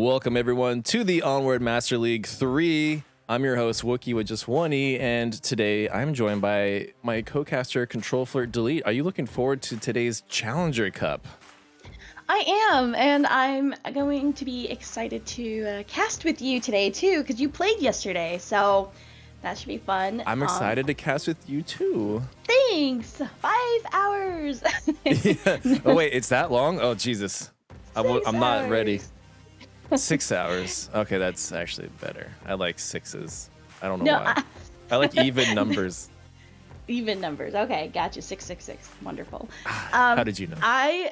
Welcome everyone to the Onward Master League 3. I'm your host Wookie with just one E, and today I'm joined by my co-caster ctrl-flirt-del. Are you looking forward to today's Challenger Cup? I am, and I'm going to be excited to cast with you today too, because you played yesterday, so that should be fun. I'm excited to cast with you too. Thanks. 5 hours. Yeah. Oh wait, it's that long? Oh Jesus, I'm not ready. 6 hours. Okay, that's actually better. I like sixes. I don't know why. I like even numbers. Even numbers. Okay, gotcha. 666. Wonderful. How did you know? I'm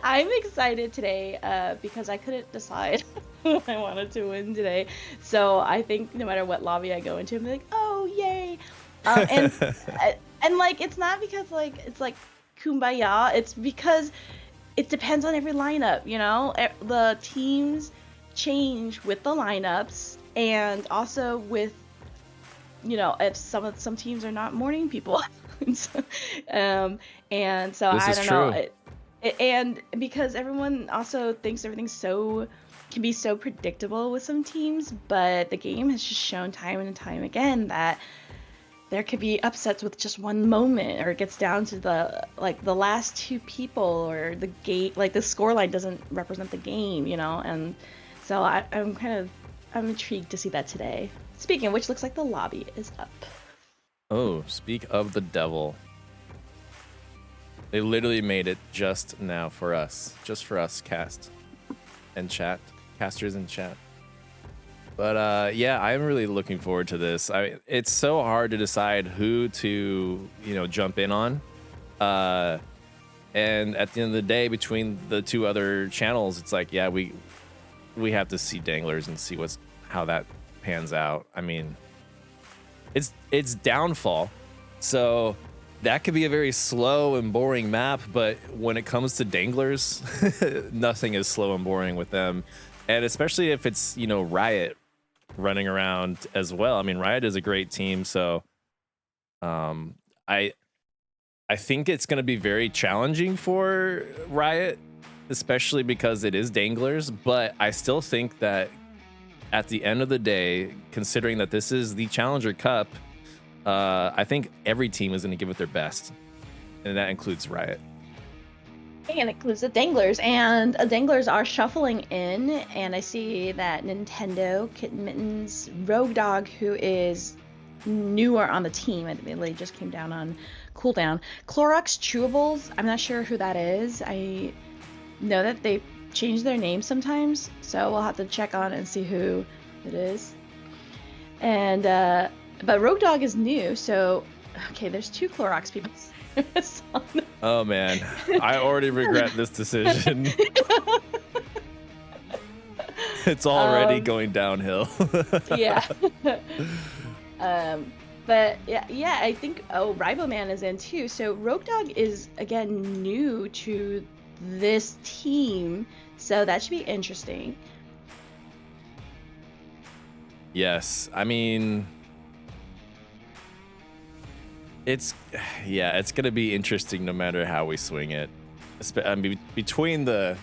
excited today because I couldn't decide who I wanted to win today. So I think no matter what lobby I go into, I'm like, oh yay! And like it's not because like it's like kumbaya. It's because it depends on every lineup. You know, the teams change with the lineups, and also with, you know, if some teams are not morning people. and so I don't know. And because everyone also thinks everything's can be so predictable with some teams, but the game has just shown time and time again that there could be upsets with just one moment, or it gets down to the last two people, or the game, like the scoreline doesn't represent the game, you know. And so I'm intrigued to see that today. Speaking of which, looks like the lobby is up. Oh, speak of the devil. They literally made it just now for us. Just for us, casters in chat. But yeah, I'm really looking forward to this. It's so hard to decide who to, jump in on. And at the end of the day, between the two other channels, it's like, yeah, we have to see Danglers and see how that pans out. I mean, it's Downfall, so that could be a very slow and boring map, but when it comes to Danglers, nothing is slow and boring with them. And especially if it's, Riot running around as well. I mean, Riot is a great team, so I think it's going to be very challenging for Riot, especially because it is Danglers, but I still think that at the end of the day, considering that this is the Challenger Cup, I think every team is going to give it their best, and that includes Riot. And it includes the Danglers, and Danglers are shuffling in, and I see that Nintendo, Kitten Mittens, Rogue Dog, who is newer on the team, I think they just came down on cooldown. Clorox Chewables, I'm not sure who that is. I know that they change their names sometimes, so we'll have to check on it and see who it is. And but Rogue Dog is new, so okay, there's 2 Clorox people. Oh man, I already regret this decision. It's already going downhill. Yeah. But yeah, I think Riboman is in too. So Rogue Dog is again new to this team, so that should be interesting. Yes, I mean, it's gonna be interesting no matter how we swing it. I mean, between the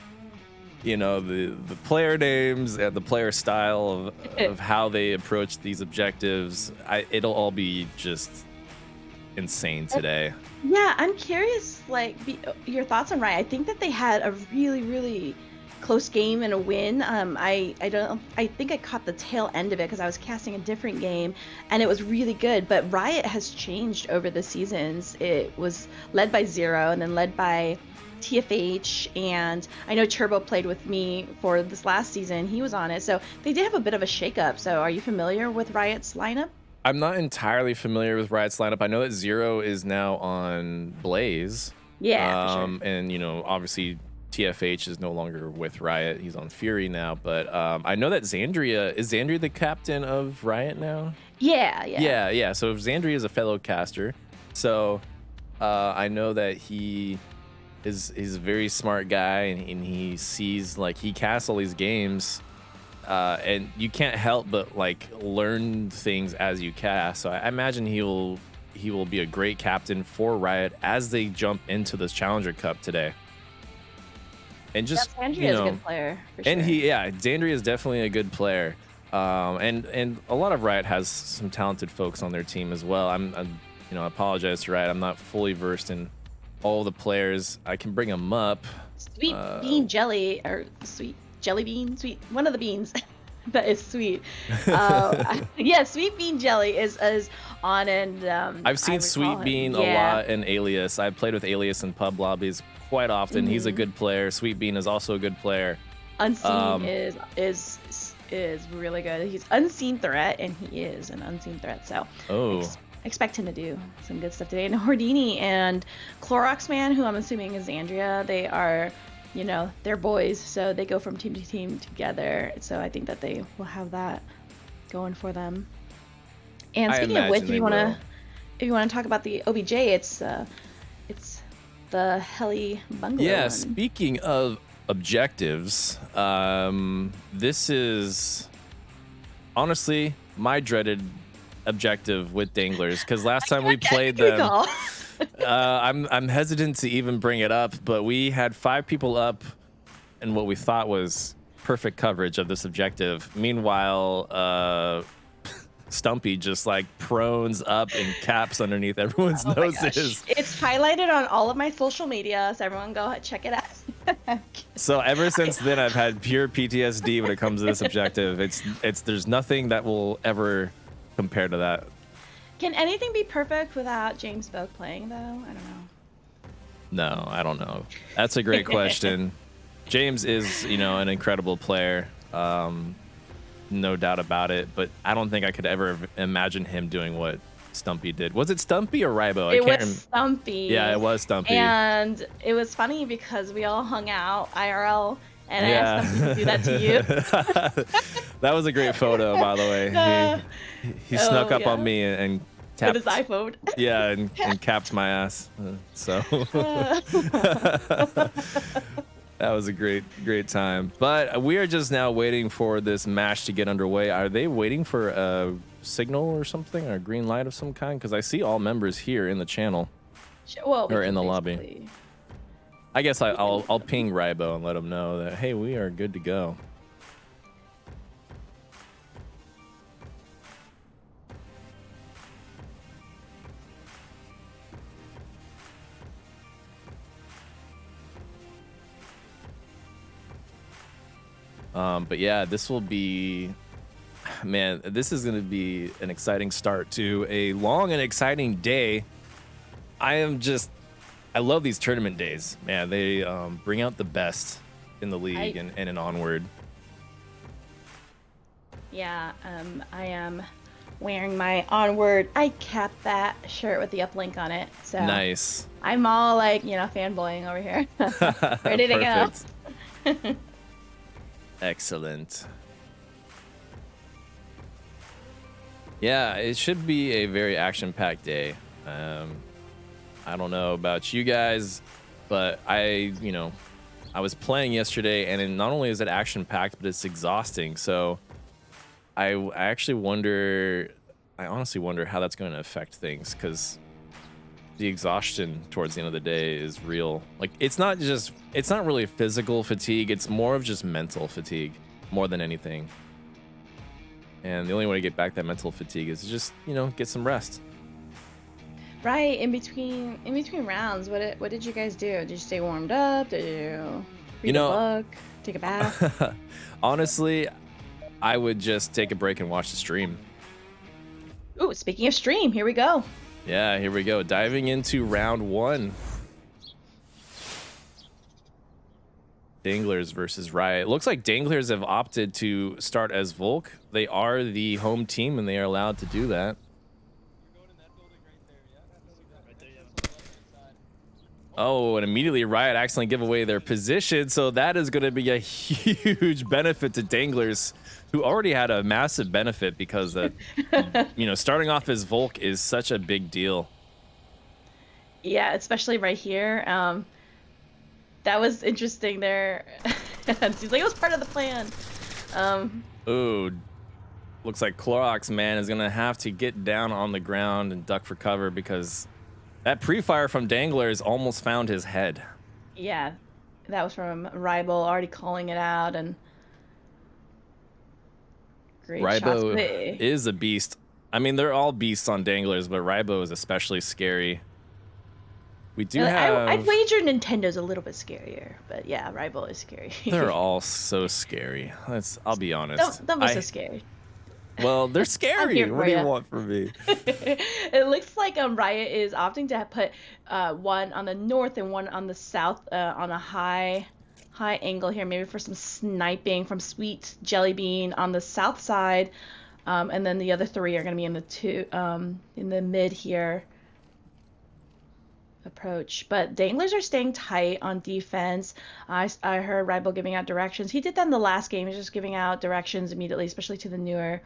player names and the player style of how they approach these objectives, it'll all be just insane today. Yeah, I'm curious, your thoughts on Riot. I think that they had a really, really close game and a win. I think I caught the tail end of it because I was casting a different game, and it was really good. But Riot has changed over the seasons. It was led by Zero, and then led by TFH, and I know Turbo played with me for this last season. He was on it, so they did have a bit of a shakeup. So are you familiar with Riot's lineup? I'm not entirely familiar with Riot's lineup. I know that Zero is now on Blaze. Yeah, for sure. And obviously TFH is no longer with Riot. He's on Fury now. But I know that Xandria is the captain of Riot now. Yeah. So if Xandria is a fellow caster, so I know that he's a very smart guy, and he sees, he casts all these games, and you can't help but learn things as you cast. So I imagine he will be a great captain for Riot as they jump into this Challenger Cup today. and Yeah, just Xandria is a good player for sure. and Xandria is definitely a good player. And a lot of Riot has some talented folks on their team as well. I I apologize to Riot. I'm not fully versed in all the players. I can bring them up. Sweet bean jelly or sweet jelly bean, sweet one of the beans that is sweet. Yeah, sweet bean jelly is on, and I've seen Sweet Bean a lot in Alias. I've played with Alias in pub lobbies quite often. He's a good player. Sweet Bean is also a good player. Unseen is really good. He's unseen threat, and he is an unseen threat. So expect him to do some good stuff today. And Hordini and Clorox Man, who I'm assuming is Xandria, they are, they're boys, so they go from team to team together. So I think that they will have that going for them. And speaking of which, if you want to talk about the OBJ, it's the Heli Bungalow. Yeah, one. Speaking of objectives, this is honestly my dreaded objective with danglers, because last time we played them, I'm hesitant to even bring it up, but we had 5 people up in what we thought was perfect coverage of this objective. Meanwhile, Stumpy just like prones up and caps underneath everyone's noses. It's highlighted on all of my social media, so everyone go check it out. So ever since then, I've had pure PTSD when it comes to this objective. There's nothing that will ever compare to that. Can anything be perfect without James Vogue playing, though? I don't know. No, I don't know. That's a great question. James is, an incredible player. No doubt about it, but I don't think I could ever imagine him doing what Stumpy did. Was it Stumpy or Rybo? It was Stumpy. Yeah, it was Stumpy. And it was funny because we all hung out IRL, and I asked Stumpy to do that to you. That was a great photo, by the way. He snuck up on me and tapped with his iPhone. Yeah, and capped my ass. That was a great time. But we are just now waiting for this match to get underway. Are they waiting for a signal or something, or a green light of some kind? Because I see all members here in the channel, or in the lobby. I guess I'll ping Rybo and let him know that, hey, we are good to go. But yeah, this will be, man, this is going to be an exciting start to a long and exciting day. I love these tournament days, man. They bring out the best in the league and in Onward. Yeah, I am wearing my Onward. I capped that shirt with the uplink on it. So nice. I'm all like, fanboying over here. Ready to go. Excellent. Yeah, it should be a very action-packed day. I don't know about you guys, but I was playing yesterday, and not only is it action-packed, but it's exhausting. So I honestly wonder how that's going to affect things, because the exhaustion towards the end of the day is real. Like, it's not really physical fatigue. It's more of just mental fatigue more than anything. And the only way to get back that mental fatigue is to just, get some rest. Right. In between rounds, what did you guys do? Did you stay warmed up? Did you read a book? Take a bath? Honestly, I would just take a break and watch the stream. Ooh, speaking of stream, here we go. Yeah, here we go. Diving into round 1. Danglers versus Riot. Looks like Danglers have opted to start as Volk. They are the home team, and they are allowed to do that. Oh, and immediately Riot accidentally give away their position, so that is going to be a huge benefit to Danglers, who already had a massive benefit because that, starting off as Volk is such a big deal. Yeah, especially right here. That was interesting there. It seems like it was part of the plan. Ooh, looks like Clorox Man is going to have to get down on the ground and duck for cover, because that pre-fire from Danglers almost found his head. Yeah, That was from Rival, already calling it out, and great shots. Rybo is a beast. I mean, they're all beasts on danglers, but Rybo is especially scary. We do have... I'd wager Nintendo's a little bit scarier, but yeah, Rival is scary. They're all so scary. I'll be honest. Don't be so scary. Well, they're scary. What do you want from me? It looks like Riot is opting to put one on the north and one on the south on a high angle here, maybe for some sniping from Sweet Jellybean on the south side, and then the other three are going to be in the mid here approach. But danglers are staying tight on defense. I heard Rival giving out directions. He did that in the last game. He's just giving out directions immediately, especially to the newer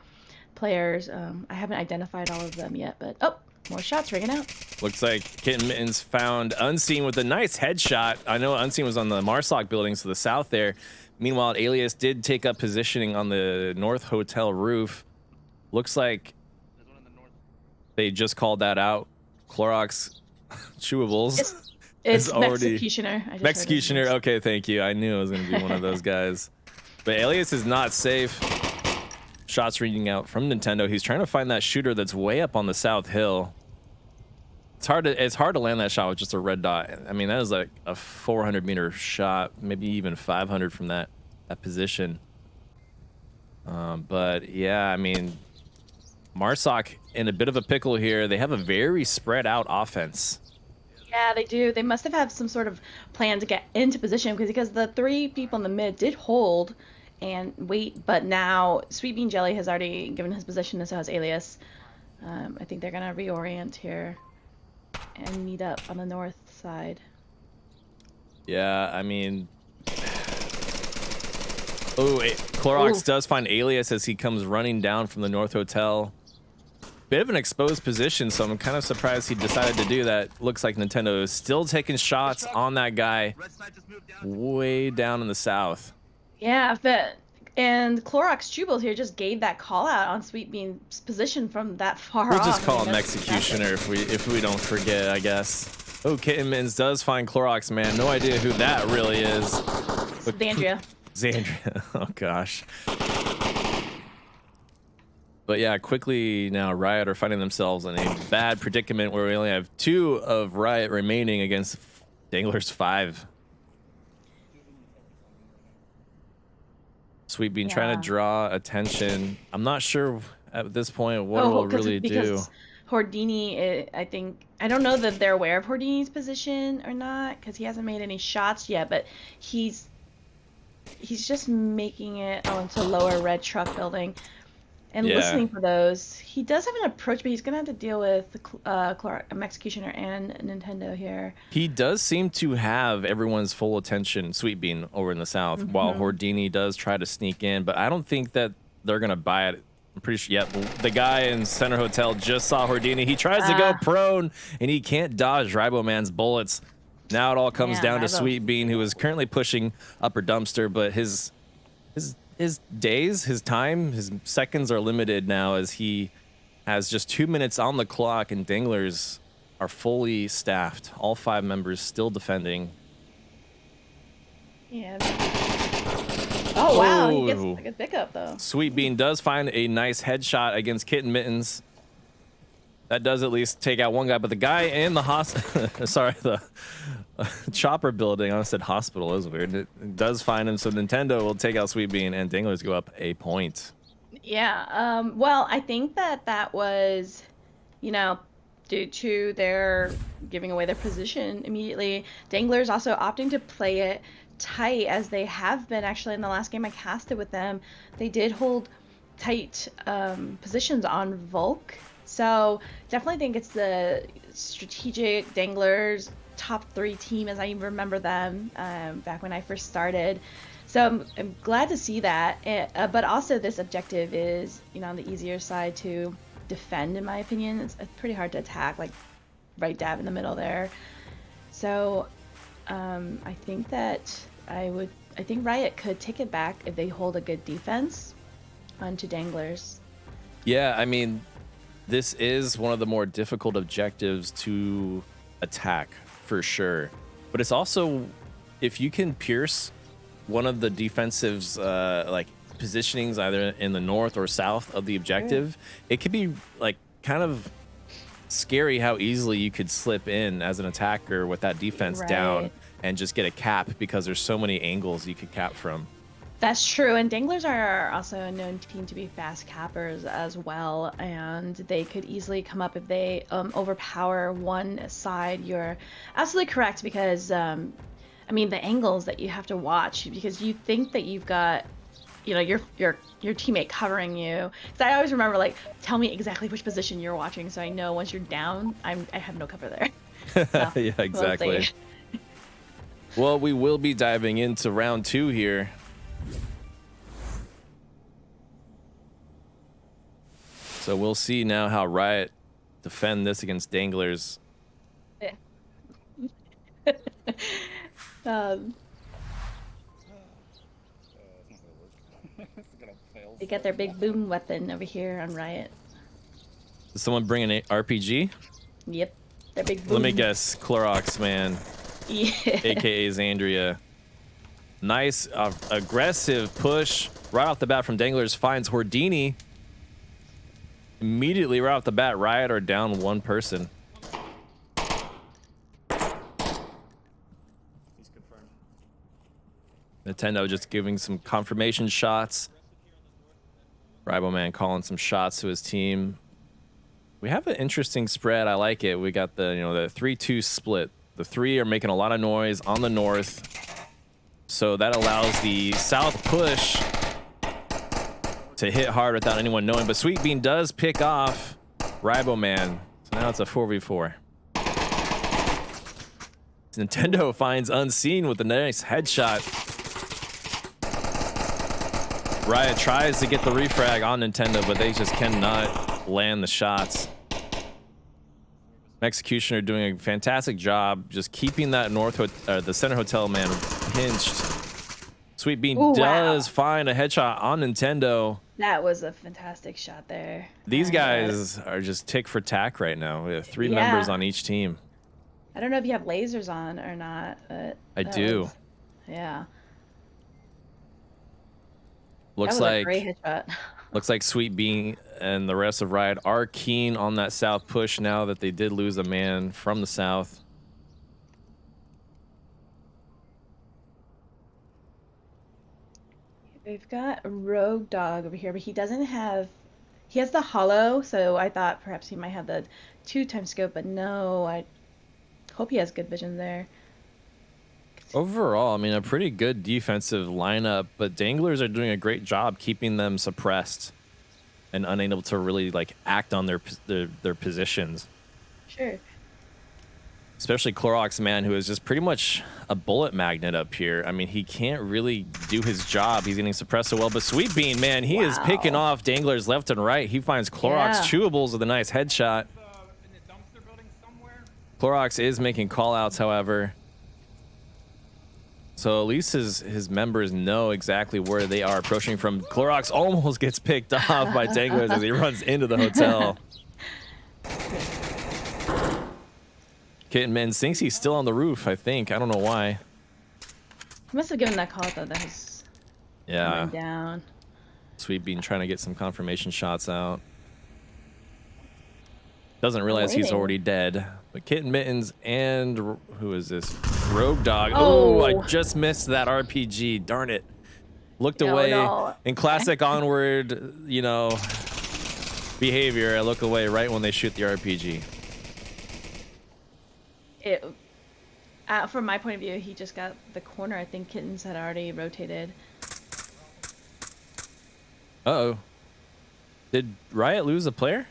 players. I haven't identified all of them yet, but more shots ringing out. Looks like Kitten Mittens found Unseen with a nice headshot. I know Unseen was on the Marsoc buildings to the south there. Meanwhile, Alias did take up positioning on the North Hotel roof. Looks like they just called that out. Clorox chewables. It's already Executioner. Okay, thank you. I knew it was going to be one of those guys. But Alias is not safe. Shots reading out from Nintendo. He's trying to find that shooter that's way up on the south hill. It's hard to land that shot with just a red dot. I mean, that is like a 400-meter shot, maybe even 500 from that position. But yeah, I mean, Marsoc in a bit of a pickle here. They have a very spread out offense. Yeah, they do. They must have had some sort of plan to get into position because the three people in the mid did hold and wait, but now Sweet Bean Jelly has already given his position, and so has Alias. I think they're gonna reorient here and meet up on the north side. Yeah, I mean, Clorox does find Alias as he comes running down from the North Hotel. Bit of an exposed position, so I'm kind of surprised he decided to do that. Looks like Nintendo is still taking shots on that guy way down in the south. Yeah, and Clorox Chewables here just gave that call out on Sweet Bean's position from that far off. We'll just call him Executioner if we don't forget, I guess. Oh, Kitten Mittens does find Clorox, man. No idea who that really is. Xandria. Xandria. Oh, gosh. But yeah, quickly now Riot are finding themselves in a bad predicament where we only have 2 of Riot remaining against Dangler's 5. Sweet Bean trying to draw attention. I'm not sure at this point what it will really do. Because Hordini, I don't know that they're aware of Hordini's position or not, because he hasn't made any shots yet, but he's just making it into lower red truck building and listening for those. He does have an approach, but he's gonna have to deal with Executioner and Nintendo here. He does seem to have everyone's full attention, Sweet Bean, over in the south, while Hordini does try to sneak in, but I don't think that they're gonna buy it. I'm pretty sure. The guy in Center Hotel just saw Hordini. He tries to go prone, and he can't dodge Ribo Man's bullets. Now it all comes down to Sweet Bean, who is currently pushing upper dumpster, but his days, his time, his seconds are limited now, as he has just 2 minutes on the clock, and Danglers are fully staffed. All 5 members still defending. Yeah. Oh, wow. He gets a good pickup, though. Sweet Bean does find a nice headshot against Kitten Mittens. That does at least take out one guy, but the guy in the the chopper building, I said hospital, is weird. It does find him, so Nintendo will take out Sweet Bean, and Danglers go up a point. Yeah, well, I think that was, due to their giving away their position immediately. Danglers also opting to play it tight, as they have been actually in the last game I casted with them. They did hold tight positions on Volk. So definitely think it's the strategic Danglers top 3 team as I remember them back when I first started. So I'm glad to see that. But also this objective is, on the easier side to defend, in my opinion. It's pretty hard to attack, like right dab in the middle there. So I think that I think Riot could take it back if they hold a good defense onto Danglers. Yeah, I mean, this is one of the more difficult objectives to attack, for sure. But it's also if you can pierce one of the defensive's like positionings either in the north or south of the objective, it could be like kind of scary how easily you could slip in as an attacker with that defense down and just get a cap, because there's so many angles you could cap from. That's true, and danglers are also a known team to be fast cappers as well, and they could easily come up if they overpower one side. You're absolutely correct, because I mean, the angles that you have to watch, because you think that you've got, you know, your teammate covering you. Because I always remember, like, tell me exactly which position you're watching, so I know once you're down, I have no cover there. So, yeah, exactly. Well, we will be diving into round 2 here. So we'll see now how Riot defend this against danglers. Yeah. They got their big boom weapon over here on Riot. Is someone bring an RPG? Yep, their big boom. Let me guess, Clorox, man. Yeah. AKA Xandria. Nice, aggressive push right off the bat from danglers. Finds Hordini. Immediately right off the bat, Riot are down one person. He's confirmed. Nintendo just giving some confirmation shots. Riboman calling some shots to his team. We have an interesting spread. I like it. We got the, you know, the 3-2 split. The 3 are making a lot of noise on the north. So that allows the south push to hit hard without anyone knowing, but Sweet Bean does pick off Riboman. So now it's a 4v4. Nintendo finds Unseen with a nice headshot. Riot tries to get the refrag on Nintendo, but they just cannot land the shots. Executioner doing a fantastic job just keeping that the center hotel man pinched. Sweet Bean does find a headshot on Nintendo. That was a fantastic shot there. These guys are just tick for tack right now. We have 3 members on each team. I don't know if you have lasers on or not, but I do. Yeah. Looks that was like a great headshot. Looks like Sweet Bean and the rest of Riot are keen on that south push now that they did lose a man from the south. We've got a Rogue Dog over here, but he doesn't have... He has the hollow, so I thought perhaps he might have the 2x scope, but no, I hope he has good vision there. Overall, I mean, a pretty good defensive lineup, but danglers are doing a great job keeping them suppressed and unable to really like act on their positions. Sure. Especially Clorox, man, who is just pretty much a bullet magnet up here. I mean, he can't really do his job. He's getting suppressed so well. But Sweet Bean, man, he is picking off danglers left and right. He finds Clorox chewables with a nice headshot. Clorox is making call-outs, however. So at least his members know exactly where they are approaching from. Clorox almost gets picked off by danglers as he runs into the hotel. Kitten Man thinks he's still on the roof, I think. I don't know why. He must have given that call though that he's coming down. Sweet Bean trying to get some confirmation shots out. Doesn't realize he's already dead. But Kitten Mittens and who is this? Rogue Dog. Oh, I just missed that RPG. Darn it. Looked away. No. In classic Onward, you know, behavior, I look away right when they shoot the RPG. From my point of view, he just got the corner. I think Kittens had already rotated. Uh-oh. Did Riot lose a player?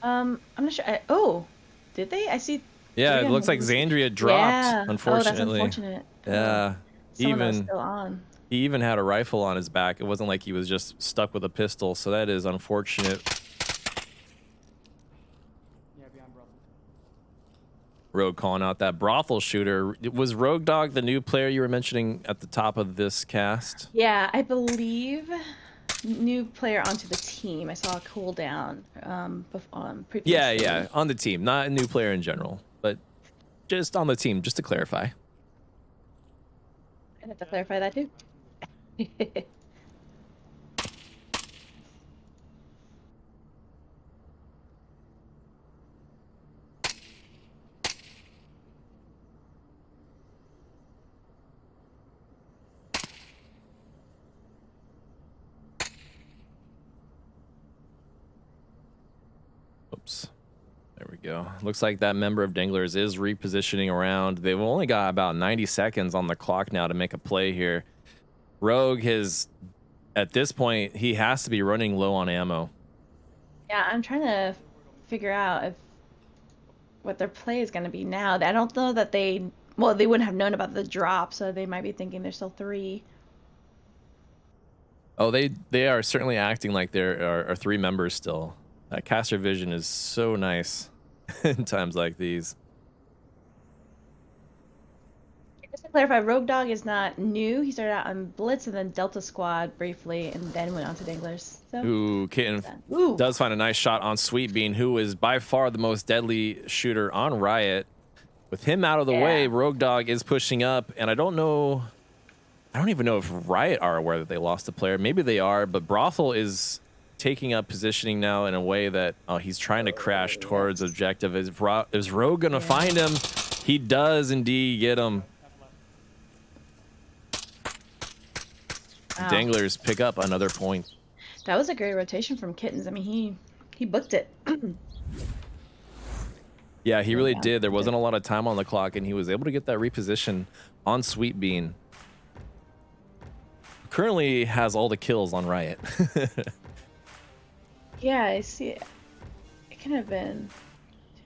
I'm not sure. Did they? I see. Yeah, it looks like Xandria dropped, unfortunately. Oh, that's unfortunate. Yeah. Still on. He even had a rifle on his back. It wasn't like he was just stuck with a pistol, so that is unfortunate. Rogue calling out that brothel shooter. Was Rogue Dog the new player you were mentioning at the top of this cast? Yeah, I believe new player onto the team. I saw a cooldown previously. Yeah, on the team. Not a new player in general, but just on the team, just to clarify. I have to clarify that too. Oops. There we go. Looks like that member of Danglers is repositioning around. They've only got about 90 seconds on the clock now to make a play here. Rogue has, at this point, he has to be running low on ammo. Yeah, I'm trying to figure out what their play is going to be now. I don't know that they wouldn't have known about the drop, so they might be thinking there's still 3. Oh, they are certainly acting like there are 3 members still. That caster vision is so nice in times like these. Just to clarify, Rogue Dog is not new. He started out on Blitz and then Delta Squad briefly, and then went on to Danglers. So. Ooh, Kitten Ooh. does find a nice shot on Sweet Bean, who is by far the most deadly shooter on Riot. With him out of the way, Rogue Dog is pushing up, and I don't even know if Riot are aware that they lost a player. Maybe they are, but Brothel is taking up positioning now in a way that he's trying to crash towards objective. Is Rogue gonna find him? He does indeed get him. Wow. Danglers pick up another point. That was a great rotation from Kittens. I mean, he booked it. Yeah, he really did. There wasn't a lot of time on the clock, and he was able to get that reposition on Sweet Bean. Currently has all the kills on Riot. Yeah, I see it. It could have been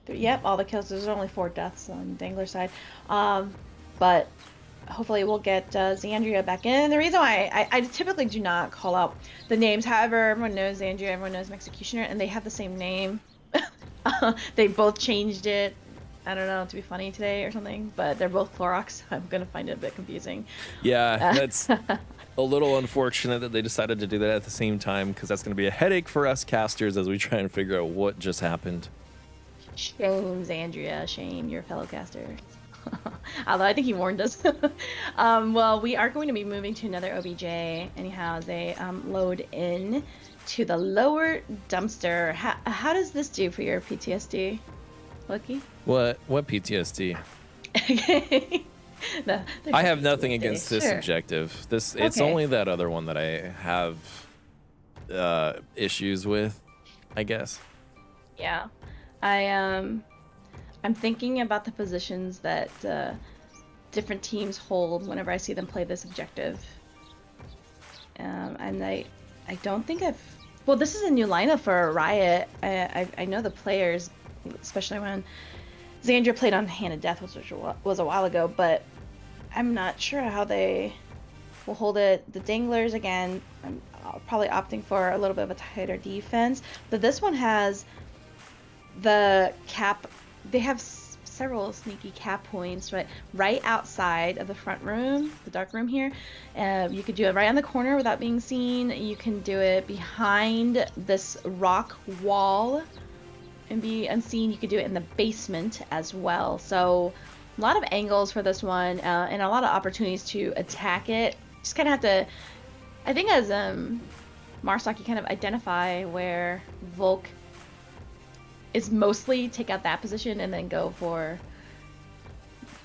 3. Yep, all the kills. There's only 4 deaths on Dangler's side. But hopefully we'll get Xandria back in. The reason why I typically do not call out the names, however, everyone knows Xandria, everyone knows Executioner, and they have the same name. They both changed it, I don't know, to be funny today or something, but they're both Clorox. I'm going to find it a bit confusing. Yeah, that's a little unfortunate that they decided to do that at the same time, because that's going to be a headache for us casters as we try and figure out what just happened. Shame, Xandria. Shame, your fellow caster. Although I think he warned us. Well, we are going to be moving to another OBJ. Anyhow, they load in to the lower dumpster. How does this do for your PTSD, Wookie? What PTSD? No, I have nothing against this Sure. objective. It's only that other one that I have issues with, I guess. Yeah, I'm thinking about the positions that different teams hold whenever I see them play this objective. And I don't think well, this is a new lineup for Riot. I know the players, especially when Xandria played on Hand of Death, which was a while ago, but I'm not sure how they will hold it. The Danglers, again, I'm probably opting for a little bit of a tighter defense, but this one has the cap. They have several sneaky cap points right outside of the front room, the dark room here. You could do it right on the corner without being seen. You can do it behind this rock wall and be unseen. You could do it in the basement as well. So a lot of angles for this one, and a lot of opportunities to attack it. Just kind of have to, I think as Marsoc, you kind of identify where Volk is mostly take out that position and then go for,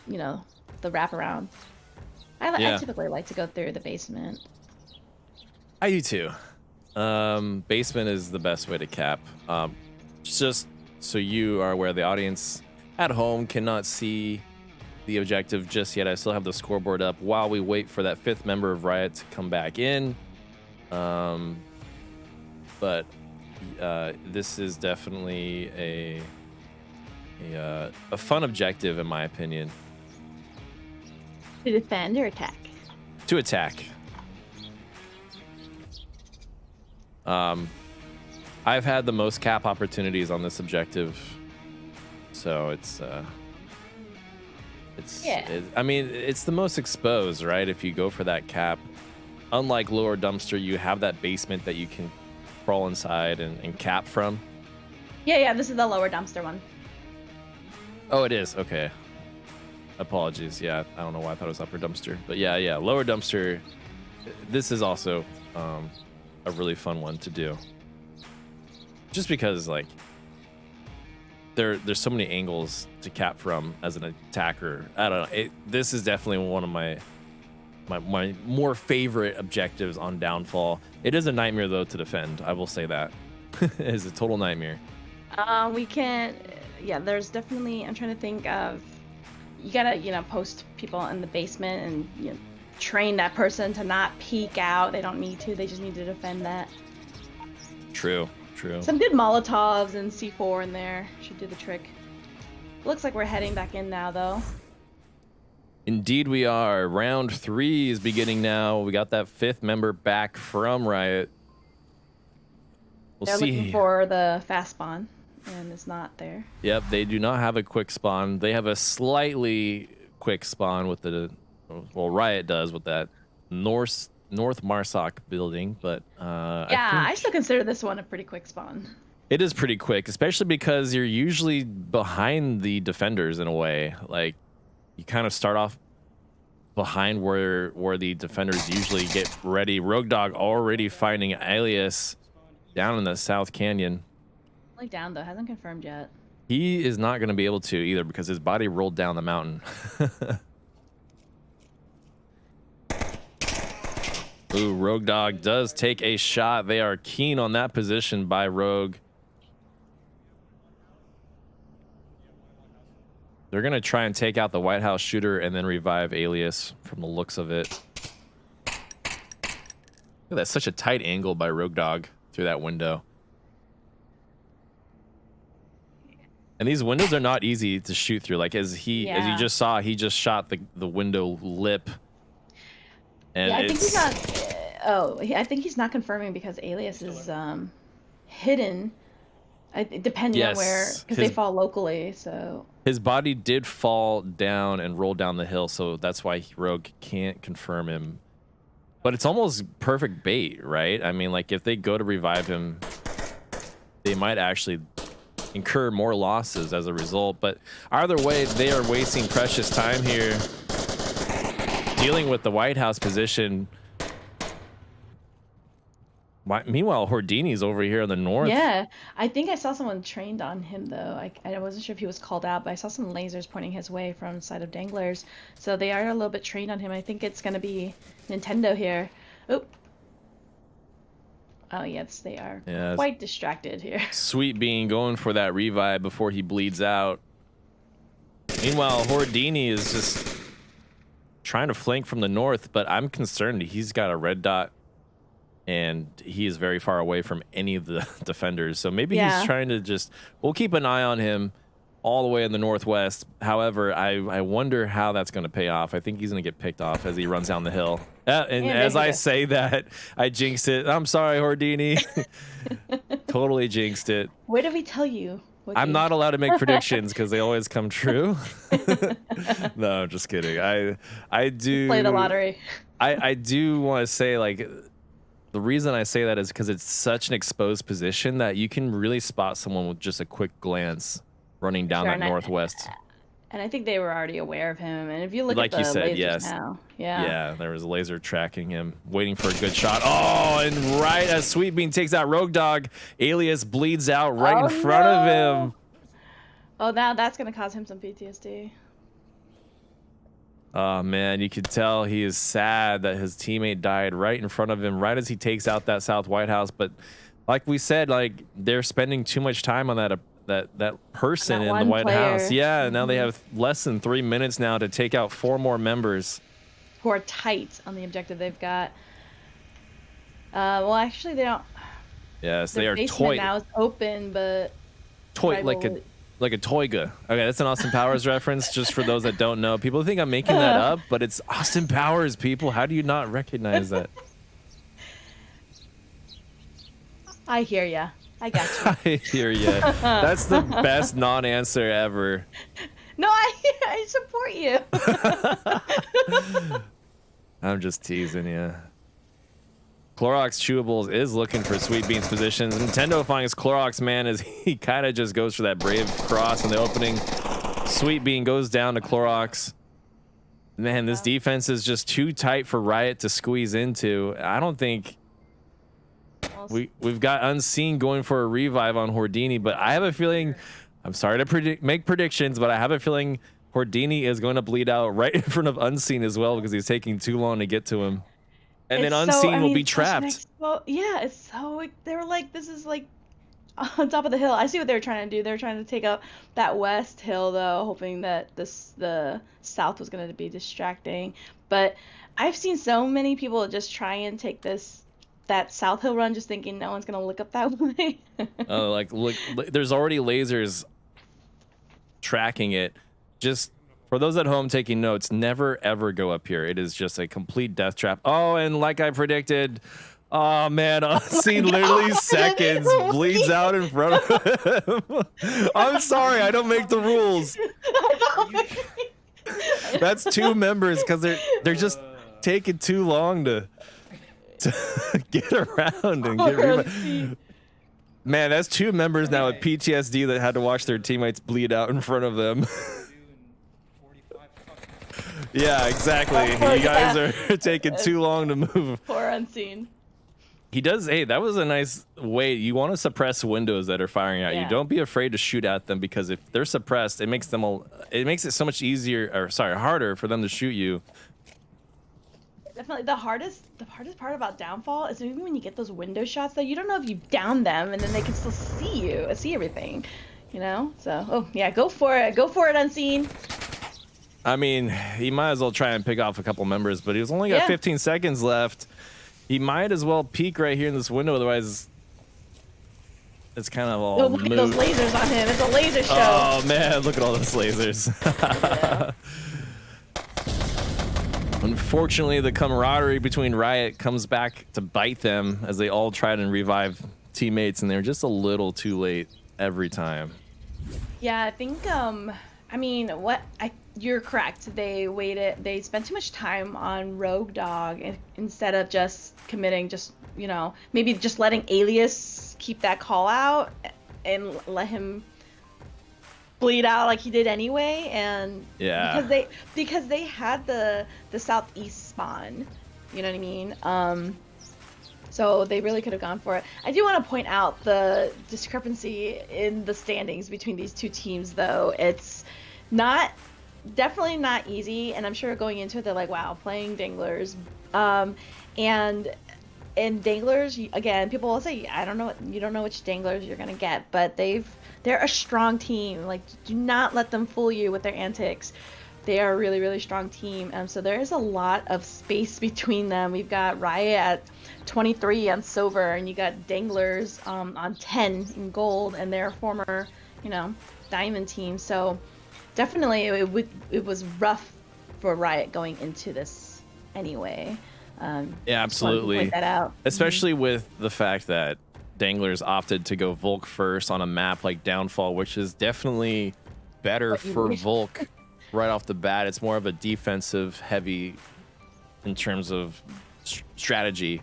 the wraparound. I typically like to go through the basement. I do too. Basement is the best way to cap. Just so you are aware, the audience at home cannot see the objective just yet. I still have the scoreboard up while we wait for that 5th member of Riot to come back in. But this is definitely a fun objective, in my opinion. To defend or attack? To attack. I've had the most cap opportunities on this objective, so it's I mean, it's the most exposed, right? If you go for that cap, unlike lower dumpster, you have that basement that you can crawl inside and cap from. Yeah, this is the lower dumpster one. Oh, it is. Okay. Apologies. Yeah, I don't know why I thought it was upper dumpster, but yeah, lower dumpster. This is also a really fun one to do, just because like there's so many angles to cap from as an attacker. I don't know. This is definitely one of my more favorite objectives on Downfall. It is a nightmare though to defend. I will say that. It is a total nightmare. We can't. Yeah, there's definitely. I'm trying to think of. You gotta, post people in the basement and train that person to not peek out. They don't need to. They just need to defend that. True. Some good Molotovs and C4 in there should do the trick. Looks like we're heading back in now, though. Indeed, we are. Round 3 is beginning now. We got that 5th member back from Riot. They're looking for the fast spawn, and it's not there. Yep, they do not have a quick spawn. They have a slightly quick spawn with Riot does with that North Marsoc building, but I still consider this one a pretty quick spawn. It is pretty quick, especially because you're usually behind the defenders in a way. Like you kind of start off behind where the defenders usually get ready. Rogue Dog already finding Alias down in the South Canyon. Like down though, hasn't confirmed yet. He is not going to be able to either because his body rolled down the mountain. Ooh, Rogue Dog does take a shot. They are keen on that position by Rogue. They're going to try and take out the White House shooter and then revive Alias from the looks of it. Look at that, such a tight angle by Rogue Dog through that window. And these windows are not easy to shoot through. Like as you just saw, he just shot the window lip. And I think he's not. I think he's not confirming because Alias is hidden. Depending on where, because they fall locally. So his body did fall down and roll down the hill, so that's why Rogue can't confirm him. But it's almost perfect bait, right? I mean, like if they go to revive him, they might actually incur more losses as a result. But either way, they are wasting precious time here dealing with the White House position. Meanwhile, Hordini's over here in the north. Yeah, I think I saw someone trained on him though. I wasn't sure if he was called out, but I saw some lasers pointing his way from the side of Danglers. So they are a little bit trained on him. I think it's gonna be Nintendo here. Oh yes, they are quite distracted here. Sweet Bean going for that revive before he bleeds out. Meanwhile, Hordini is just trying to flank from the north, but I'm concerned he's got a red dot and he is very far away from any of the defenders. So maybe he's trying to we'll keep an eye on him all the way in the northwest. However, I wonder how that's going to pay off. I think he's going to get picked off as he runs down the hill. And as I say that, I jinxed it. I'm sorry, Hordini. Totally jinxed it. Where did we tell you? Wookie? I'm not allowed to make predictions because they always come true. No, I'm just kidding. I do play the lottery. I do want to say, like, the reason I say that is because it's such an exposed position that you can really spot someone with just a quick glance running down that northwest. And I think they were already aware of him. And if you look like at the you said, lasers now, yeah, there was a laser tracking him, waiting for a good shot. Oh, and right as Sweet Bean takes out Rogue Dog, Alias bleeds out right in front of him. Oh, now that's gonna cause him some PTSD. Oh man, you could tell he is sad that his teammate died right in front of him, right as he takes out that South White House. But like we said, like they're spending too much time on that person in the White House. Yeah, and now they have less than 3 minutes now to take out 4 more members who are tight on the objective they've got. Well, actually, they don't. Yes, they are toy. Now it's open, but toy like a toiga. Okay, that's an Austin Powers reference. Just for those that don't know, people think I'm making that up, but it's Austin Powers. People, how do you not recognize that? I hear ya. I got you. I hear ya. That's the best non-answer ever. No, I support you. I'm just teasing you. Clorox Chewables is looking for Sweet Bean's positions. Nintendo finds Clorox, man, as he kind of just goes for that brave cross in the opening. Sweet Bean goes down to Clorox. Man, this defense is just too tight for Riot to squeeze into. I don't think we've got Unseen going for a revive on Hordini, but I have a feeling, I'm sorry to make predictions, but I have a feeling Hordini is going to bleed out right in front of Unseen as well because he's taking too long to get to him. And then Unseen will be trapped. Yeah, it's so, they were like, this is like on top of the hill. I see what they were trying to do. They were trying to take out that west hill though, hoping that the south was going to be distracting. But I've seen so many people just try and take that south hill run, just thinking no one's going to look up that way. Oh, like look, there's already lasers tracking it. Just for those at home taking notes, never ever go up here. It is just a complete death trap. Oh, and like I predicted, oh man, Unseen literally seconds bleeds out in front of him. I'm sorry, I don't make the rules. That's 2 members because they're just taking too long to get around and get revived. Man, that's 2 members now with PTSD that had to watch their teammates bleed out in front of them. Yeah, exactly. You guys are taking too long to move. Poor Unseen. He does. Hey, that was a nice way. You want to suppress windows that are firing at you. Don't be afraid to shoot at them because if they're suppressed, it makes it so much easier, or sorry, harder for them to shoot you. Definitely the hardest part about downfall is maybe when you get those window shots though, you don't know if you down them and then they can still see everything, you know? So, oh yeah, go for it, Unseen. I mean, he might as well try and pick off a couple members, but he's only got 15 seconds left. He might as well peek right here in this window, otherwise it's kind of all look at those lasers on him. It's a laser show. Oh man, look at all those lasers. Unfortunately, the camaraderie between Riot comes back to bite them as they all try to revive teammates, and they're just a little too late every time. Yeah, I think I mean, you're correct. They spent too much time on Rogue Dog instead of just committing, maybe just letting Alias keep that call out and let him bleed out like he did anyway. And because they had the southeast spawn, you know what I mean? So they really could have gone for it. I do want to point out the discrepancy in the standings between these two teams, though. It's definitely not easy, and I'm sure going into it, they're like, wow, playing Danglers. And Danglers, again, people will say, you don't know which Danglers you're gonna get, but they're a strong team. Like, do not let them fool you with their antics. They are a really, really strong team. So there is a lot of space between them. We've got Riot at 23 on silver, and you got Danglers on 10 in gold, and they're a former, diamond team. So definitely it was rough for Riot going into this anyway. Yeah, absolutely. Point that out. Especially with the fact that Danglers opted to go Volk first on a map like Downfall, which is definitely better for Volk right off the bat. It's more of a defensive heavy in terms of strategy.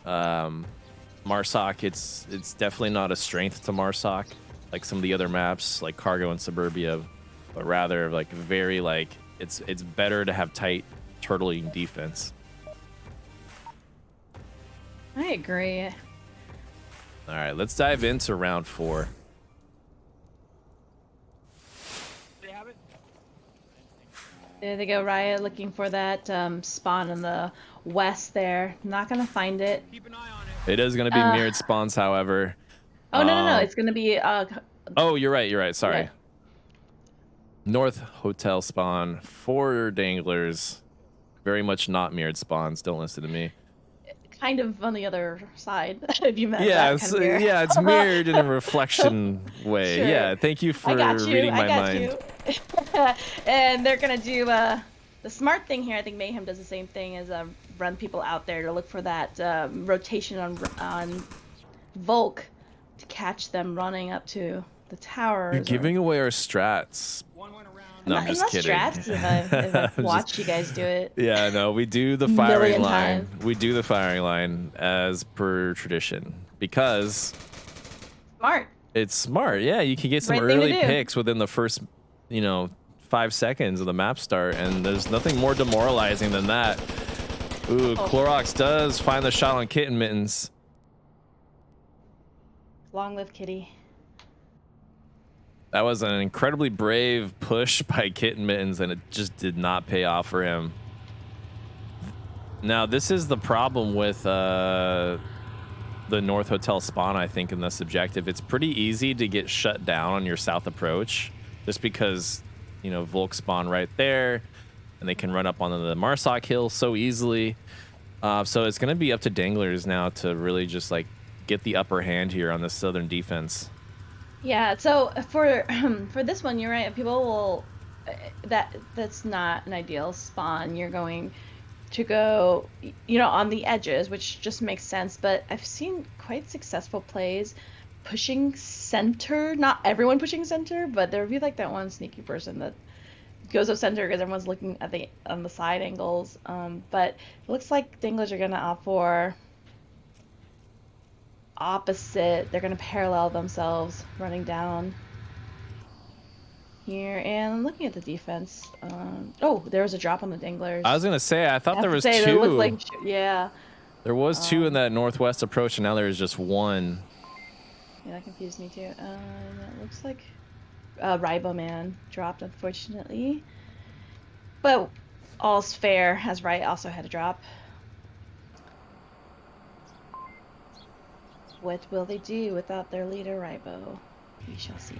Marsoc, it's definitely not a strength to Marsoc like some of the other maps like Cargo and Suburbia, but rather like very like it's better to have tight turtling defense. I agree. All right, let's dive into round 4. There they go, Riot looking for that spawn in the west there. Not gonna find it. Keep an eye on it. It is going to be mirrored spawns, however. Oh, no. It's going to be... oh, you're right. Sorry. Yeah. North Hotel spawn, 4 Danglers. Very much not mirrored spawns. Don't listen to me. Kind of on the other side, if you meant yeah, that kind of mirror. Yeah, it's mirrored in a reflection way. Sure. Yeah, thank you for reading my mind. And they're going to do... the smart thing here, I think Mayhem does the same thing, is run people out there to look for that rotation on Volk to catch them running up to the towers. You're giving away our strats. One went around. No, I'm just kidding. Strats if I've watched you guys do it. Yeah, no, we do the firing line. Times. We do the firing line as per tradition because Smart. it's smart. Yeah, you can get some Right thing to early do. picks within the first, 5 seconds of the map start, and there's nothing more demoralizing than that. Ooh, Clorox does find the shot on Kitten Mittens. Long live Kitty. That was an incredibly brave push by Kitten Mittens, and it just did not pay off for him. Now, this is the problem with the North Hotel spawn, I think, in this objective. It's pretty easy to get shut down on your south approach, just because, you know, Volk spawn right there, and they can run up onto the Marsoc Hill so easily. So it's going to be up to Danglers now to really just, like, get the upper hand here on the southern defense. Yeah, so for this one, you're right. People will that's not an ideal spawn. You're going to go, you know, on the edges, which just makes sense. But I've seen quite successful plays pushing center. Not everyone pushing center, but there would be like that one sneaky person that goes up center because everyone's looking at on the side angles. But it looks like Danglers are gonna opt for opposite. They're gonna parallel themselves running down here. And looking at the defense, oh, there was a drop on the Danglers. I was gonna say, I thought there was two. That looked like, yeah, there was two in that northwest approach, and now there's just one. yeah, that confused me too. And it looks like Ribo Man dropped, unfortunately, but all's fair, as Right also had a drop. What will they do without their leader, Ribo? We shall see.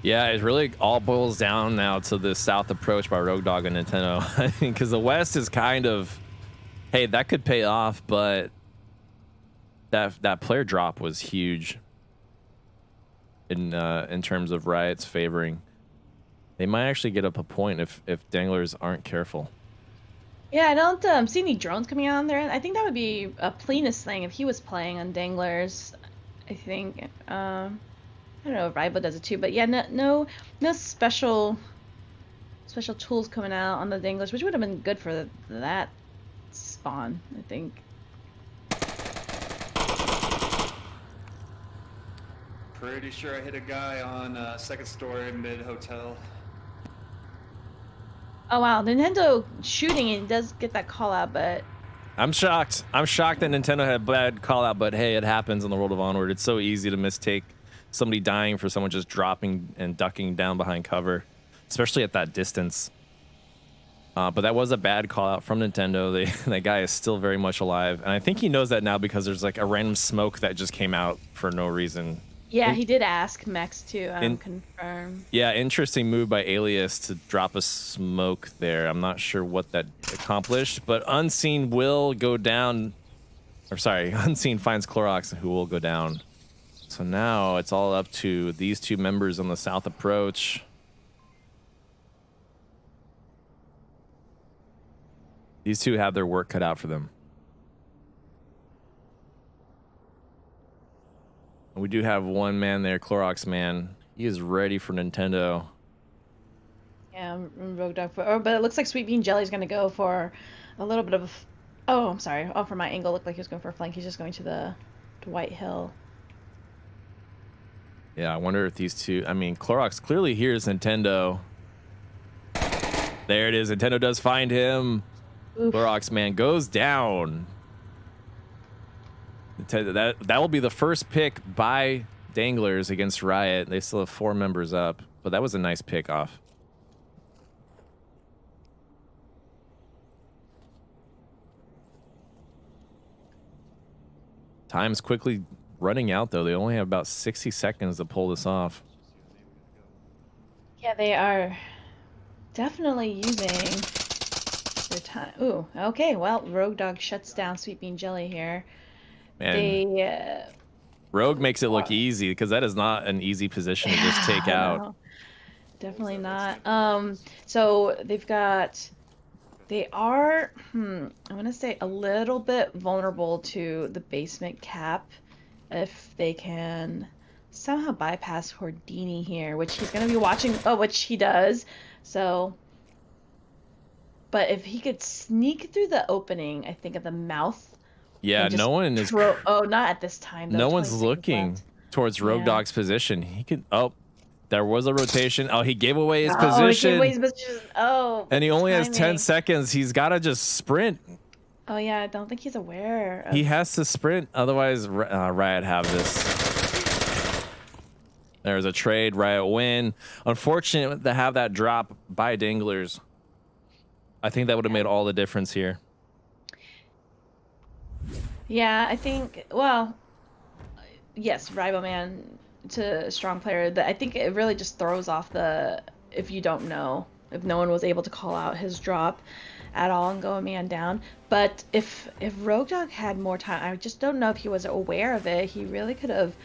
Yeah, it really all boils down now to the south approach by Rogue Dog and Nintendo. I think because the west is kind of, hey, that could pay off, but that player drop was huge in terms of Riot's favoring. They might actually get up a point if Danglers aren't careful. Yeah, I don't see any drones coming out on there. I think that would be a Plenus thing if he was playing on Danglers. I think. I don't know if Ribo does it too, but yeah, no special tools coming out on the Danglers, which would have been good for that spawn, I think. Pretty sure I hit a guy on second story mid hotel. Oh wow, Nintendo shooting, it does get that call out, but I'm shocked. I'm shocked that Nintendo had a bad call out, but hey, it happens in the world of Onward. It's so easy to mistake somebody dying for someone just dropping and ducking down behind cover, especially at that distance. But that was a bad call out from Nintendo. That guy is still very much alive, and I think he knows that now because there's like a random smoke that just came out for no reason. yeah, he did ask Mex to confirm. Yeah, interesting move by Alias to drop a smoke there. I'm not sure what that accomplished, but Unseen will go down. Or sorry, Unseen finds Clorox, who will go down. So now it's all up to these two members on the south approach. These two have their work cut out for them. We do have one man there, Clorox Man. He is ready for Nintendo. Yeah, Rogue Dog but it looks like Sweet Bean Jelly's gonna go for a little bit of. Oh, I'm sorry. Oh, for my angle, looked like he was going for a flank. He's just going to White Hill. Yeah, I wonder if these two. I mean, Clorox clearly hears Nintendo. There it is. Nintendo does find him. Oof. Clorox Man goes down. That will be the first pick by Danglers against Riot. They still have 4 members up, but that was a nice pick off. Time's quickly running out, though. They only have about 60 seconds to pull this off. Yeah, they are definitely using their time. Ooh, okay. Well, Rogue Dog shuts down Sweet Bean Jelly here. And Rogue makes it look easy because that is not an easy position to just take out. No, definitely not. So they are, I'm gonna say a little bit vulnerable to the basement cap if they can somehow bypass Hordini here, which he's gonna be watching. Oh, which he does. So, but if he could sneak through the opening, I think at the mouth. Yeah, no one is. Oh, not at this time. Though. No one's looking towards Rogue Dog's position. He could. Oh, There was a rotation. Oh, he gave away his Oh, he position. gave away his position. Oh, And he only has 10 timing. seconds. He's got to just sprint. Oh yeah, I don't think he's aware. Of... He has to sprint. Otherwise, Riot have this. There's a trade. Riot win. Unfortunate to have that drop by Danglers. I think that would have made all the difference here. Yeah, I think. Well, yes, Riboman to strong player. I think it really just throws off the if you don't know, if no one was able to call out his drop at all and go a man down. But if Rogue Dog had more time, I just don't know if he was aware of it. He really could have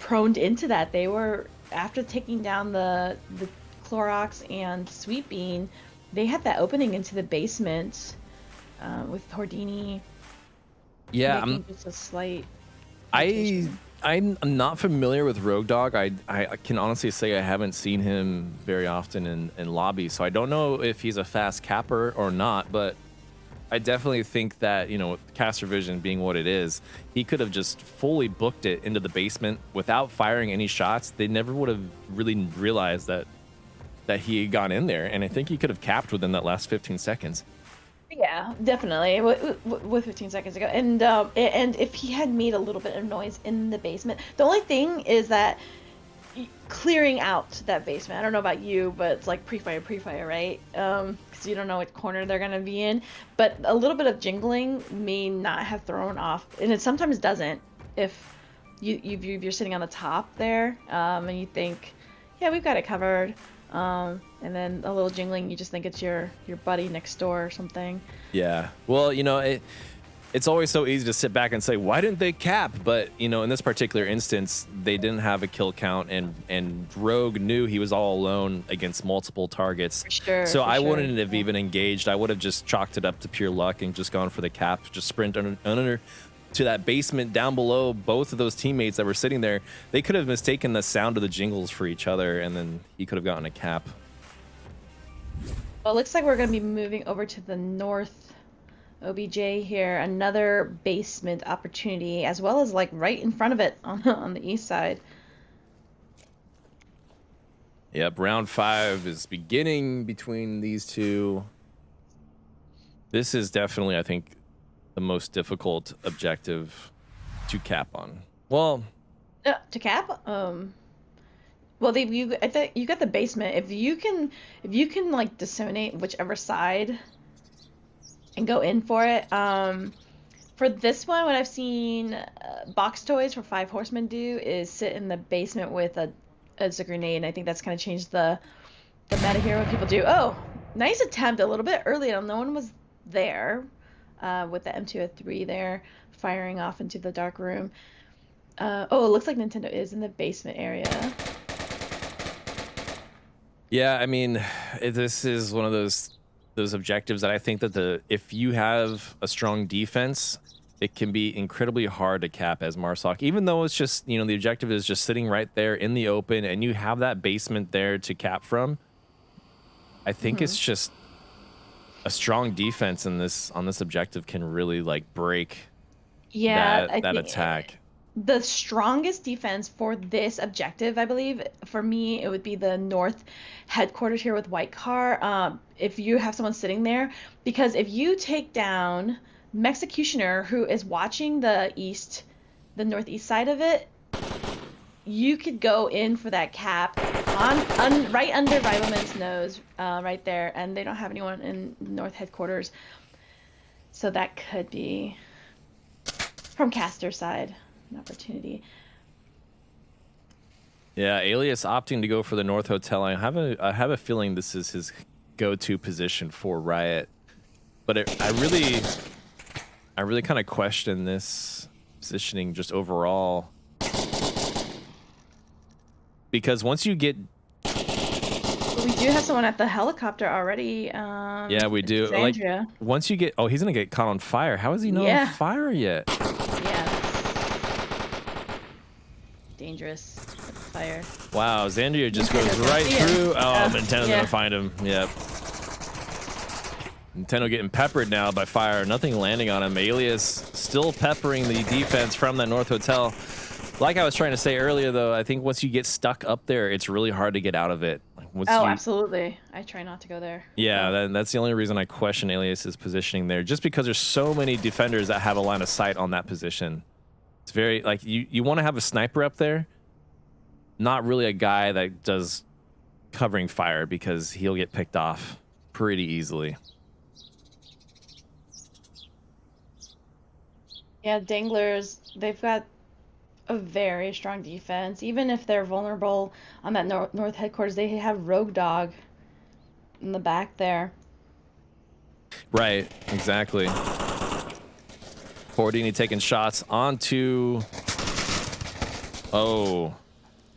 proned into that. They were after taking down the Clorox and Sweet Bean, they had that opening into the basement with Hordini. Yeah, making just a slight. I'm not familiar with Rogue Dog. I can honestly say I haven't seen him very often in lobby, so I don't know if he's a fast capper or not, but I definitely think that, you know, caster vision being what it is, he could have just fully booked it into the basement without firing any shots. They never would have really realized that he had gone in there, and I think he could have capped within that last 15 seconds. Yeah, definitely. With 15 seconds ago, and if he had made a little bit of noise in the basement, the only thing is that clearing out that basement. I don't know about you, but it's like pre-fire, right? Because you don't know what corner they're gonna be in. But a little bit of jingling may not have thrown off, and it sometimes doesn't. If you're sitting on the top there, and you think, yeah, we've got it covered. And then a little jingling, you just think it's your buddy next door or something. Yeah. Well, you know, it's always so easy to sit back and say, why didn't they cap? But, you know, in this particular instance, they didn't have a kill count, and Rogue knew he was all alone against multiple targets. For sure. So I sure. wouldn't have even engaged. I would have just chalked it up to pure luck and just gone for the cap, just sprint under to that basement down below. Both of those teammates that were sitting there, they could have mistaken the sound of the jingles for each other, and then he could have gotten a cap. Well, it looks like we're going to be moving over to the north OBJ here. Another basement opportunity, as well as like right in front of it on the east side. Yep, round 5 is beginning between these two. This is definitely, I think, the most difficult objective to cap on. Well, to cap, well, I think you got the basement. If you can like disseminate whichever side and go in for it. For this one, what I've seen Box Toys for 5 Horsemen do is sit in the basement with as a grenade. And I think that's kind of changed the meta here. What people do. Oh, nice attempt. A little bit early on. No one was there with the M203 there firing off into the dark room. Oh, it looks like Nintendo is in the basement area. yeah, I mean, this is one of those objectives that I think that if you have a strong defense, it can be incredibly hard to cap as Marsoc, even though it's just, you know, the objective is just sitting right there in the open and you have that basement there to cap from. I think it's just a strong defense in on this objective can really like break that attack. The strongest defense for this objective, I believe, for me, it would be the north headquarters here with White Car. If you have someone sitting there, because if you take down Mexicutioner, who is watching the northeast side of it, you could go in for that cap right under Rivalman's nose, right there, and they don't have anyone in north headquarters, so that could be from caster side. An opportunity. Yeah, Alias opting to go for the North Hotel. I have a feeling this is his go-to position for Riot, but I really kind of question this positioning just overall, because once you get, we do have someone at the helicopter already. Yeah, we do. Xandria. Like once you get, oh, he's gonna get caught on fire. How is he not on fire yet? Yeah. Dangerous fire. Wow, Xandria just goes right through. Oh, Nintendo's gonna find him. Yep. Nintendo getting peppered now by fire. Nothing landing on him. Alias still peppering the defense from that North Hotel. Like I was trying to say earlier, though, I think once you get stuck up there, it's really hard to get out of it. Like once Oh, you, absolutely. I try not to go there. yeah, that's the only reason I question Alias's positioning there, just because there's so many defenders that have a line of sight on that position. It's very like you want to have a sniper up there, not really a guy that does covering fire because he'll get picked off pretty easily. Yeah, Danglers, they've got a very strong defense. Even if they're vulnerable on that north headquarters, they have Rogue Dog in the back there. Right, exactly. Houdini taking shots onto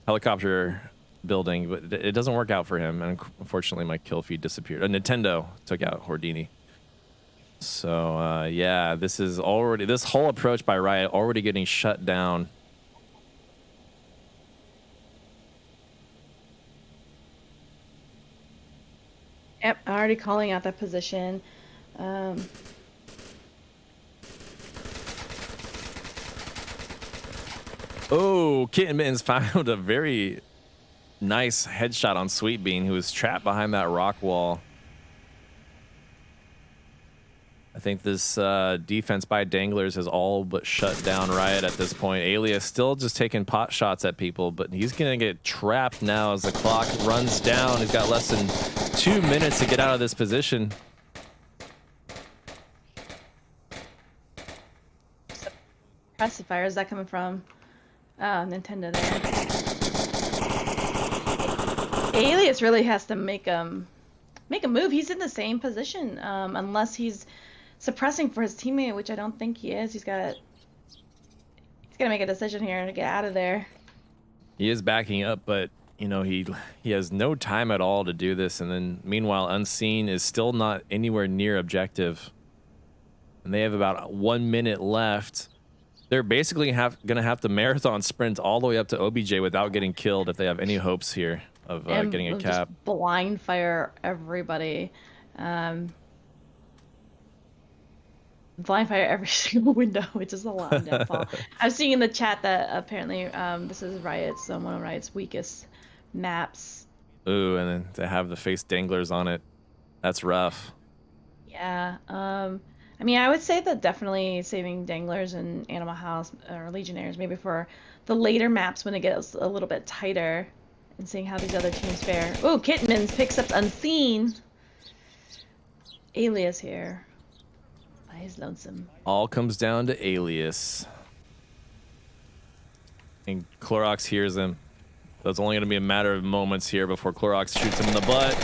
helicopter building, but it doesn't work out for him, and unfortunately my kill feed disappeared. Nintendo took out Houdini. So yeah, this whole approach by Riot already getting shut down. Yep, already calling out that position. Oh, Kitten Mittens found a very nice headshot on Sweet Bean, who was trapped behind that rock wall. I think this defense by Danglers has all but shut down Riot at this point. Alias still just taking pot shots at people, but he's going to get trapped now as the clock runs down. He's got less than 2 minutes to get out of this position. Impressive fire. Is that coming from Nintendo there? Alias really has to make a move. He's in the same position unless he's suppressing for his teammate, which I don't think he is. He's got to make a decision here to get out of there. He is backing up, but you know he has no time at all to do this. And then meanwhile, Unseen is still not anywhere near objective, and they have about 1 minute left. They're basically gonna have to marathon sprint all the way up to OBJ without getting killed if they have any hopes here of getting a cap. Just blind fire everybody. Blind fire every single window, which is a lot of downfall. I'm seeing in the chat that apparently this is Riot's one of Riot's weakest maps. Ooh, and then to have the face Danglers on it, that's rough. Yeah. I mean, I would say that definitely saving Danglers and Animal House or Legionnaires maybe for the later maps when it gets a little bit tighter and seeing how these other teams fare. Ooh, Kitmans picks up Unseen. Alias here. He's lonesome. All comes down to Alias. And Clorox hears him. So it's only going to be a matter of moments here before Clorox shoots him in the butt.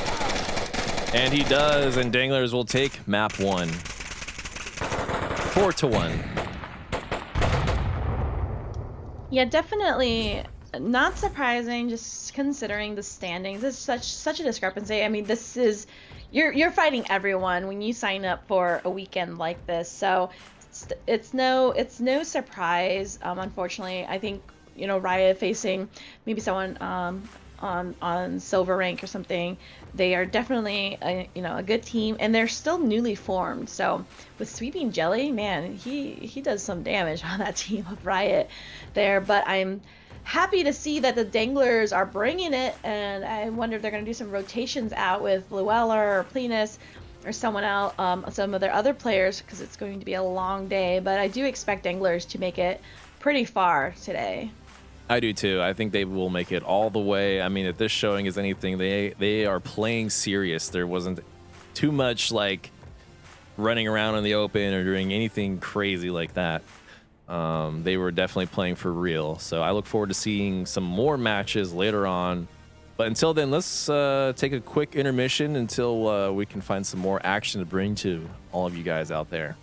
And he does, and Danglers will take map 1. 4-1. Yeah, definitely not surprising, just considering the standings. It's such a discrepancy. I mean, this is you're fighting everyone when you sign up for a weekend like this. So it's no surprise. Unfortunately, I think Riot facing maybe someone on silver rank or something. They are definitely a good team, and they're still newly formed. So with Sweeping Jelly, man, he does some damage on that team of Riot there. But I'm happy to see that the Danglers are bringing it, and I wonder if they're going to do some rotations out with Llewellyn or Plenus or someone else, some of their other players, because it's going to be a long day. But I do expect Danglers to make it pretty far today. I do too. I think they will make it all the way. I mean, if this showing is anything, they are playing serious. There wasn't too much like running around in the open or doing anything crazy like that. They were definitely playing for real. So I look forward to seeing some more matches later on. But until then, let's take a quick intermission until we can find some more action to bring to all of you guys out there.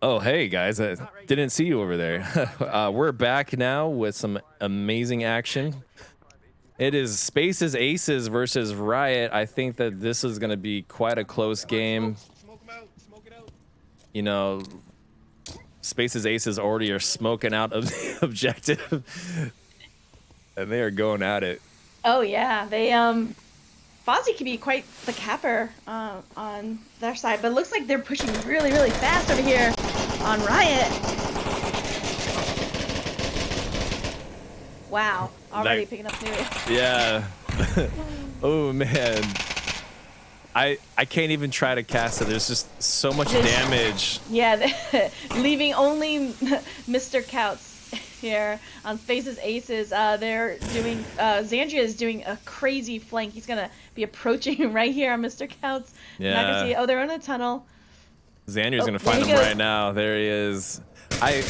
Oh, hey guys, I didn't see you over there. We're back now with some amazing action. It is Spaces Aces versus Riot. I think that this is going to be quite a close game. Smoke them out. Smoke it out. You know, Spaces Aces already are smoking out of the objective, and they are going at it. Oh yeah, they Fozzie could be quite the capper on their side, but it looks like they're pushing really, really fast over here on Riot. Wow, already picking up new. Yeah. Oh man. I can't even try to cast it. There's just so much damage. Yeah, leaving only Mr. Couts here on Spaces Aces. They're doing Xandria is doing a crazy flank. He's gonna be approaching right here on Mr. Couts. Yeah. Not gonna see. Oh, they're in a tunnel. Xandria's gonna find him right now. There he is. I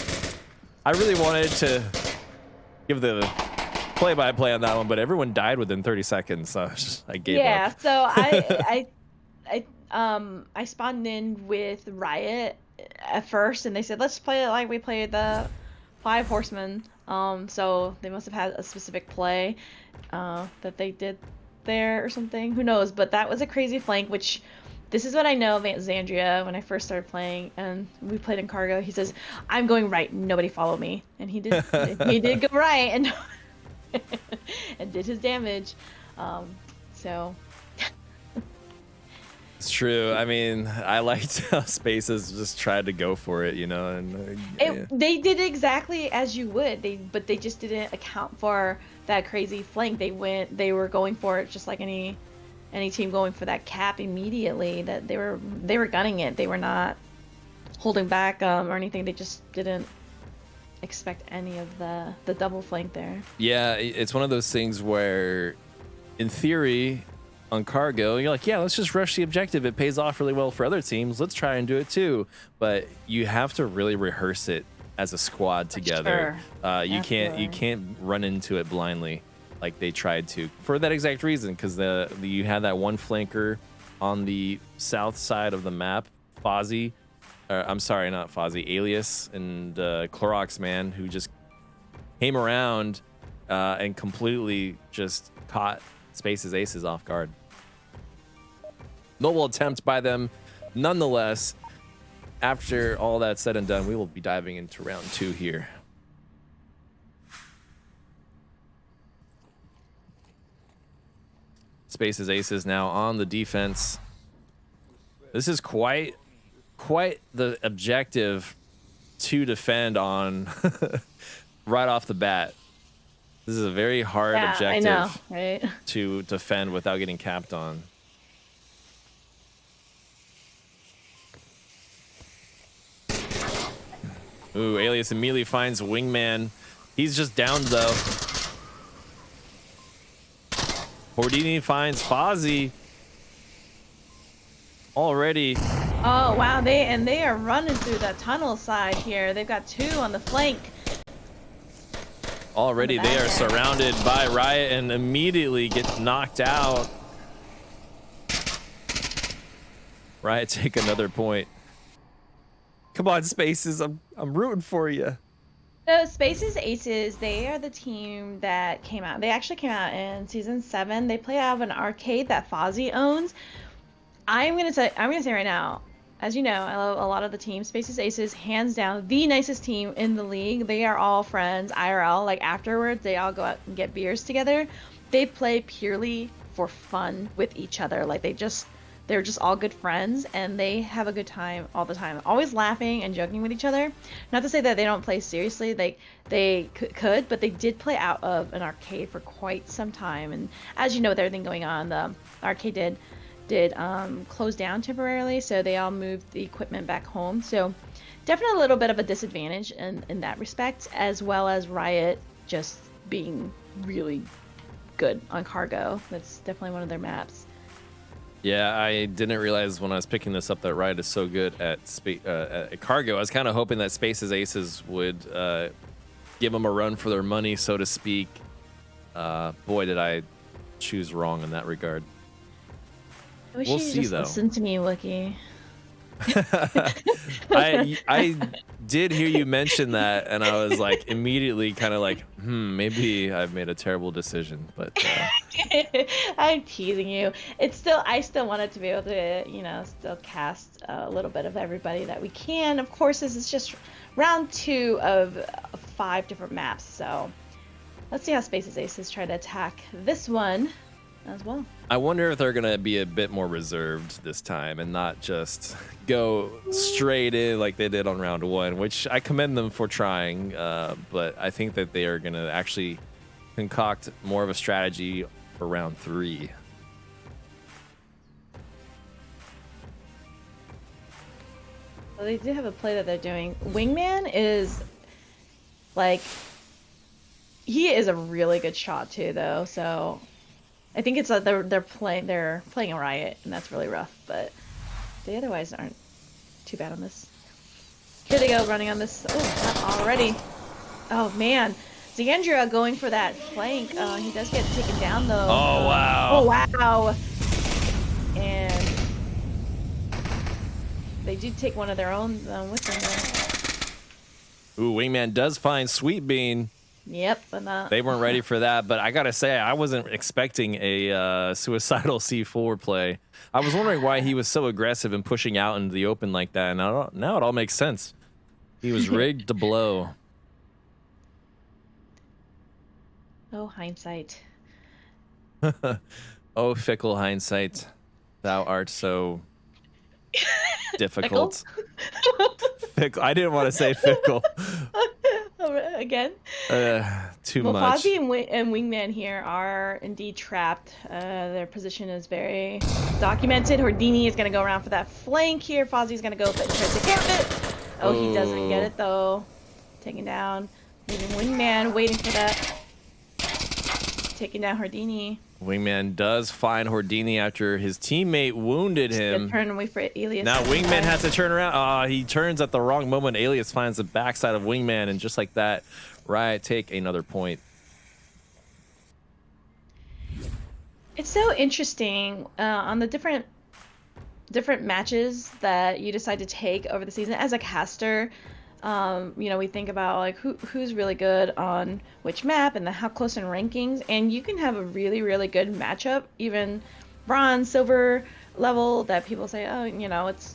really wanted to give the play-by-play on that one, but everyone died within 30 seconds, so I gave up. Yeah, so I spawned in with Riot at first, and they said let's play it like we played the 5 Horsemen. So they must have had a specific play that they did there or something. Who knows? But that was a crazy flank. Which this is what I know of Xandria when I first started playing, and we played in Cargo. He says, "I'm going right. Nobody follow me," and he did. He did go right and and did his damage. So. It's true. I mean, I liked how Spaces just tried to go for it, you know, and They did exactly as you would. But they just didn't account for that crazy flank. They were going for it just like any team going for that cap immediately. That they were gunning it. They were not holding back or anything. They just didn't expect any of the double flank there. Yeah, it's one of those things where, in theory, on Cargo, you're like, yeah, let's just rush the objective. It pays off really well for other teams. Let's try and do it too. But you have to really rehearse it as a squad together. Sure. You can't run into it blindly like they tried to for that exact reason, because you had that one flanker on the south side of the map, Fozzie. I'm sorry, not Fozzie, Alias and Clorox Man, who just came around and completely just caught Spaces Aces off guard. Noble attempt by them. Nonetheless, after all that said and done, we will be diving into round 2 here. Spaces Aces now on the defense. This is quite the objective to defend on right off the bat. This is a very hard objective I know, right? to defend without getting capped on. Ooh, Alias immediately finds Wingman. He's just downed though. Houdini finds Fozzie. Already. Oh wow, they are running through that tunnel side here. They've got 2 on the flank. Already they are surrounded by Riot and immediately get knocked out. Riot take another point. Come on, Spaces, I'm rooting for you. So Spaces Aces, they are the team that came out. They actually came out in season 7. They play out of an arcade that Fozzie owns. I'm gonna say right now, as you know, I love a lot of the teams. Spaces Aces, hands down, the nicest team in the league. They are all friends, IRL. Like afterwards, they all go out and get beers together. They play purely for fun with each other. Like they're just all good friends, and they have a good time all the time. Always laughing and joking with each other. Not to say that they don't play seriously. They could, but they did play out of an arcade for quite some time. And as you know, with everything going on, the arcade did close down temporarily, so they all moved the equipment back home. So definitely a little bit of a disadvantage in that respect, as well as Riot just being really good on Cargo. That's definitely one of their maps. Yeah, I didn't realize when I was picking this up that Riot is so good at Cargo. I was kind of hoping that Spaces Aces would give them a run for their money, so to speak. Boy, did I choose wrong in that regard. I wish We'll you see, just though. listen to me, Wookie. I did hear you mention that, and I was like immediately kind of like, maybe I've made a terrible decision. But I'm teasing you. I still wanted to be able to, still cast a little bit of everybody that we can. Of course, this is just round 2 of 5 different maps, so let's see how Space's Aces try to attack this one as well. I wonder if they're gonna be a bit more reserved this time and not just go straight in like they did on round 1, which I commend them for trying. But I think that they are gonna actually concoct more of a strategy for round 3. Well, they do have a play that they're doing. Wingman is like, he is a really good shot too, though. So I think it's they're playing a Riot, and that's really rough. But they otherwise aren't too bad on this. Here they go, running on this. Oh, not already. Oh man, Xandria going for that flank. He does get taken down though. Oh wow. Oh wow. And they do take one of their own with them there. Ooh, Wingman does find Sweet Bean. Yep, but They weren't ready for that, but I gotta say, I wasn't expecting a suicidal C4 play. I was wondering why he was so aggressive and pushing out into the open like that, and now it all makes sense. He was rigged to blow. Oh, hindsight. Oh, fickle hindsight. Thou art so difficult. Fickle? I didn't want to say fickle. Again? Too well, much. Fozzie and Wingman here are indeed trapped. Their position is very documented. Houdini is going to go around for that flank here. Fozzie's going to go for it. Tries to get it. Oh, he doesn't get it, though. Taken down. Leaving Wingman waiting for that. Taking down Houdini. Wingman does find Houdini after his teammate wounded him. Turn away for Alias. Now Wingman has to turn around. He turns at the wrong moment. Alias finds the backside of Wingman, and just like that, Riot take another point. It's so interesting on the different matches that you decide to take over the season as a caster. We think about like who's really good on which map and how close in rankings, and you can have a really, really good matchup, even bronze, silver level, that people say, oh,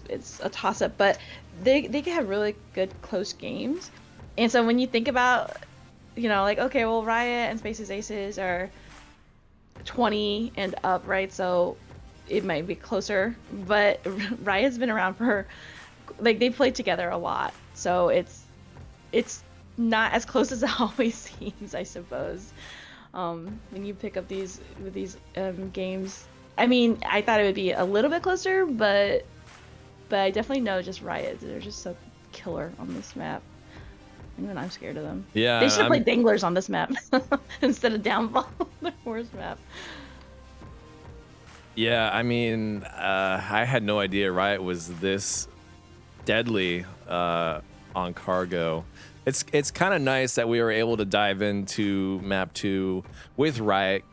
it's a toss-up, but they can have really good close games. And so when you think about, like, okay, well, Riot and Space's Aces are 20 and up, right? So it might be closer, but Riot's been around for, like, they played together a lot. So it's not as close as it always seems, I suppose. When you pick up these games, I mean, I thought it would be a little bit closer, but I definitely know just Riot. They're just so killer on this map. Even I'm scared of them. Yeah, they should have played Danglers on this map instead of Downfall, the worst map. Yeah, I mean, I had no idea Riot was this deadly on cargo. It's kind of nice that we were able to dive into map 2 with Riot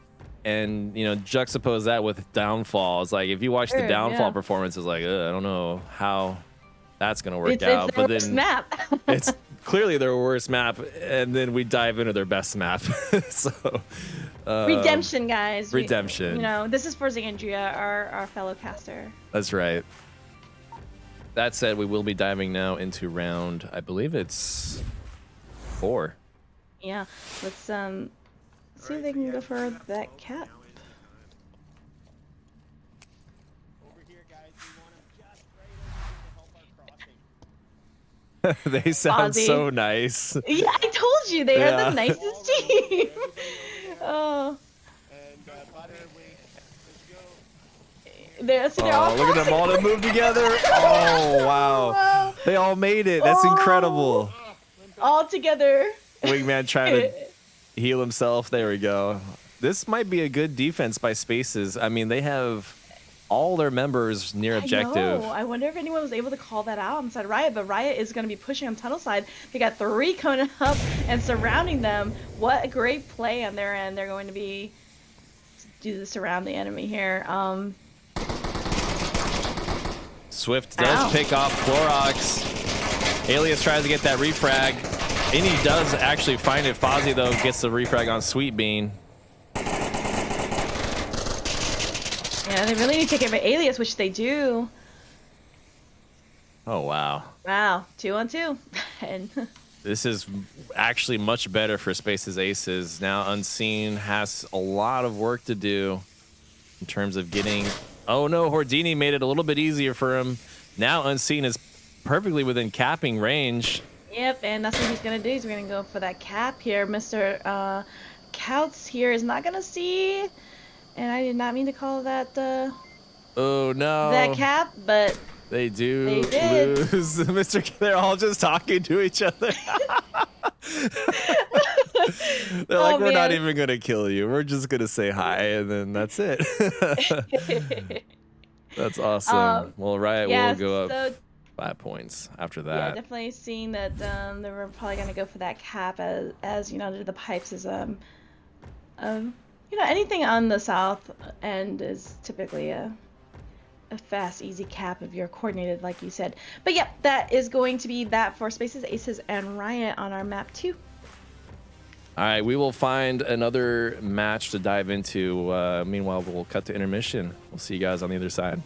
and juxtapose that with Downfall. It's like if you watch the Downfall performance, it's like I don't know how that's gonna work out. It's their worst map. It's clearly their worst map, and then we dive into their best map. So redemption, guys. Redemption. This is for Xandria, our fellow caster. That's right. That said, we will be diving now into round, I believe it's 4. Yeah, let's see if they can go for that cap. Over here, guys. We want them just right over here to help our crossing. They sound Fozzie. so nice. Yeah, I told you they are the nicest team. Oh. And Butter, wait. Let's go. They're all Look at them all to move together. Oh, wow. They all made it. That's incredible. all together. Wingman trying to heal himself. There we go. This might be a good defense by Spaces. I mean, they have all their members near objective. I wonder if anyone was able to call that out inside Riot, but Riot is going to be pushing on tunnel side. They got 3 coming up and surrounding them. What a great play on their end. They're going to be do the surround the enemy here. Swift does pick off Clorox. Alias tries to get that refrag. And he does actually find it. Fozzie, though, gets the refrag on Sweet Bean. Yeah, they really need to take care of Alias, which they do. Oh, wow. Wow, 2-on-2. And This is actually much better for Space's Aces. Now Unseen has a lot of work to do in terms of getting... Oh, no, Hordini made it a little bit easier for him. Now Unseen is perfectly within capping range. yep, and that's what he's going to do. He's going to go for that cap here. Mr. Couts here is not going to see... And I did not mean to call that Oh, no. that cap, but... They do They did. lose. They're all just talking to each other. They're like, we're not even going to kill you. We're just going to say hi, and then that's it. That's awesome. Well, Riot will go up 5 points after that. Yeah, definitely seeing that they were probably going to go for that cap as you know, the pipes is, you know, anything on the south end is typically a fast, easy cap if you're coordinated, like you said. But yeah, that is going to be that for Spaces, Aces, and Riot on our map 2. All right, we will find another match to dive into. Meanwhile, we'll cut to intermission. We'll see you guys on the other side.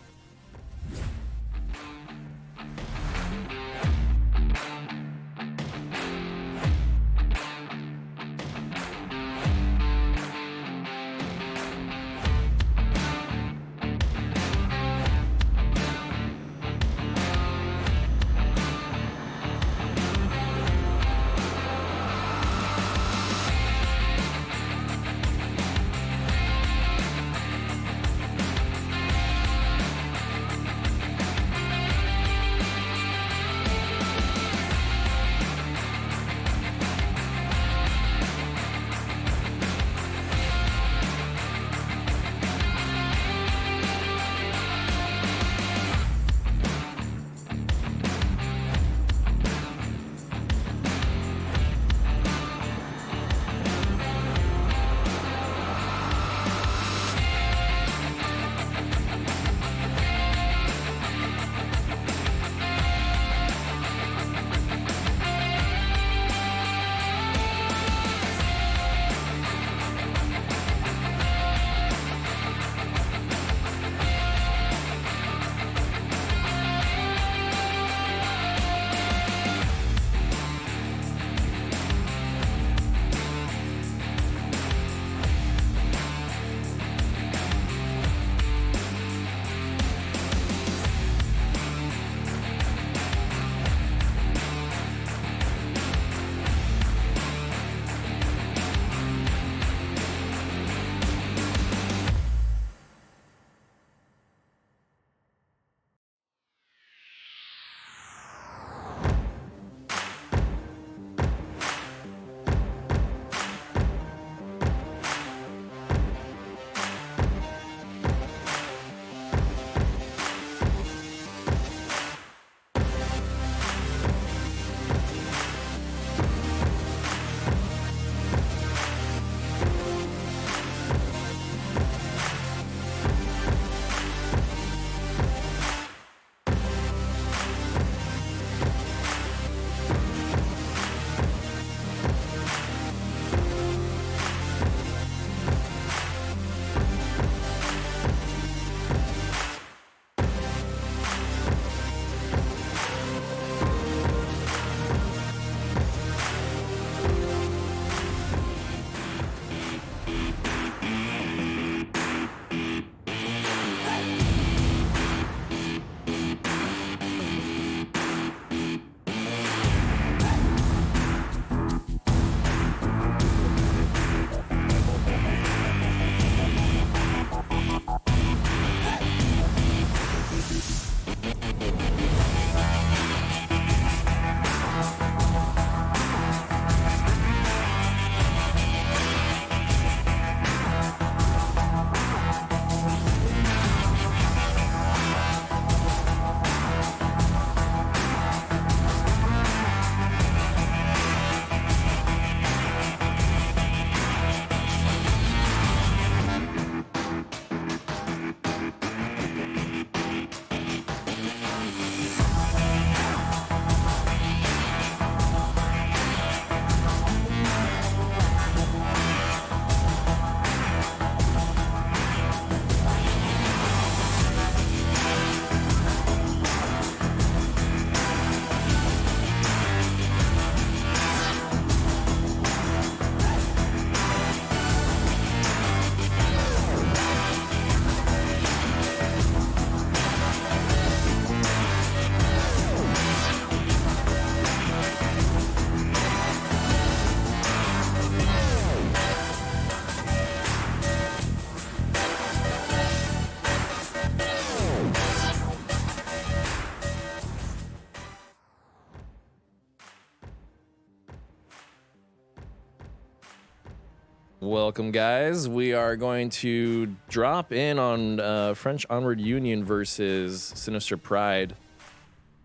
Welcome, guys. We are going to drop in on French Onward Union versus Sinister Pride.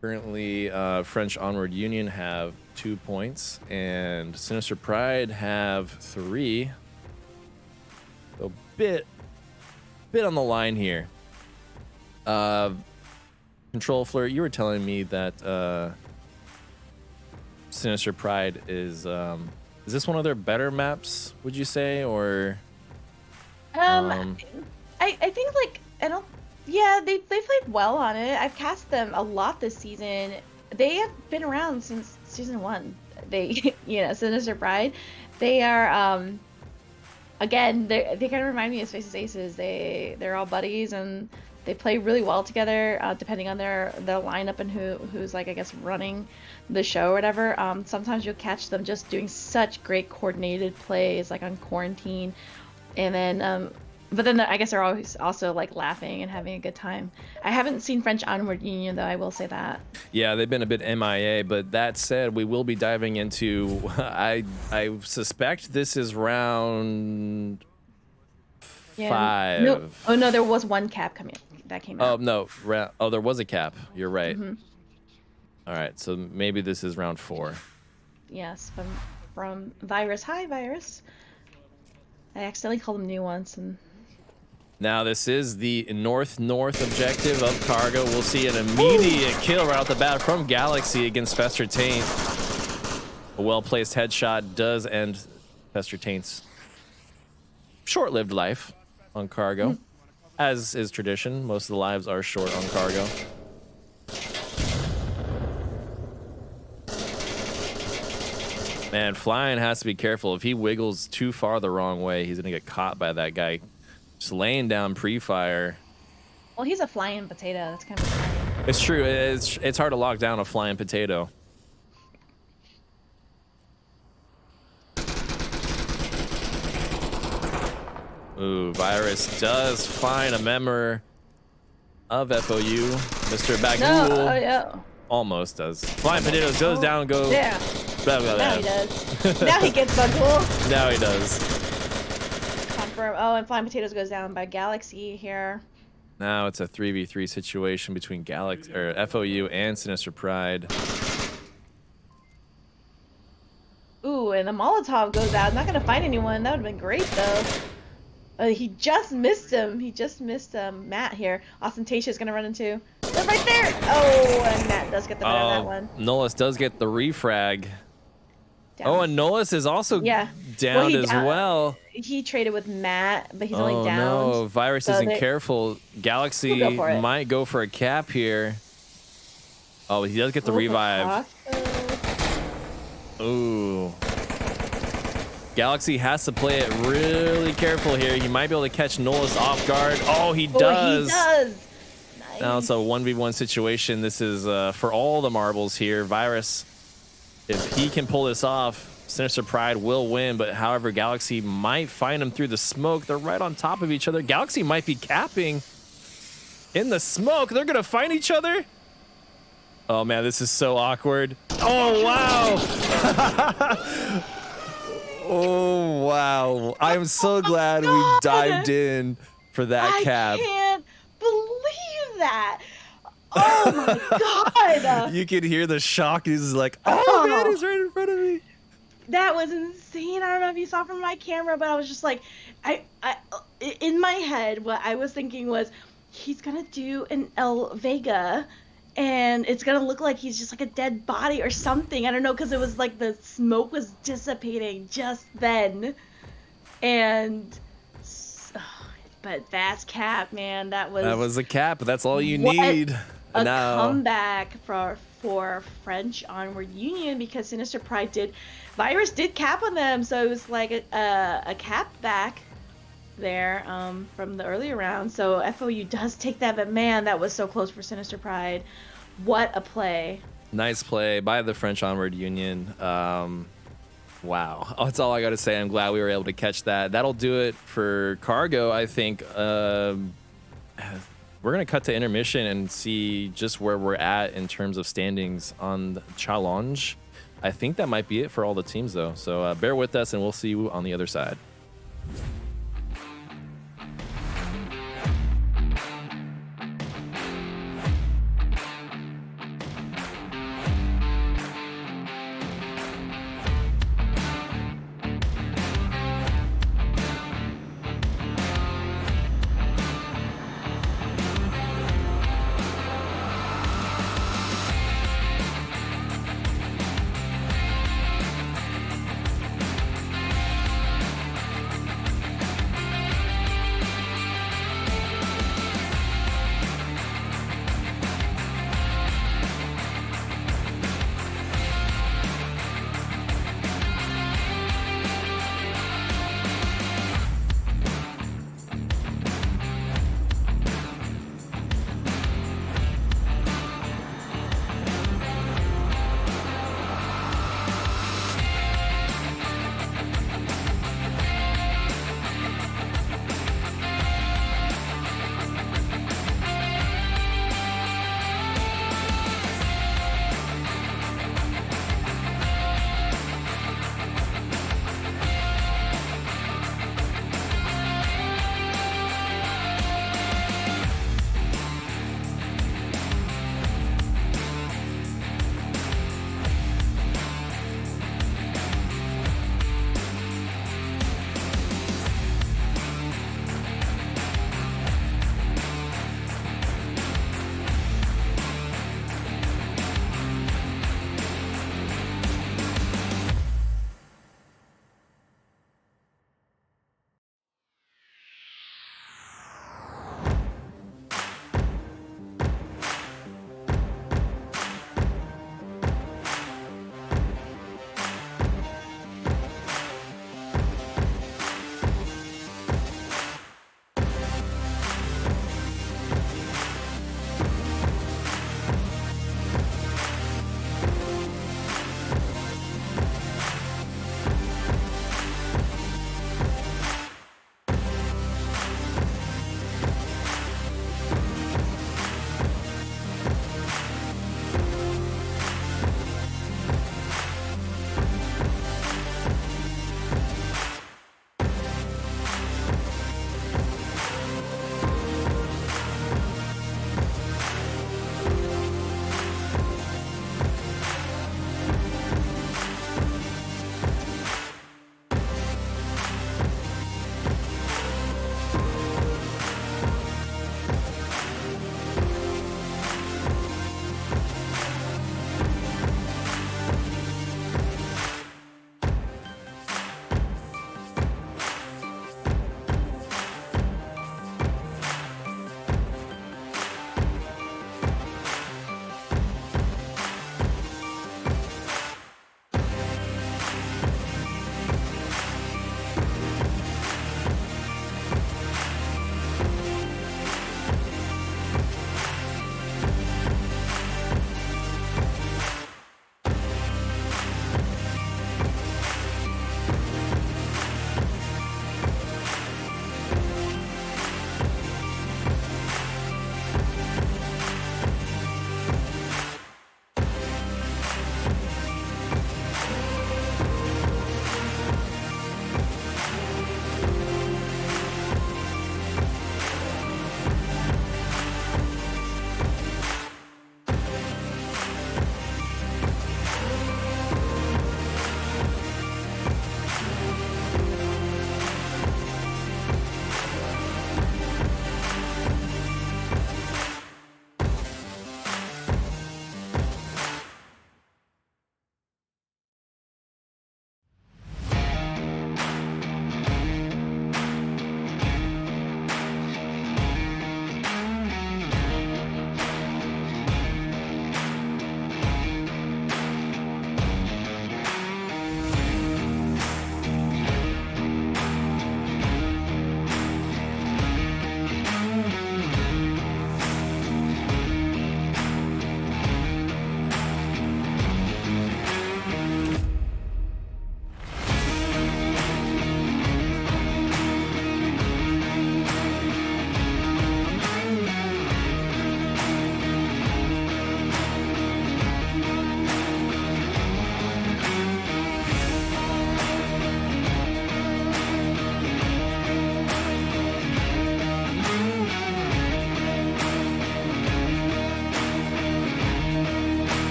Currently, French Onward Union have 2 points, and Sinister Pride have 3. So bit on the line here. Control-Flirt, you were telling me that Sinister Pride is this one of their better maps, would you say, or I think like I don't. Yeah, they played well on it. I've cast them a lot this season. They have been around since season 1. They, Sinister Pride. They are again. They kind of remind me of Spaces Aces. They're all buddies and they play really well together. Depending on their lineup and who's like I guess running the show or whatever. Sometimes you'll catch them just doing such great coordinated plays, like on Quarantine, and then but then I guess they're always also like laughing and having a good time. I haven't seen French Onward Union though, I will say that. Yeah, they've been a bit MIA, but that said, we will be diving into I suspect this is round 5. No, oh no, there was one cap that came out. Oh no, there was a cap. You're right. Mm-hmm. All right, so maybe this is round 4. Yes, from Virus. Hi, Virus. I accidentally called him new once and. Now this is the north objective of Cargo. We'll see an immediate kill right off the bat from Galaxy against Fester Taint. A well-placed headshot does end Fester Taint's short-lived life on Cargo. As is tradition, most of the lives are short on Cargo. Man, Flying has to be careful. If he wiggles too far the wrong way, he's gonna get caught by that guy. Just laying down pre-fire. Well, he's a flying potato. That's kind of funny. It's true. It's hard to lock down a flying potato. Ooh, Virus does find a member of FOU. Mr. Bagul No, yeah. almost does. Flying potatoes goes down, go. Yeah. Blah, blah, blah. Now he does. Now he gets Bagul. Now he does. Confirm. Oh, and Flying Potatoes goes down by Galaxy here. Now it's a 3v3 situation between Galaxy or FOU and Sinister Pride. Ooh, and the Molotov goes out. Not gonna find anyone. That would have been great though. He just missed him. He just missed Matt here. Ostentatious gonna run into. They're right there. Oh, and Matt does get the better of that one. Nolus does get the refrag. Down. Oh, and Nolus is also Yeah. downed Well, as well. He traded with Matt, but he's only Oh downed. no, Virus so isn't they- careful. Galaxy We'll go for it. might go for a cap here. Oh, he does get the revive. Ooh. Galaxy has to play it really careful here. He might be able to catch Nolus off guard. Oh, he does. He does. Nice. Now it's a 1v1 situation. This is for all the marbles here. Virus, if he can pull this off, Sinister Pride will win. But however, Galaxy might find him through the smoke. They're right on top of each other. Galaxy might be capping in the smoke. They're going to find each other. Oh, man, this is so awkward. Oh, wow. Oh, wow. I'm so glad we dived in for that cap. I can't believe that. Oh my god. You could hear the shock. He's like, oh man, he's right in front of me. That was insane. I don't know if you saw from my camera, but I was just like, I in my head, what I was thinking was, he's gonna do an El Vega, and it's gonna look like he's just like a dead body or something. I don't know, because it was like the smoke was dissipating just then, and. But that's cap, man. That was a cap. That's all you need. A now, comeback for French Onward Union, because Sinister Pride Virus did cap on them, so it was like a cap back there from the earlier round. So FOU does take that, but man, that was so close for Sinister Pride. What a play! nice play by the French Onward Union. Wow, that's all I got to say. I'm glad we were able to catch that. That'll do it for Cargo, I think. We're going to cut to intermission and see just where we're at in terms of standings on the challenge. I think that might be it for all the teams, though. So bear with us, and we'll see you on the other side.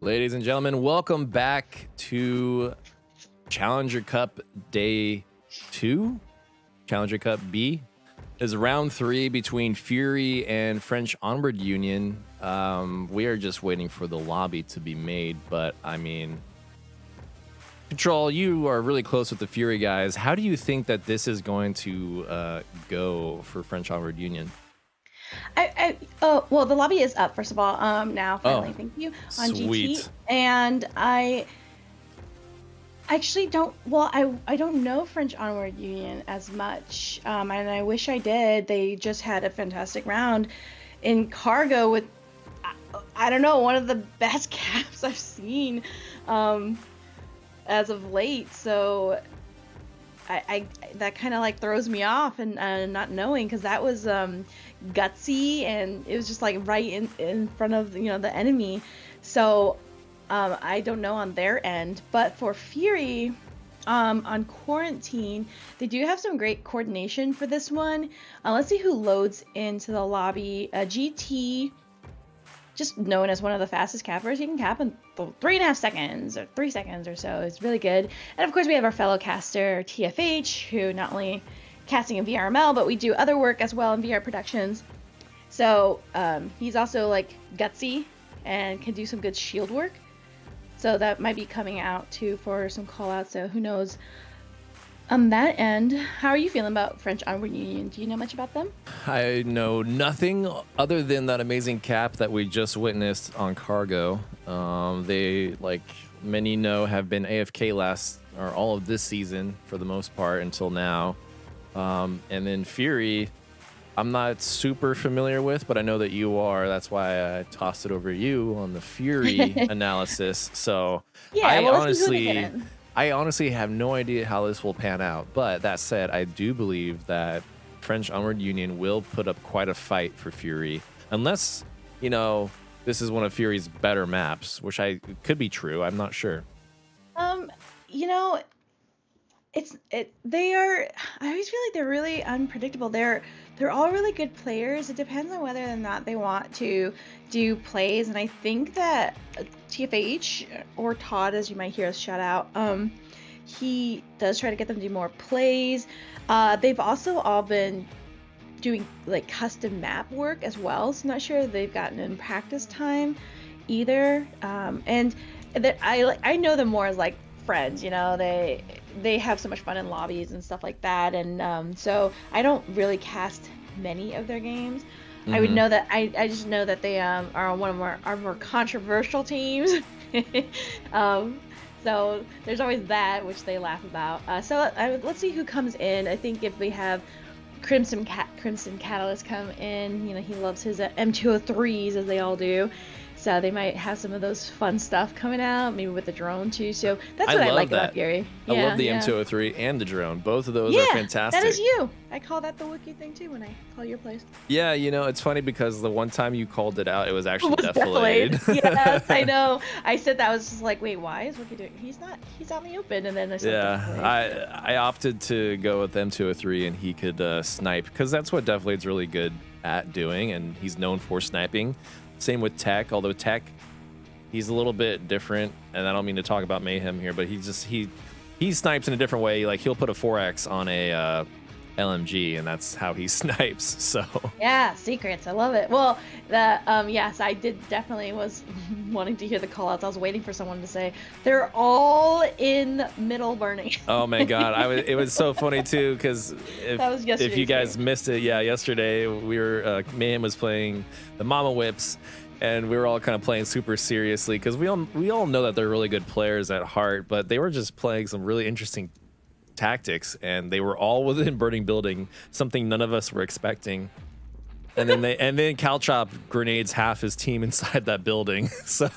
Ladies and gentlemen, welcome back to Challenger Cup Day 2. Challenger Cup B is round 3 between Fury and French Onward Union. We are just waiting for the lobby to be made, but I mean, Control, you are really close with the Fury guys. How do you think that this is going to go for French Onward Union? Well, the lobby is up, first of all, now, finally, thank you, on sweet. GT. And I actually don't, well, I don't know French Onward Union as much, and I wish I did. They just had a fantastic round in cargo with, I don't know, one of the best caps I've seen as of late, so I that kind of like throws me off, and not knowing, because that was gutsy, and it was just like right in front of, you know, the enemy. So I don't know on their end, but for Fury on Quarantine, they do have some great coordination for this one. Let's see who loads into the lobby. GT, just known as one of the fastest cappers. He can cap in 3.5 seconds or 3 seconds or so. It's really good. And of course we have our fellow caster TFH, who not only casting in VRML, but we do other work as well in VR productions. So he's also like gutsy and can do some good shield work. So that might be coming out too for some call outs. So who knows on that end. How are you feeling about French Onward Union? Do you know much about them? I know nothing other than that amazing cap that we just witnessed on cargo. They, like many know, have been AFK all of this season for the most part until now. And then Fury, I'm not super familiar with, but I know that you are. That's why I tossed it over to you on the Fury analysis. So Yeah, I honestly have no idea how this will pan out. But that said, I do believe that French Onward Union will put up quite a fight for Fury, unless, you know, this is one of Fury's better maps, which could be true. I'm not sure. You know, they are, I always feel like they're really unpredictable. They're all really good players. It depends on whether or not they want to do plays, and I think that TFH, or Todd, as you might hear us shout out, he does try to get them to do more plays. They've also all been doing like custom map work as well, so I'm not sure they've gotten in practice time either. And that I know them more as like friends, you know. They have so much fun in lobbies and stuff like that, and so I don't really cast many of their games. I would know that I just know that they are one of our more controversial teams. So there's always that, which they laugh about. So let's see who comes in. I think if we have Crimson Catalyst come in, you know, he loves his M203s, as they all do. So they might have some of those fun stuff coming out, maybe with the drone too. So that's what I like about Fury. I love the M203 and the drone. Both of those are fantastic. That is you. I call that the Wookie thing too when I call your place. Yeah, you know, it's funny because the one time you called it out, it was actually Deathblade. Yes, I know. I said that, I was just like, wait, why is Wookie doing? He's out in the open. And then I said, I opted to go with M203, and he could snipe, because that's what Deathblade's really good at doing, and he's known for sniping. Same with Tech, although Tech, he's a little bit different, and I don't mean to talk about Mayhem here, but he snipes in a different way. Like, he'll put a 4x on a LMG, and that's how he snipes. So yeah, secrets, I love it. Well, yes, I definitely was wanting to hear the call outs. I was waiting for someone to say they're all in middle burning. Oh my god, it was so funny too, because if you guys missed it, yesterday we were Mayhem was playing the Mama Whips, and we were all kind of playing super seriously, because we all know that they're really good players at heart, but they were just playing some really interesting tactics, and they were all within burning building, something none of us were expecting. And then Calchop grenades half his team inside that building. So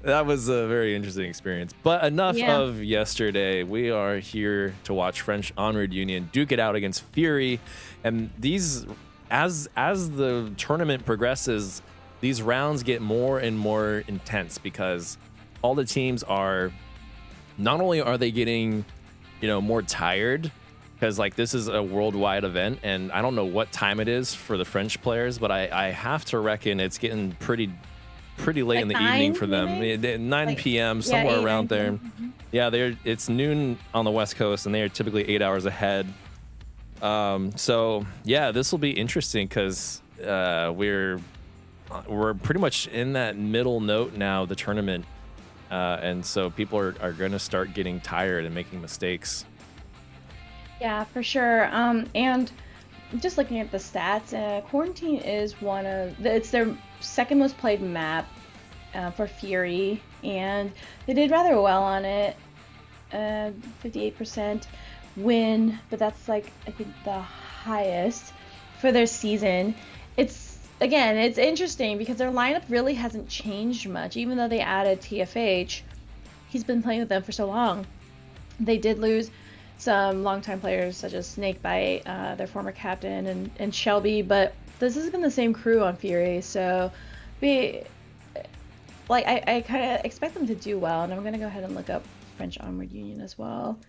that was a very interesting experience. But enough of yesterday. We are here to watch French Onward Union duke it out against Fury. And these, as the tournament progresses, these rounds get more and more intense, because all the teams are, not only are they getting, you know, more tired, because like this is a worldwide event, and I don't know what time it is for the French players, but I have to reckon it's getting pretty pretty late Like in the 9 evening for them. maybe? 9 Like, p.m. yeah, somewhere 8, 9 around there. p.m. Yeah, it's noon on the West Coast, and they are typically 8 hours ahead. So yeah, this will be interesting because we're pretty much in that middle note now of the tournament, and so people are going to start getting tired and making mistakes. Yeah, for sure. And just looking at the stats, Quarantine is it's their second most played map for Fury, and they did rather well on it. 58% win, but that's like I think the highest for their season. It's interesting because their lineup really hasn't changed much, even though they added TFH. He's been playing with them for so long. They did lose some longtime players such as Snakebite, their former captain, and Shelby, but this has been the same crew on Fury, so I kind of expect them to do well, and I'm gonna go ahead and look up French Onward Union as well.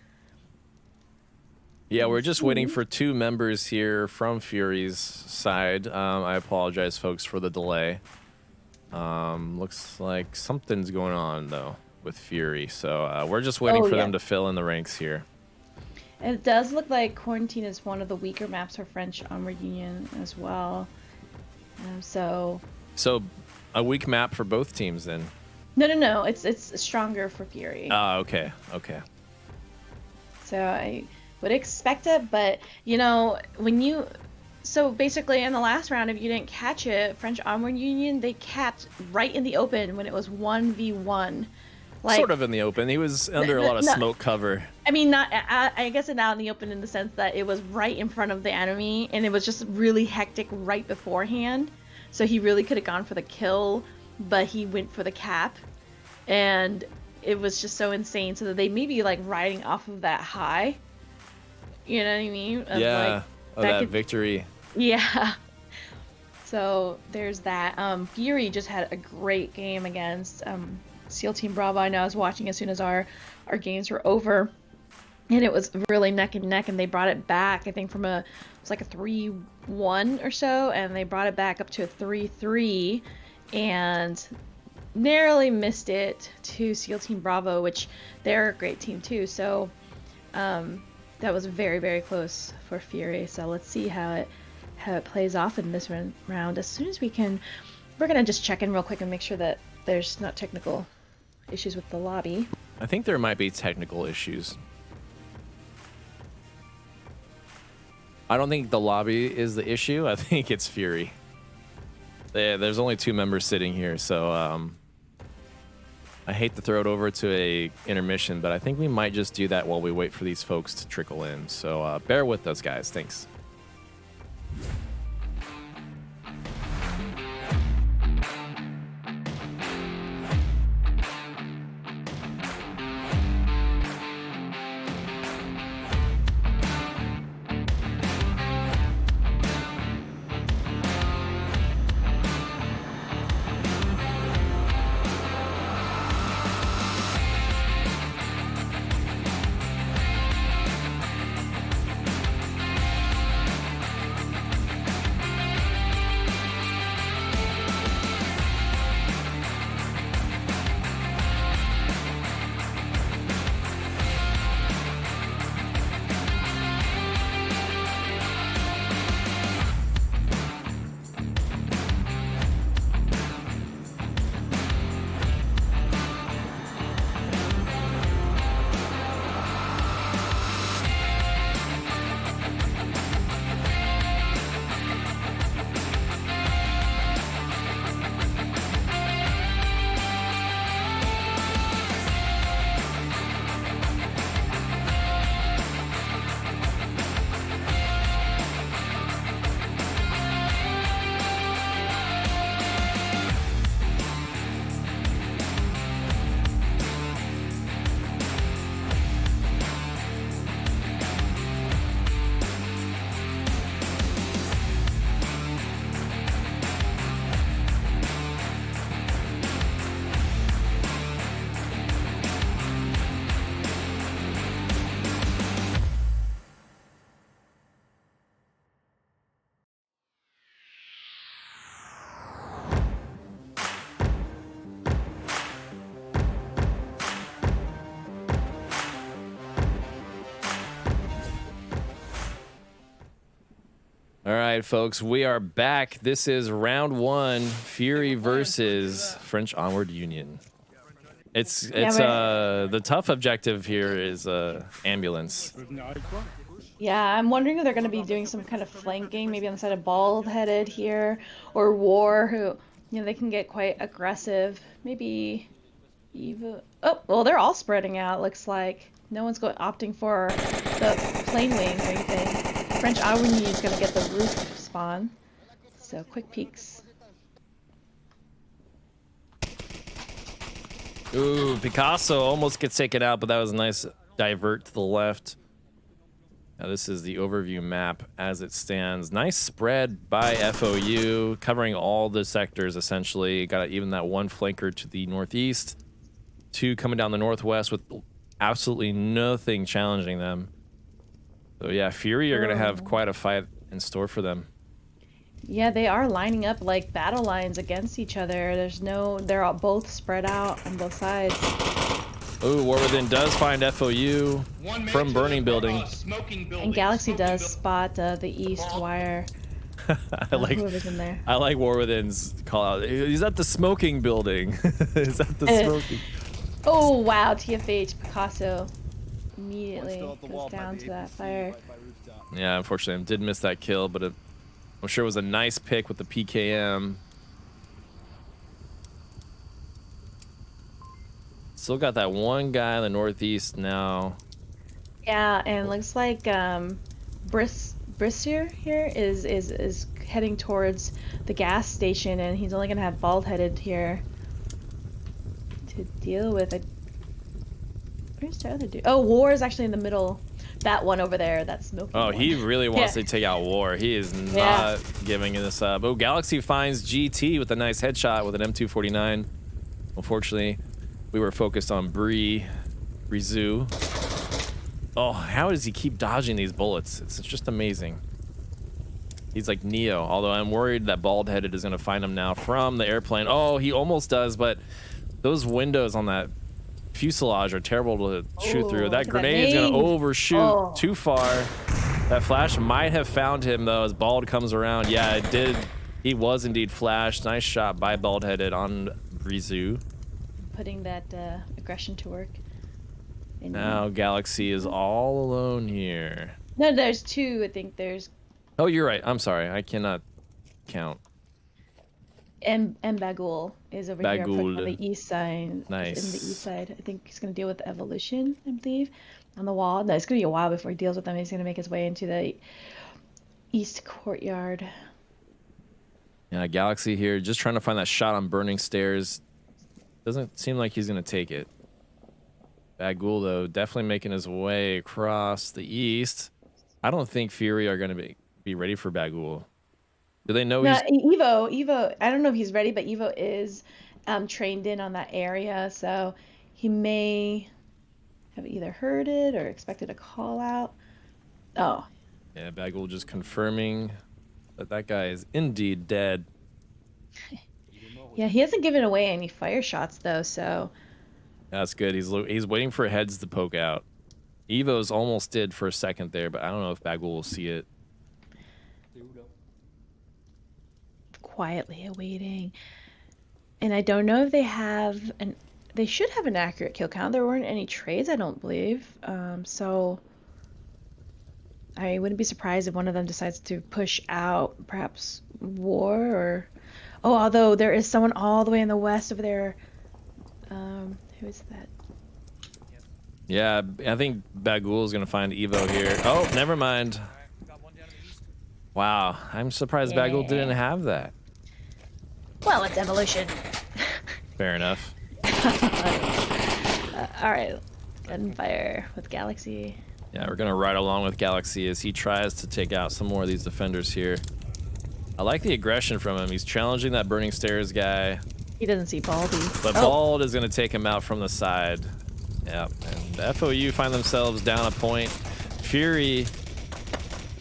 Yeah, we're just waiting for 2 members here from Fury's side. I apologize, folks, for the delay. Looks like something's going on though with Fury, so we're just waiting for them to fill in the ranks here. And it does look like Quarantine is one of the weaker maps for French Onward Union as well. So a weak map for both teams then? No. It's stronger for Fury. Oh, okay. So I would expect it, but so basically in the last round, if you didn't catch it, French Onward Union, they capped right in the open when it was 1v1. Like, sort of in the open. He was under a lot of smoke cover. I mean, not. I guess not in the open in the sense that it was right in front of the enemy, and it was just really hectic right beforehand. So he really could have gone for the kill, but he went for the cap, and it was just so insane. So that they may be like riding off of that high. You know what I mean? Yeah. That victory. Yeah. So there's that. Fury just had a great game against SEAL Team Bravo. I know I was watching as soon as our games were over, and it was really neck and neck, and they brought it back, I think, it was like a 3-1 or so, and they brought it back up to a 3-3 and narrowly missed it to SEAL Team Bravo, which they're a great team too. So that was very, very close for Fury. So let's see how it plays off in this round. As soon as we can, we're gonna just check in real quick and make sure that there's not technical issues with the lobby. I think there might be technical issues. I don't think the lobby is the issue. I think it's Fury. There's only 2 members sitting here, so I hate to throw it over to a intermission, but I think we might just do that while we wait for these folks to trickle in. So bear with us, guys. Thanks. All right, folks, we are back. This is round 1, Fury versus French Onward Union. It's the tough objective here is ambulance. Yeah, I'm wondering if they're going to be doing some kind of flanking, maybe on the side of Bald-Headed here, or War, who, you know, they can get quite aggressive. Maybe Eva. Oh, well, they're all spreading out. Looks like no one's opting for the plane wings or anything. French Onward Union is going to get the roof spawn. So quick peeks. Ooh, Picasso almost gets taken out, but that was a nice divert to the left. Now this is the overview map as it stands. Nice spread by FOU, covering all the sectors essentially. Got even that one flanker to the northeast. 2 coming down the northwest with absolutely nothing challenging them. So yeah, Fury are going to have quite a fight in store for them. Yeah, they are lining up like battle lines against each other. They're all both spread out on both sides. Ooh, War Within does find FOU from Burning Building. And Galaxy does spot the east wire. I like whoever's in there. I like War Within's call out. He's at the smoking building. Is that the smoking? Oh wow, TFH Picasso immediately goes down to that fire. Yeah, unfortunately, I did miss that kill, but I'm sure it was a nice pick with the PKM. Still got that one guy in the northeast now. Yeah, and looks like Brissier here is heading towards the gas station, and he's only gonna have Bald-Headed here to deal with. Where's the other dude? Oh, War is actually in the middle. That one over there, that smoking Oh, one. he really wants to take out War. He is not giving this up. Oh, Galaxy finds GT with a nice headshot with an M249. Unfortunately, we were focused on Brizu. Oh, how does he keep dodging these bullets? It's just amazing. He's like Neo, although I'm worried that Bald-Headed is going to find him now from the airplane. Oh, he almost does, but those windows on that fuselage are terrible to shoot through. That grenade is going to overshoot too far. That flash might have found him, though, as Bald comes around. Yeah, it did. He was indeed flashed. Nice shot by Bald-Headed on Brizu. Putting that aggression to work. Now Galaxy is all alone here. No, there's 2. I think there's. Oh, you're right. I'm sorry. I cannot count. And Bagul is over here on the east side. Nice. In the east side. I think he's going to deal with Evolution, I believe, on the wall. No, it's going to be a while before he deals with them. He's going to make his way into the east courtyard. Yeah, Galaxy here, just trying to find that shot on burning stairs. Doesn't seem like he's going to take it. Bagul, though, definitely making his way across the east. I don't think Fury are going to be ready for Bagul. Do they know he's... Evo, I don't know if he's ready, but Evo is trained in on that area, so he may have either heard it or expected a call out. Oh. Yeah, Bagul just confirming that guy is indeed dead. Yeah, he hasn't given away any fire shots, though, so... That's good. He's waiting for heads to poke out. Evo's almost did for a second there, but I don't know if Bagul will see it. Quietly awaiting. And I don't know if they have they should have an accurate kill count. There weren't any trades, I don't believe. So I wouldn't be surprised if one of them decides to push out perhaps War or although there is someone all the way in the west over there. Who is that? Yeah, I think Bagul is going to find Evo here. Oh, never mind. Wow, I'm surprised Bagul didn't have that. Well, it's Evolution. Fair enough. All right, gunfire with Galaxy. Yeah, we're going to ride along with Galaxy as he tries to take out some more of these defenders here. I like the aggression from him. He's challenging that burning stairs guy. He doesn't see Baldy. But Bald is going to take him out from the side. Yep, and the FOU find themselves down a point. Fury,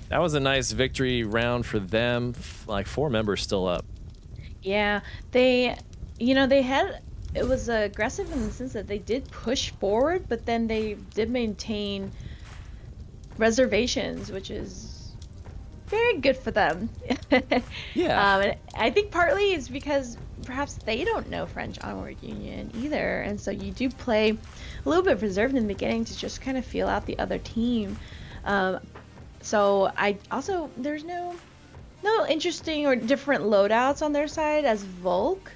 that was a nice victory round for them. Like 4 members still up. Yeah, it was aggressive in the sense that they did push forward, but then they did maintain reservations, which is very good for them. Yeah. And I think partly it's because perhaps they don't know French Onward Union either, and so you do play a little bit reserved in the beginning to just kind of feel out the other team. Um, so I also there's no interesting or different loadouts on their side as Volk,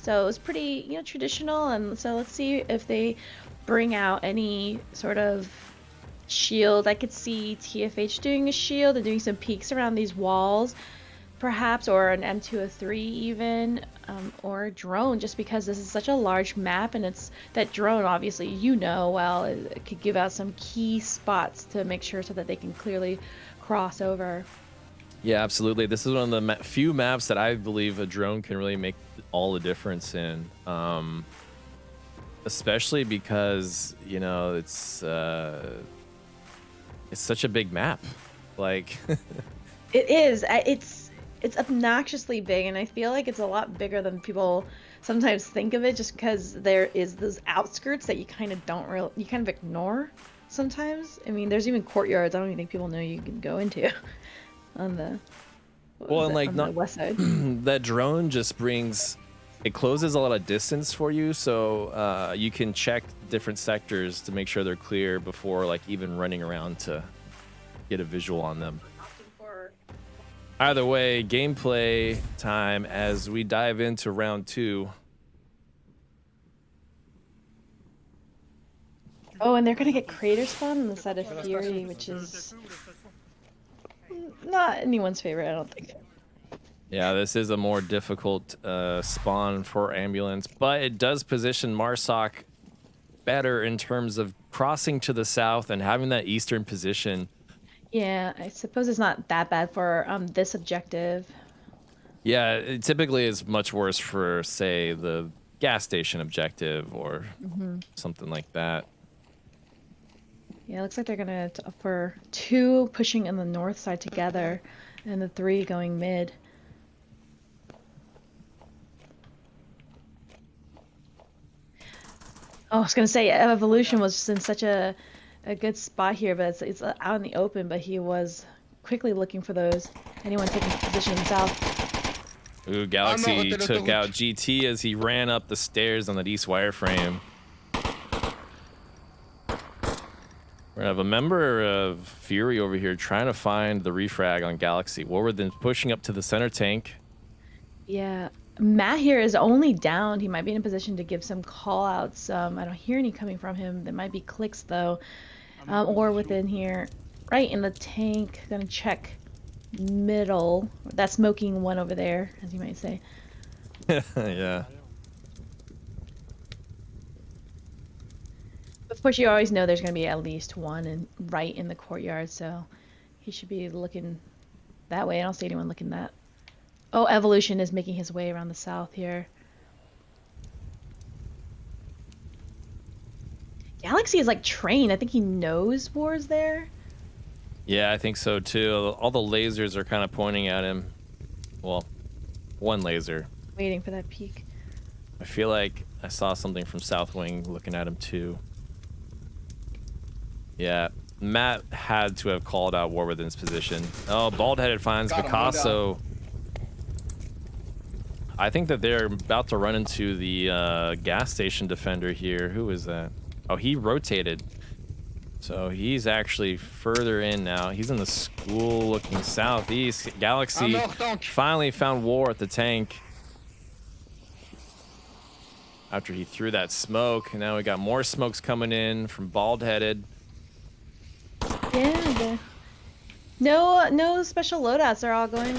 so it's pretty traditional. And so let's see if they bring out any sort of shield. I could see TFH doing a shield and doing some peeks around these walls, perhaps, or an M203 even, or a drone, just because this is such a large map, and it's that drone, obviously, well, it could give out some key spots to make sure so that they can clearly cross over. Yeah, absolutely. This is one of the few maps that I believe a drone can really make all the difference in. Especially because, it's such a big map. Like It is. It's obnoxiously big, and I feel like it's a lot bigger than people sometimes think of it, just because there is those outskirts that you kind of ignore sometimes. I mean, there's even courtyards I don't even think people know you can go into on the the west side. That drone just it closes a lot of distance for you, so you can check different sectors to make sure they're clear before like even running around to get a visual on them. Either way, gameplay time as we dive into round 2. Oh, and they're gonna get crater spawn on the side of Fury, which is not anyone's favorite, I don't think. Yeah, this is a more difficult spawn for ambulance, but it does position Marsoc better in terms of crossing to the south and having that eastern position. Yeah, I suppose it's not that bad for this objective. Yeah, it typically is much worse for, say, the gas station objective or something like that. Yeah, it looks like they're gonna for 2 pushing on the north side together, and the 3 going mid. Oh, I was gonna say Evolution was in such a good spot here, but it's out in the open. But he was quickly looking for anyone taking position in the south. Ooh, Galaxy took out GT as he ran up the stairs on that east wireframe. We're gonna have a member of Fury over here trying to find the refrag on Galaxy. Warward then pushing up to the center tank. Yeah, Matt here is only down. He might be in a position to give some call outs. I don't hear any coming from him. There might be clicks though, or within here, right in the tank. Gonna check middle. That smoking one over there, as you might say. Yeah. Of course, you always know there's gonna be at least one right in the courtyard, so he should be looking that way. I don't see anyone looking that. Oh, Evolution is making his way around the south here. Galaxy is like trained. I think he knows War's there. Yeah, I think so too. All the lasers are kind of pointing at him. Well, one laser. Waiting for that peek. I feel like I saw something from South Wing looking at him too. Yeah, Matt had to have called out War within his position. Oh, Bald-Headed finds Picasso. I think that they're about to run into the gas station defender here. Who is that? Oh, he rotated. So he's actually further in now. He's in the school looking southeast. Galaxy finally found War at the tank. After he threw that smoke. And now we got more smokes coming in from Bald-Headed. Yeah, no special loadouts. They're all going,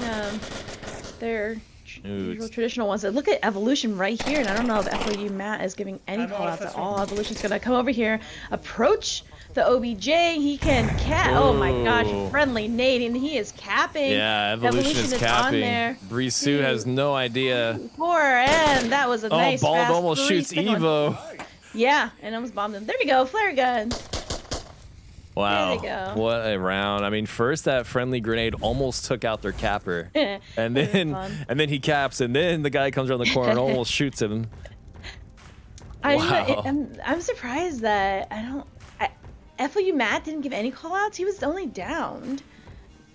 they're usual traditional ones. Look at Evolution right here, and I don't know if FOU Matt is giving any callouts at all. Evolution's gonna come over here, approach the OBJ. He can cap. Oh my gosh, friendly nade, and he is capping. Yeah, Evolution is capping. On there. Brisu has no idea. 4, and that was a nice. Bald fast almost shoots Evo. Yeah, and almost bombed him. There we go, flare gun. Wow, there we go. What a round. I mean, first that friendly grenade almost took out their capper. and then he caps, and then the guy comes around the corner and almost shoots him. I'm surprised that FOU Matt didn't give any callouts. He was only downed.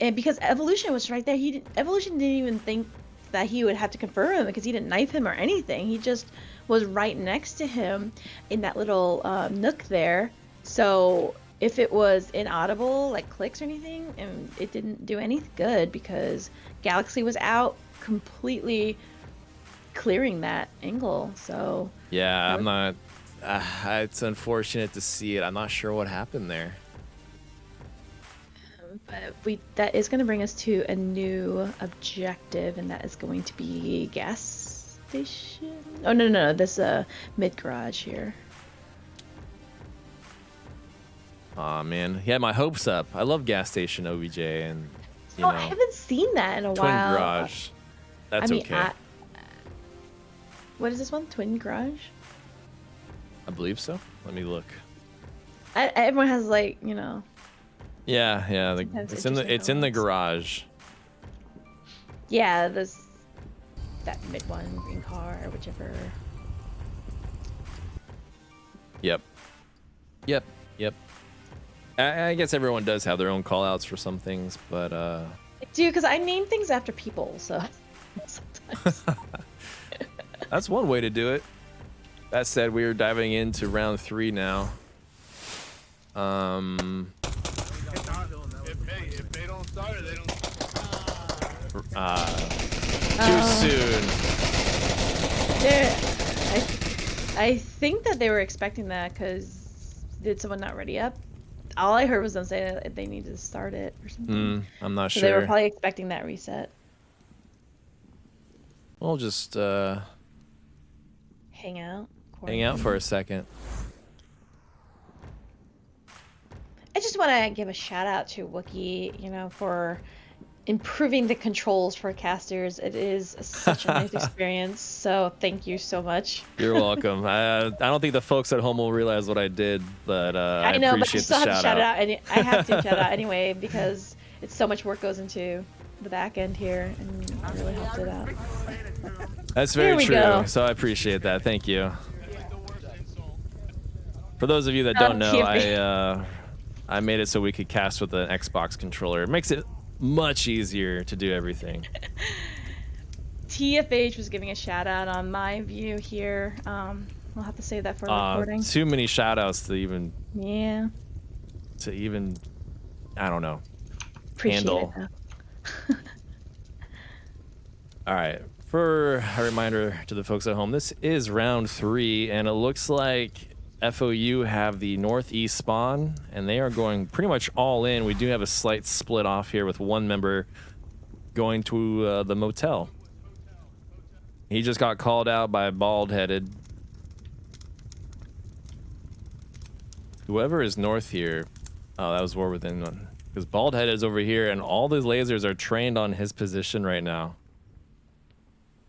And because Evolution was right there, Evolution didn't even think that he would have to confirm him because he didn't knife him or anything. He just was right next to him in that little nook there. So if it was inaudible, like clicks or anything, and it didn't do any good because Galaxy was out completely clearing that angle. So Yeah, I'm not. It's unfortunate to see it. I'm not sure what happened there. but that is going to bring us to a new objective, and that is going to be gas station. Oh no, this mid garage here. Aw, man, he had my hopes up. I love gas station OBJ, and you Oh, know, I haven't seen that in a twin while. garage. That's okay. What is this one? Twin garage? I believe so. Let me look. Everyone has like, you know. Yeah. Sometimes It's in the garage. Yeah, that mid one, green car, or whichever. Yep. I guess everyone does have their own call outs for some things, but I do, because I name things after people, so sometimes. that's one way to do it. That said, we are diving into round 3 now. If they don't start it, they don't. Too soon. I think that they were expecting that, because did someone not ready up? All I heard was them say that they needed to start it or something. I'm not So sure. they were probably expecting that reset. We'll just Hang out. hang out for a second. I just want to give a shout out to Wookie, you know, for improving the controls for casters. It is such a nice experience. So thank you so much. You're welcome. I don't think the folks at home will realize what I did, but I know, but you appreciate still the have to shout shout it out. out. And I have to shout out anyway because it's so much work goes into the back end here, and it really helped it out. That's There very we true. go. So I appreciate that. Thank you. For those of you that don't know, I made it so we could cast with an Xbox controller. It makes it much easier to do everything. TFH was giving a shout out on my view here. We'll have to save that for recording. Too many shout outs to even Yeah. I don't know. Appreciate handle. it though. All right. For a reminder to the folks at home, this is round 3, and it looks like FOU have the northeast spawn, and they are going pretty much all in. We do have a slight split off here with one member going to the motel. He just got called out by bald-headed. Whoever is north here, oh, that was War Within one. Because bald-headed is over here, and all the lasers are trained on his position right now.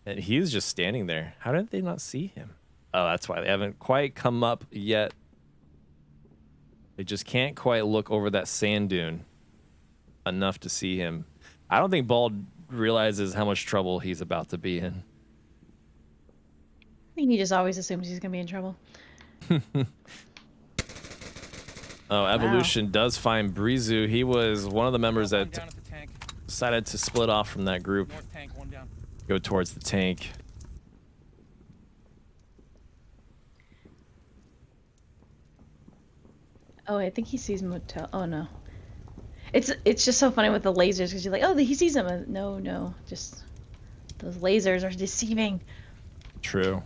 And he's just standing there. How did they not see him? Oh, that's why they haven't quite come up yet. They just can't quite look over that sand dune enough to see him. I don't think Bald realizes how much trouble he's about to be in. I think he just always assumes he's gonna be in trouble. Oh, Evolution does find Brizu. He was one of the members that Down at the tank. decided to split off from that group. North tank, one down. Go towards the tank. Oh, I think he sees motel. Oh no, it's just so funny with the lasers because you're like, oh, he sees him. No, just those lasers are deceiving. True.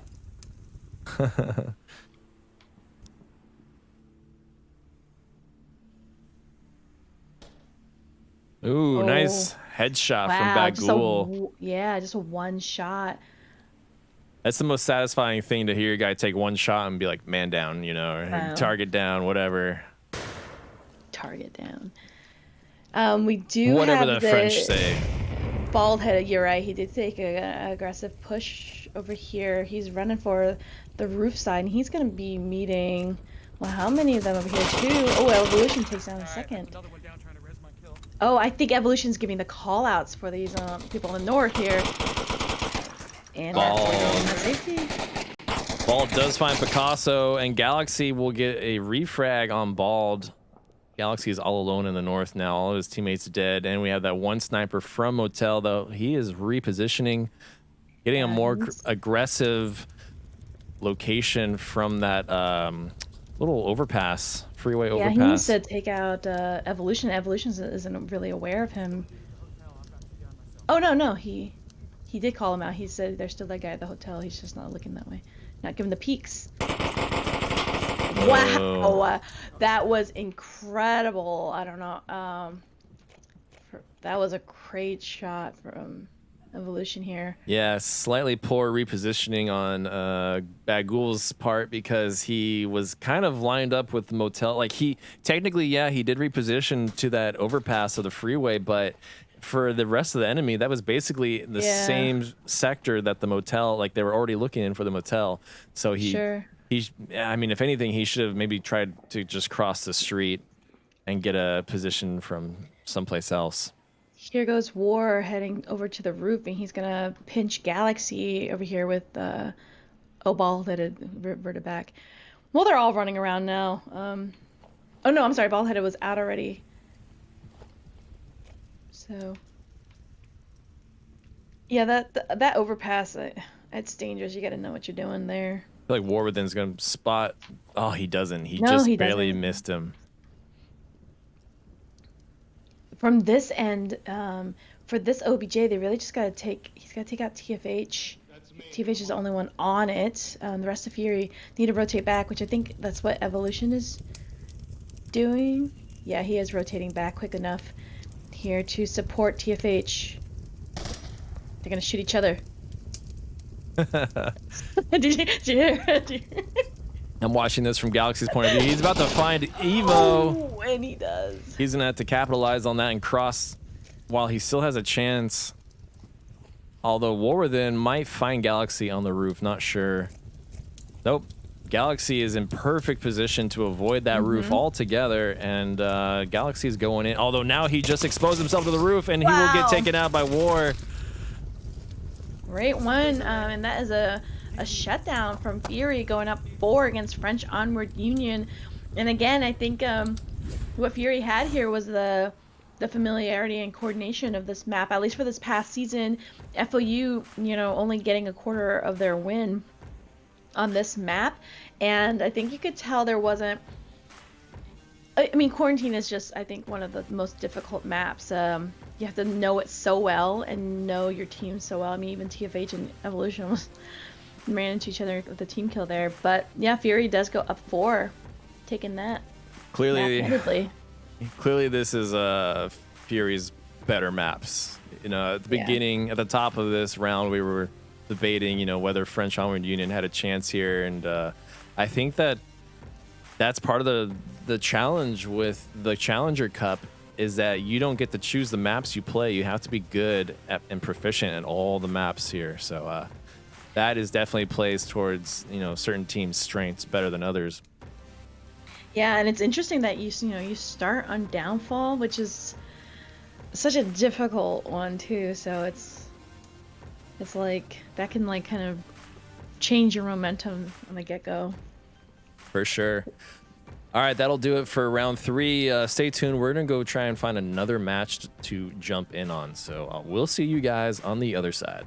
Ooh, Oh. nice headshot from Wow, just a Bagul. just a one shot. That's the most satisfying thing to hear a guy take one shot and be like, man down, you know, or Wow. target down, whatever. Target down. We do Whatever have the French say. Bald headed. You're right. He did take an aggressive push over here. He's running for the roof side, and he's gonna be meeting. Well, how many of them over here too? Oh, Evolution takes down a second. Another one down trying to res my kill. Oh, I think Evolution's giving the call outs for these people in the north here. And that's safety. Bald does find Picasso, and Galaxy will get a refrag on Bald. Galaxy's all alone in the north now. All of his teammates dead, and we have that one sniper from Motel, though. He is repositioning, getting a more aggressive location from that little overpass, freeway overpass. Yeah, he needs to take out Evolution. Evolution isn't really aware of him. Oh, no, he did call him out. He said there's still that guy at the hotel. He's just not looking that way. Not giving the peeks. Wow, that was incredible. I don't know. That was a great shot from Evolution here. Yeah, slightly poor repositioning on Bagul's part because he was kind of lined up with the Motel. Like he technically, yeah, he did reposition to that overpass of the freeway, but for the rest of the enemy, that was basically the same sector that the Motel, like they were already looking in for the Motel. So I mean, if anything, he should have maybe tried to just cross the street and get a position from someplace else. Here goes War heading over to the roof, and he's gonna pinch Galaxy over here with Ball that had reverted back. Well, they're all running around now. Oh no, I'm sorry, Ballheaded was out already. So yeah, that overpass, it's dangerous. You got to know what you're doing there. I feel like Warwithin's gonna spot. Oh, he doesn't. He barely missed him. From this end, for this OBJ, they really just gotta he's gotta take out TFH. TFH is the only one on it. The rest of Fury need to rotate back, which I think that's what Evolution is doing. Yeah, he is rotating back quick enough here to support TFH. They're gonna shoot each other. Did you hear? I'm watching this from Galaxy's point of view. He's about to find Evo. Oh, and he does. He's gonna have to capitalize on that and cross while he still has a chance. Although Warwithin might find Galaxy on the roof, not sure. Nope. Galaxy is in perfect position to avoid that roof altogether, and Galaxy is going in. Although now he just exposed himself to the roof, and he will get taken out by War. Great one, and that is a shutdown from Fury going up 4 against French Onward Union. And again, I think what Fury had here was the familiarity and coordination of this map, at least for this past season. FOU, only getting a quarter of their win on this map, and I think you could tell there wasn't. I mean, Quarantine is just, I think, one of the most difficult maps. You have to know it so well and know your team so well. I mean, even TFH and Evolution almost ran into each other with the team kill there. But yeah, Fury does go up 4, taking that. Clearly, this is Fury's better maps. At the beginning, at the top of this round, we were debating, whether French Onward Union had a chance here, and I think that's part of the challenge with the Challenger Cup is that you don't get to choose the maps you play. You have to be good and proficient at all the maps here. So that is definitely plays towards certain teams' strengths better than others. Yeah, and it's interesting that you start on Downfall, which is such a difficult one too. So it's like that can kind of change your momentum on the get-go. For sure. All right, that'll do it for round 3. Stay tuned. We're going to go try and find another match to jump in on. So we'll see you guys on the other side.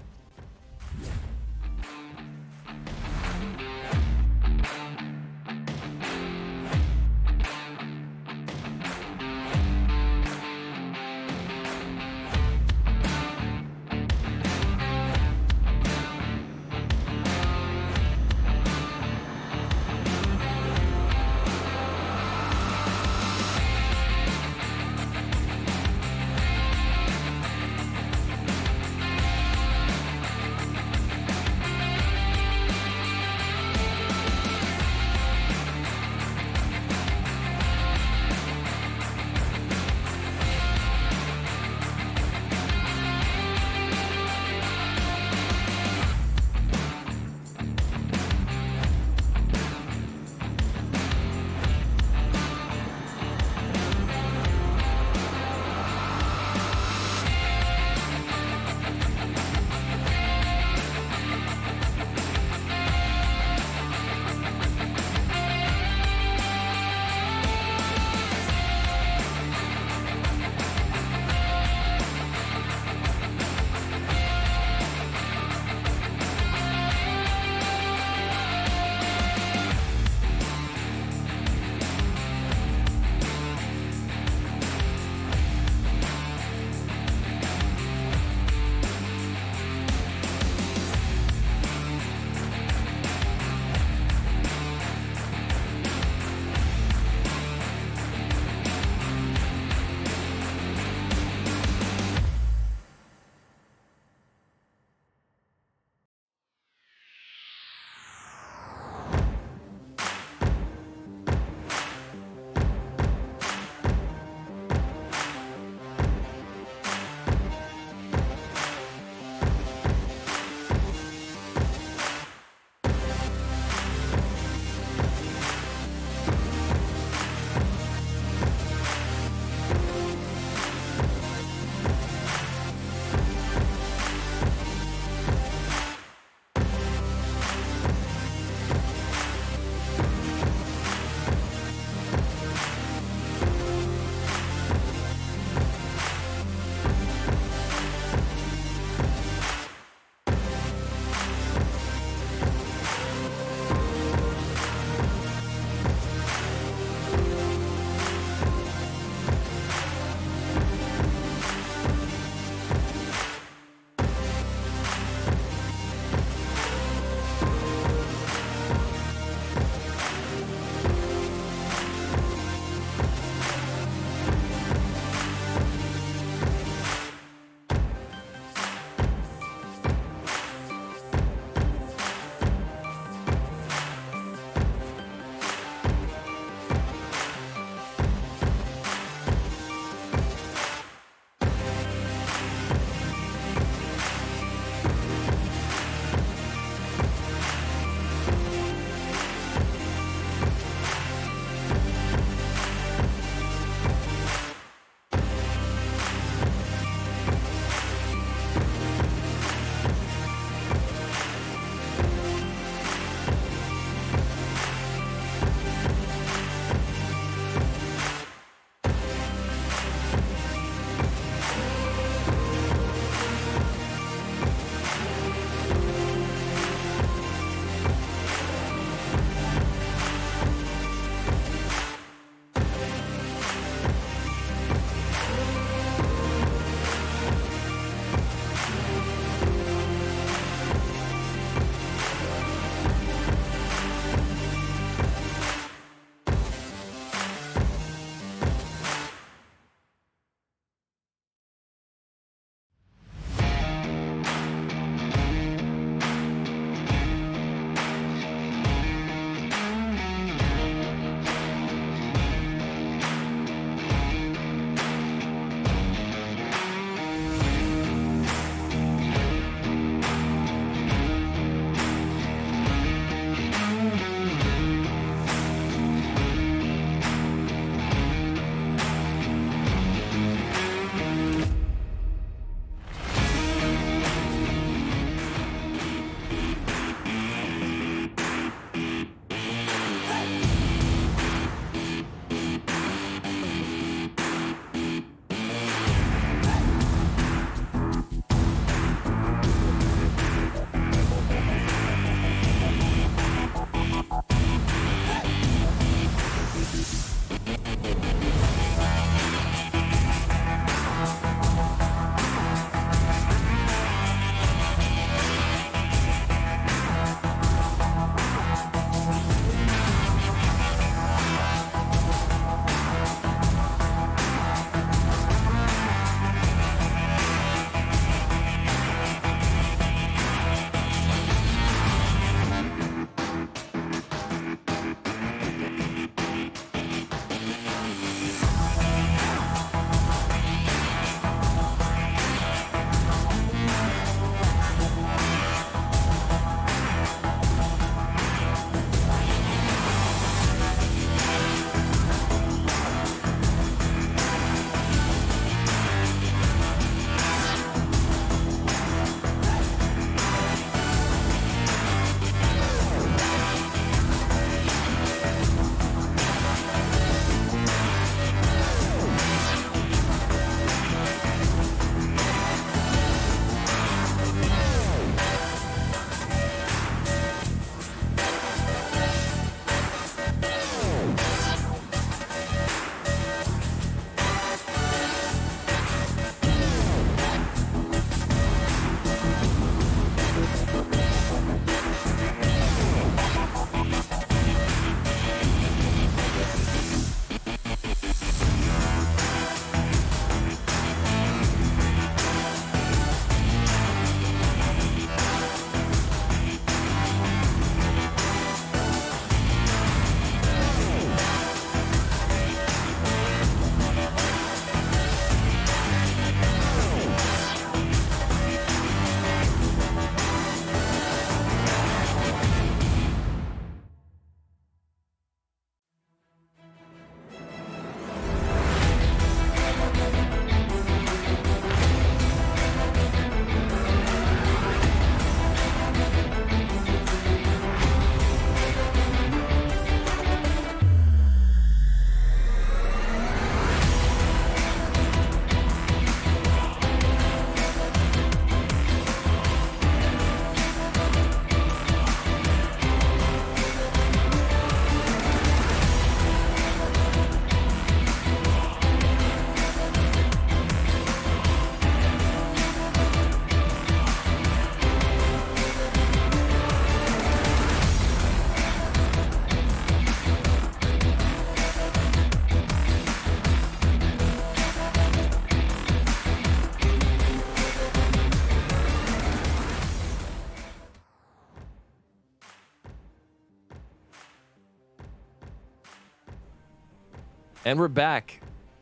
And we're back.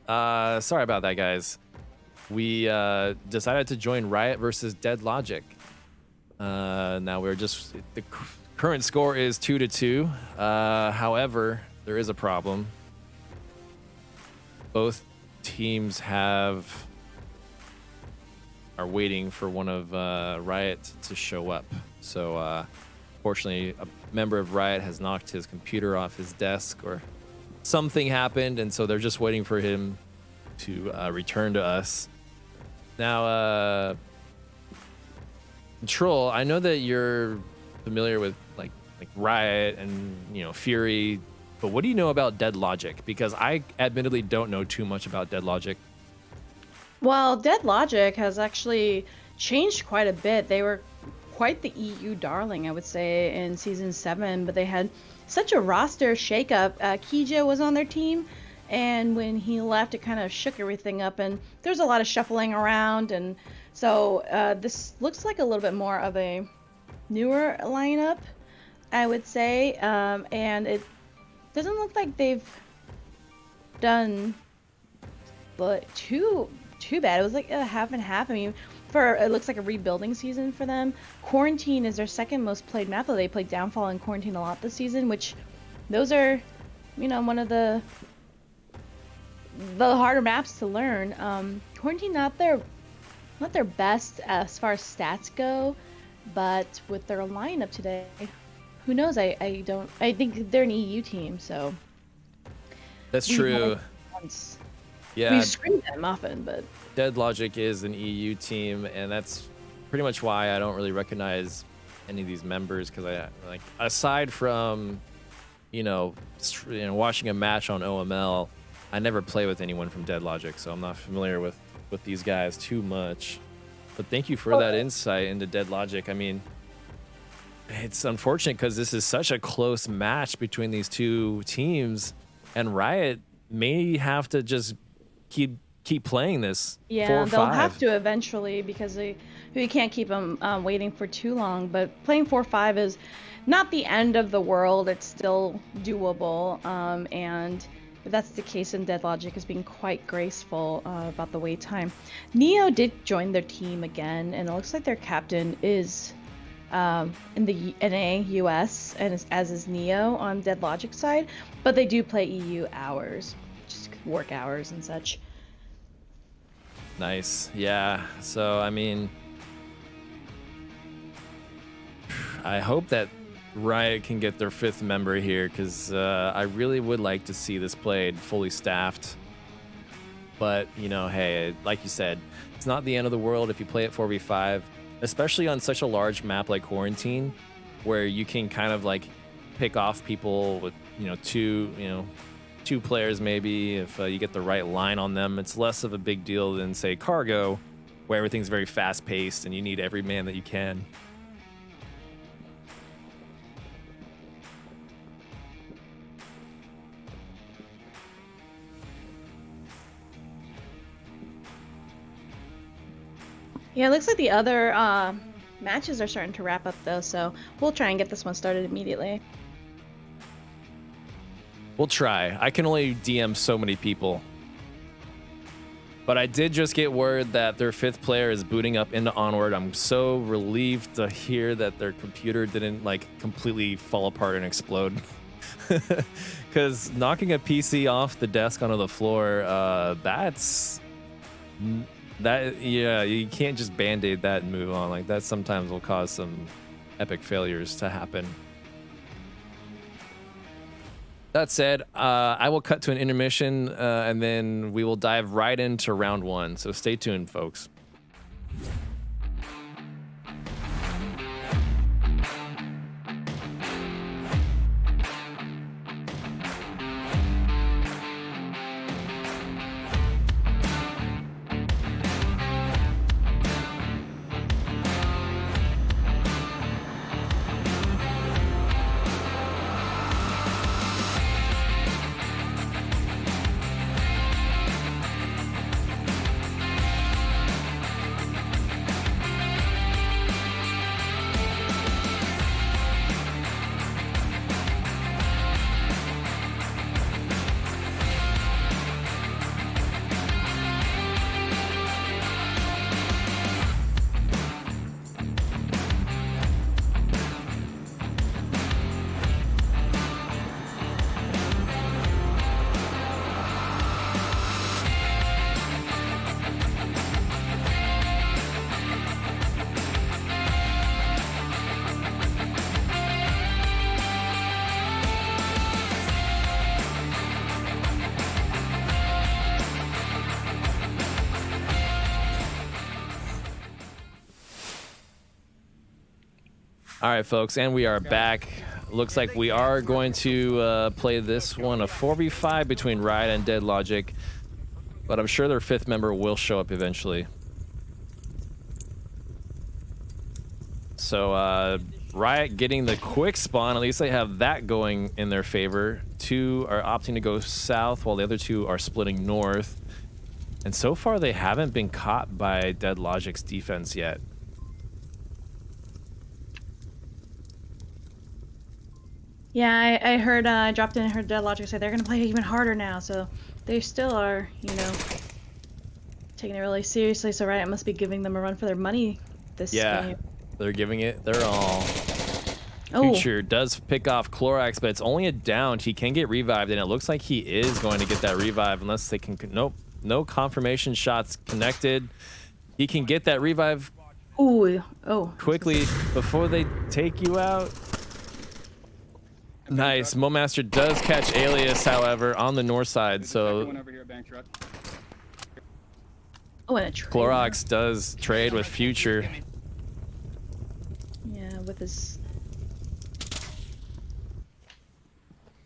Sorry about that, guys. We decided to join Riot versus Dead Logic. Now we're just the current score is 2-2. However, there is a problem. Both teams are waiting for one of Riot to show up. So, fortunately, a member of Riot has knocked his computer off his desk, or something happened, and so they're just waiting for him to return to us. Now, Troll, I know that you're familiar with like Riot and Fury, but what do you know about Dead Logic? Because I admittedly don't know too much about Dead Logic. Well, Dead Logic has actually changed quite a bit. They were quite the EU darling, I would say, in Season 7, but they had such a roster shakeup. Kijo was on their team, and when he left, it kind of shook everything up, and there's a lot of shuffling around, and so this looks like a little bit more of a newer lineup, I would say, and it doesn't look like they've done too bad. It was like a half and half. I mean, it looks like a rebuilding season for them. Quarantine is their second most played map, though they played Downfall and Quarantine a lot this season, which those are, one of the harder maps to learn. Quarantine not their best as far as stats go, but with their lineup today, who knows? I think they're an EU team, so that's true. Yeah, we've screened them often, but Dead Logic is an EU team, and that's pretty much why I don't really recognize any of these members, because I aside from watching a match on OML, I never play with anyone from Dead Logic, so I'm not familiar with these guys too much. But thank you for that insight into Dead Logic. I mean, it's unfortunate because this is such a close match between these two teams, and Riot may have to just keep playing this. Yeah, they'll have to eventually, because we can't keep them waiting for too long. But playing 4-5 is not the end of the world. It's still doable, and if that's the case, and Dead Logic is being quite graceful about the wait time. Neo did join their team again, and it looks like their captain is in the NA US, and as is Neo on Dead Logic side, but they do play EU hours, just work hours and such. Nice. Yeah. So, I mean, I hope that Riot can get their 5th member here, because I really would like to see this played fully staffed. But, hey, like you said, it's not the end of the world if you play it 4v5, especially on such a large map like Quarantine, where you can kind of pick off people with, two players maybe. If you get the right line on them, it's less of a big deal than, say, Cargo, where everything's very fast-paced and you need every man that you can. Yeah, it looks like the other matches are starting to wrap up, though, so we'll try and get this one started immediately. We'll try. I can only DM so many people. But I did just get word that their 5th player is booting up into Onward. I'm so relieved to hear that their computer didn't completely fall apart and explode. Because knocking a PC off the desk onto the floor, yeah, you can't just band-aid that and move on. That sometimes will cause some epic failures to happen. That said, I will cut to an intermission, and then we will dive right into round 1. So stay tuned, folks. All right, folks, and we are back. Looks like we are going to play this one, a 4v5 between Riot and Dead Logic, but I'm sure their 5th member will show up eventually. So Riot getting the quick spawn, at least they have that going in their favor. 2 are opting to go south while the other 2 are splitting north. And so far they haven't been caught by Dead Logic's defense yet. Yeah, I heard, I dropped in and heard Dead Logic say they're gonna play even harder now, so they still are, you know, taking it really seriously, so Riot must be giving them a run for their money this game. They're giving it their all. Oh. Future does pick off Clorox, but it's only a down. He can get revived, and it looks like he is going to get that revive unless they can... Nope. No confirmation shots connected. He can get that revive quickly before they take you out. Nice. Momaster does catch Alias, however, on the north side, so... Oh, and a trade. Clorox does trade with Future. Yeah, with his...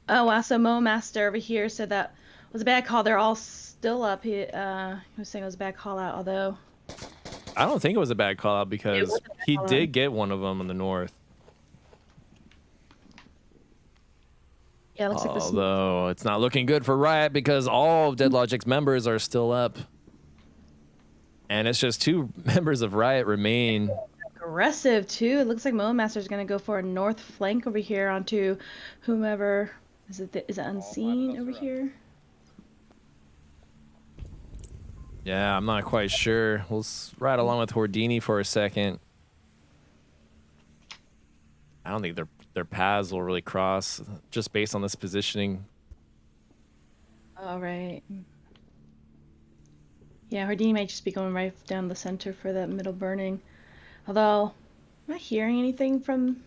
Oh, wow, so Momaster over here said that was a bad call. They're all still up. He was saying it was a bad call out, although... I don't think it was a bad call out because he did get one of them in the north. Yeah, it looks like this. Although it's not looking good for Riot because all of Dead Logic's members are still up. And it's just 2 members of Riot remain. Aggressive, too. It looks like Momaster's going to go for a north flank over here onto whomever... Is it Unseen over here? Yeah, I'm not quite sure. We'll ride along with Hordini for a second. I don't think their paths will really cross just based on this positioning. All right. Yeah, Hordini might just be going right down the center for that middle burning. Although, I'm not hearing anything from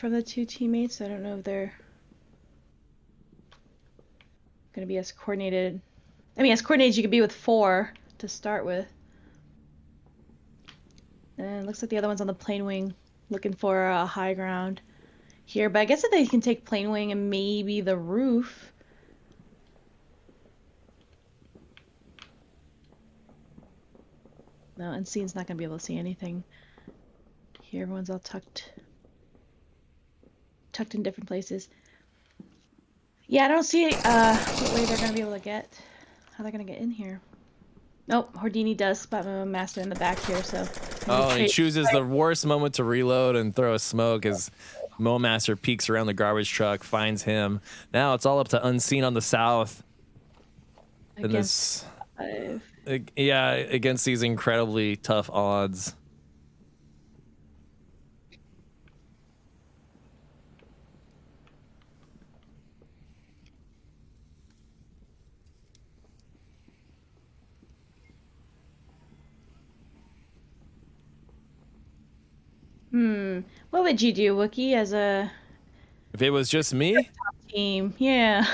the 2 teammates. I don't know if they're going to be as coordinated. I mean, as coordinated as you could be with 4 to start with. And it looks like the other one's on the plane wing looking for a high ground here. But I guess if they can take plane wing and maybe the roof. No, Unseen's not going to be able to see anything. Here, everyone's all tucked in different places. Yeah, I don't see what way they're going to be able to get. How they're going to get in here. Nope, Hordini does spot my Master in the back here, so... Oh, and he chooses the worst moment to reload and throw a smoke as Momaster peeks around the garbage truck, finds him. Now it's all up to Unseen on the south. And this... Yeah, against these incredibly tough odds. What would you do, Wookie, as a... If it was just me? Top team, yeah.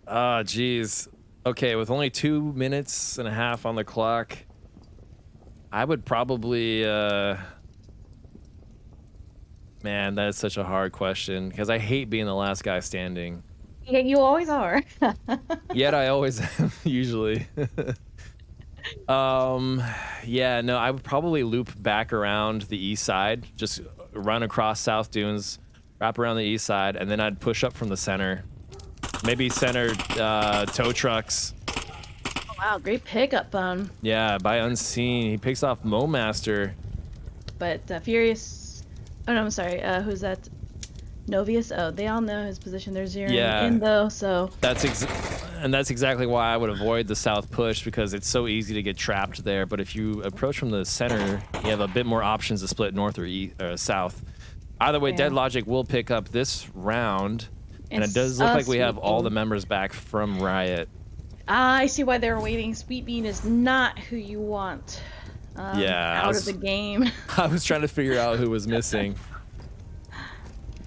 Ah, geez. Okay, with only 2 minutes and a half on the clock, I would probably, man, that is such a hard question, because I hate being the last guy standing. Yeah, you always are. Yet I always am, usually. Yeah, no, I would probably loop back around the east side, just run across South Dunes, wrap around the east side, and then I'd push up from the center. Maybe center tow trucks. Oh, wow, great pickup. Yeah, by Unseen. He picks off Momaster. But Furious... Oh, no, I'm sorry. Who's that? Novius? Oh, they all know his position. They're zeroing in, though, so... That's exactly why I would avoid the south push, because it's so easy to get trapped there. But if you approach from the center, you have a bit more options to split north or east, south. Either way, Dead Logic will pick up this round. And it does look like we have all the members back from Riot. I see why they're waiting. Sweet Bean is not who you want out of the game. I was trying to figure out who was missing.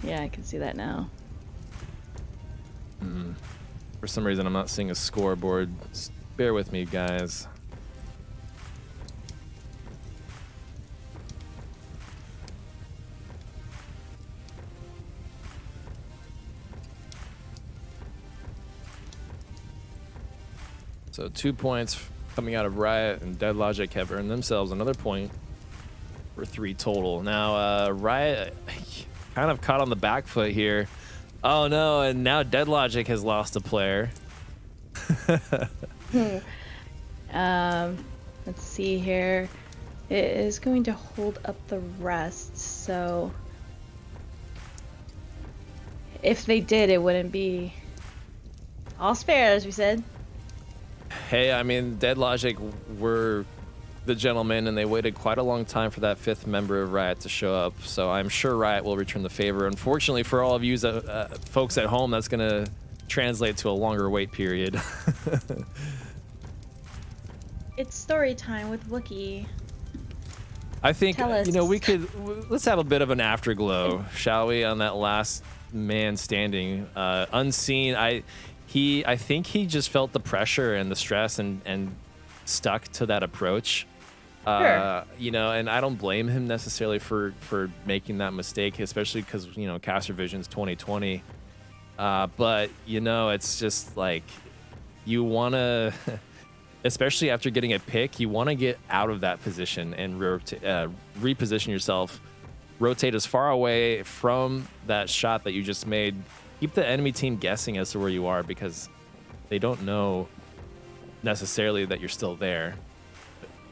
Yeah, I can see that now. For some reason, I'm not seeing a scoreboard. Just bear with me, guys. So 2 points coming out of Riot, and Dead Logic have earned themselves another point for 3 total. Now, Riot kind of caught on the back foot here. Oh no, and now Dead Logic has lost a player. Let's see here. It is going to hold up the rest, so if they did, it wouldn't be all spare, as we said. Hey, I mean, Dead Logic were the gentlemen, and they waited quite a long time for that 5th member of Riot to show up, so I'm sure Riot will return the favor. Unfortunately for all of you folks at home, that's going to translate to a longer wait period. It's story time with Wookie. I think, Tell us. you know, let's have a bit of an afterglow, shall we, on that last man standing. Unseen, I think he just felt the pressure and the stress and stuck to that approach. Sure. You know, and I don't blame him necessarily for making that mistake, especially because, you know, Caster Vision's 2020. But, you know, it's just like you want to, especially after getting a pick, you want to get out of that position and reposition yourself, rotate as far away from that shot that you just made. Keep the enemy team guessing as to where you are, because they don't know necessarily that you're still there.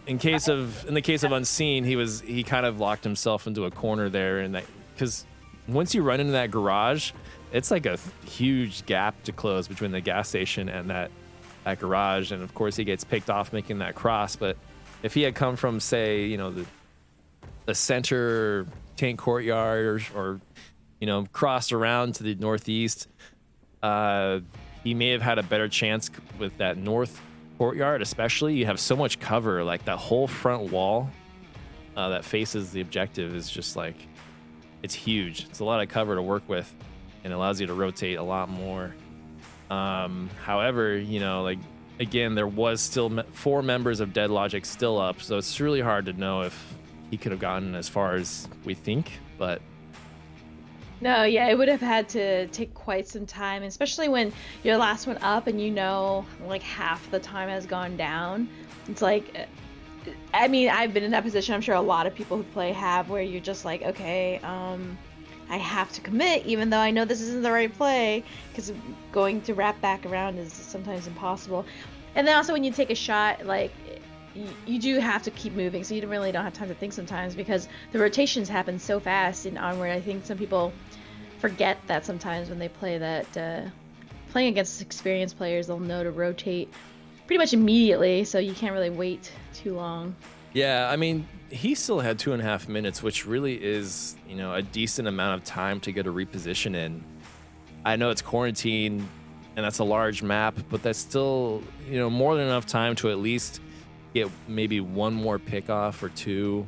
In the case of Unseen, he kind of locked himself into a corner there, and that, because once you run into that garage, it's like a huge gap to close between the gas station and that garage, and of course he gets picked off making that cross. But if he had come from, say, you know, the center tank courtyard or you know, crossed around to the northeast, he may have had a better chance with that north courtyard. Especially, you have so much cover, like that whole front wall that faces the objective is just like, it's huge. It's a lot of cover to work with, and allows you to rotate a lot more. However, you know, like, again, there was still 4 members of Dead Logic still up, so it's really hard to know if he could have gotten as far as we think. But No, yeah, it would have had to take quite some time, especially when you're the last one up and you know, like, half the time has gone down. It's like, I mean, I've been in that position. I'm sure a lot of people who play have, where you're just like, okay, I have to commit, even though I know this isn't the right play, because going to wrap back around is sometimes impossible. And then also when you take a shot, like, you do have to keep moving, so you really don't have time to think sometimes, because the rotations happen so fast in Onward. I think some people forget that sometimes when they play that, playing against experienced players, they'll know to rotate pretty much immediately, so you can't really wait too long. yeah, I mean, he still had 2.5 minutes, which really is, you know, a decent amount of time to get a reposition in. I know it's quarantine and that's a large map, but that's still, you know, more than enough time to at least get maybe 1 more pick off or 2.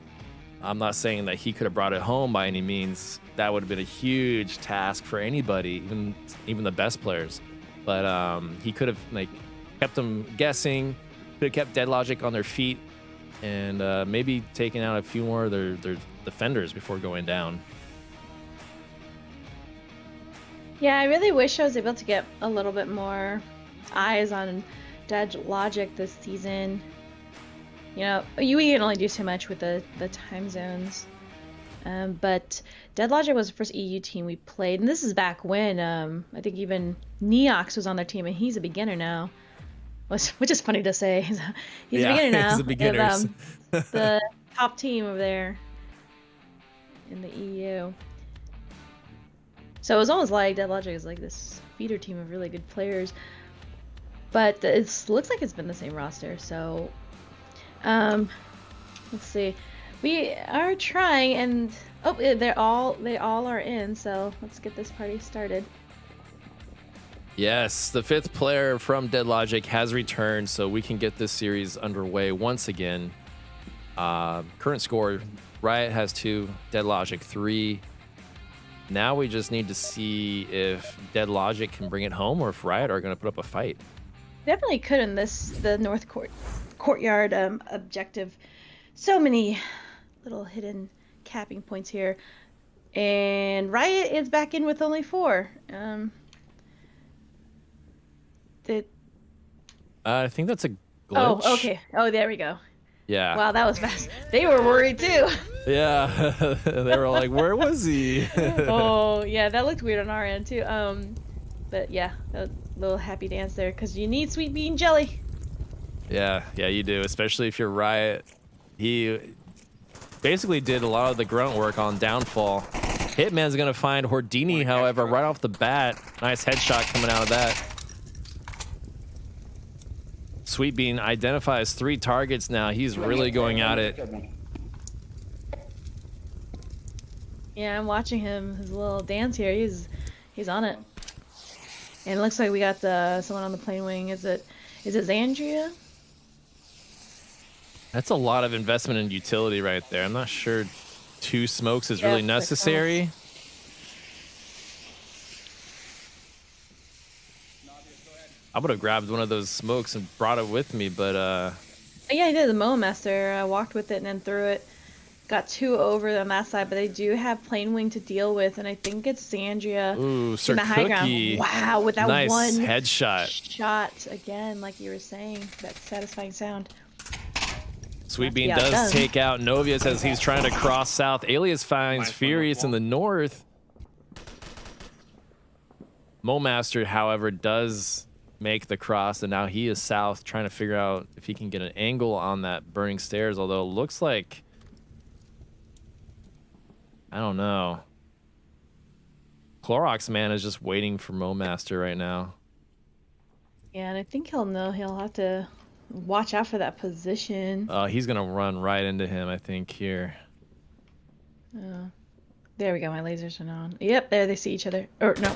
I'm not saying that he could have brought it home by any means. That would have been a huge task for anybody, even the best players. But he could have, like, kept them guessing, could have kept Dead Logic on their feet, and maybe taken out a few more of their defenders before going down. Yeah, I really wish I was able to get a little bit more eyes on Dead Logic this season. You know, we can only do so much with the time zones. But Dead Logic was the first EU team we played, and this is back when I think even Neox was on their team, and he's a beginner now. Which is funny to say. He's a beginner now. He's a beginner. The top team over there in the EU. So it was almost like Dead Logic is like this feeder team of really good players. But it looks like it's been the same roster, so let's see. We are trying, and oh, they all are in, so let's get this party started. Yes, the 5th player from Dead Logic has returned, so we can get this series underway once again. Current score, Riot has 2, Dead Logic 3. Now we just need to see if Dead Logic can bring it home, or if Riot are going to put up a fight. Definitely could in the North Courtyard objective. So many little hidden capping points here. And Riot is back in with only 4. I think that's a glitch. Oh, okay. Oh, there we go. Yeah. Wow, that was fast. They were worried too. Yeah. They were like, where was he? Oh, yeah, that looked weird on our end too. But yeah, a little happy dance there because you need sweet bean jelly. Yeah, you do, especially if you're Riot. He basically did a lot of the grunt work on Downfall. Hitman's gonna find Hordini, however, right off the bat. Nice headshot coming out of that. Sweet Bean identifies 3 targets now. He's really going at it. Yeah, I'm watching him. His little dance here. He's on it. And it looks like we got someone on the plane wing. Is it Xandria? That's a lot of investment in utility right there. I'm not sure 2 smokes is Yeah, really it's necessary. I would have grabbed one of those smokes and brought it with me, but Yeah, I did. The Moa Master. I walked with it and then threw it. Got 2 over on that side, but they do have plane wing to deal with, and I think it's Xandria Sir in the high ground. Cookie. Wow, with that Nice one headshot. shot again, like you were saying, that satisfying sound. Sweet Bean Yeah, does done. take out Novius as he's trying to cross south. Alias finds Furious in the north. Momaster, however, does make the cross, and now he is south, trying to figure out if he can get an angle on that burning stairs, although it looks like, I don't know. Clorox Man is just waiting for Momaster right now. Yeah, and I think he'll know he'll have to watch out for that position. He's gonna run right into him, I think, here. Oh, there we go. My lasers are on. Yep, there they see each other. Or no,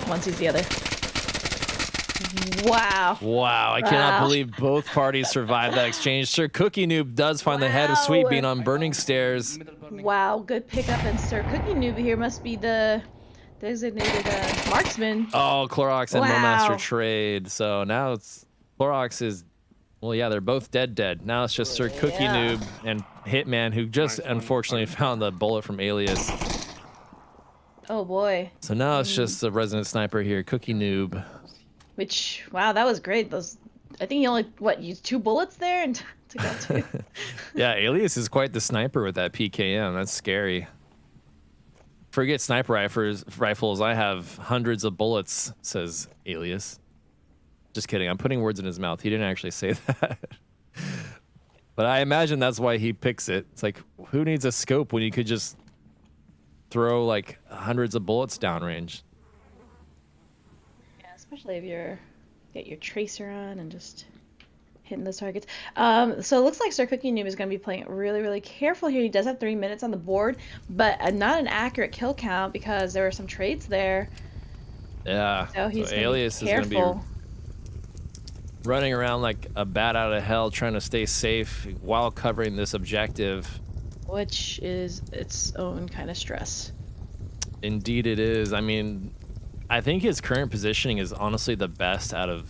one sees the other. Wow. Wow, I cannot believe both parties survived that exchange. Sir Cookie Noob does find the head of Sweet Bean on burning stairs. Wow, good pickup. And Sir Cookie Noob here must be the designated marksman. Oh, Clorox and Wow. Momaster trade. So now it's Clorox is, well, yeah, they're both dead. Now it's just Sir Cookie Yeah. Noob and Hitman, who just unfortunately found the bullet from Alias. Oh boy. So now it's just the resident sniper here, Cookie Noob. Which, wow, that was great. Those, I think he only used 2 bullets there and took out 2. Yeah, Alias is quite the sniper with that PKM. That's scary. Forget sniper rifles. I have hundreds of bullets, says Alias. Just kidding. I'm putting words in his mouth. He didn't actually say that. But I imagine that's why he picks it. It's like, who needs a scope when you could just throw like hundreds of bullets downrange? Yeah, especially if you're get your tracer on and just hitting those targets. So it looks like Sir Cookie Noob is going to be playing it really, really careful here. He does have 3 minutes on the board, but not an accurate kill count because there were some trades there. Yeah. So he's gonna Alias be is going to careful. be running around like a bat out of hell, trying to stay safe while covering this objective. Which is its own kind of stress. Indeed it is. I mean, I think his current positioning is honestly the best out of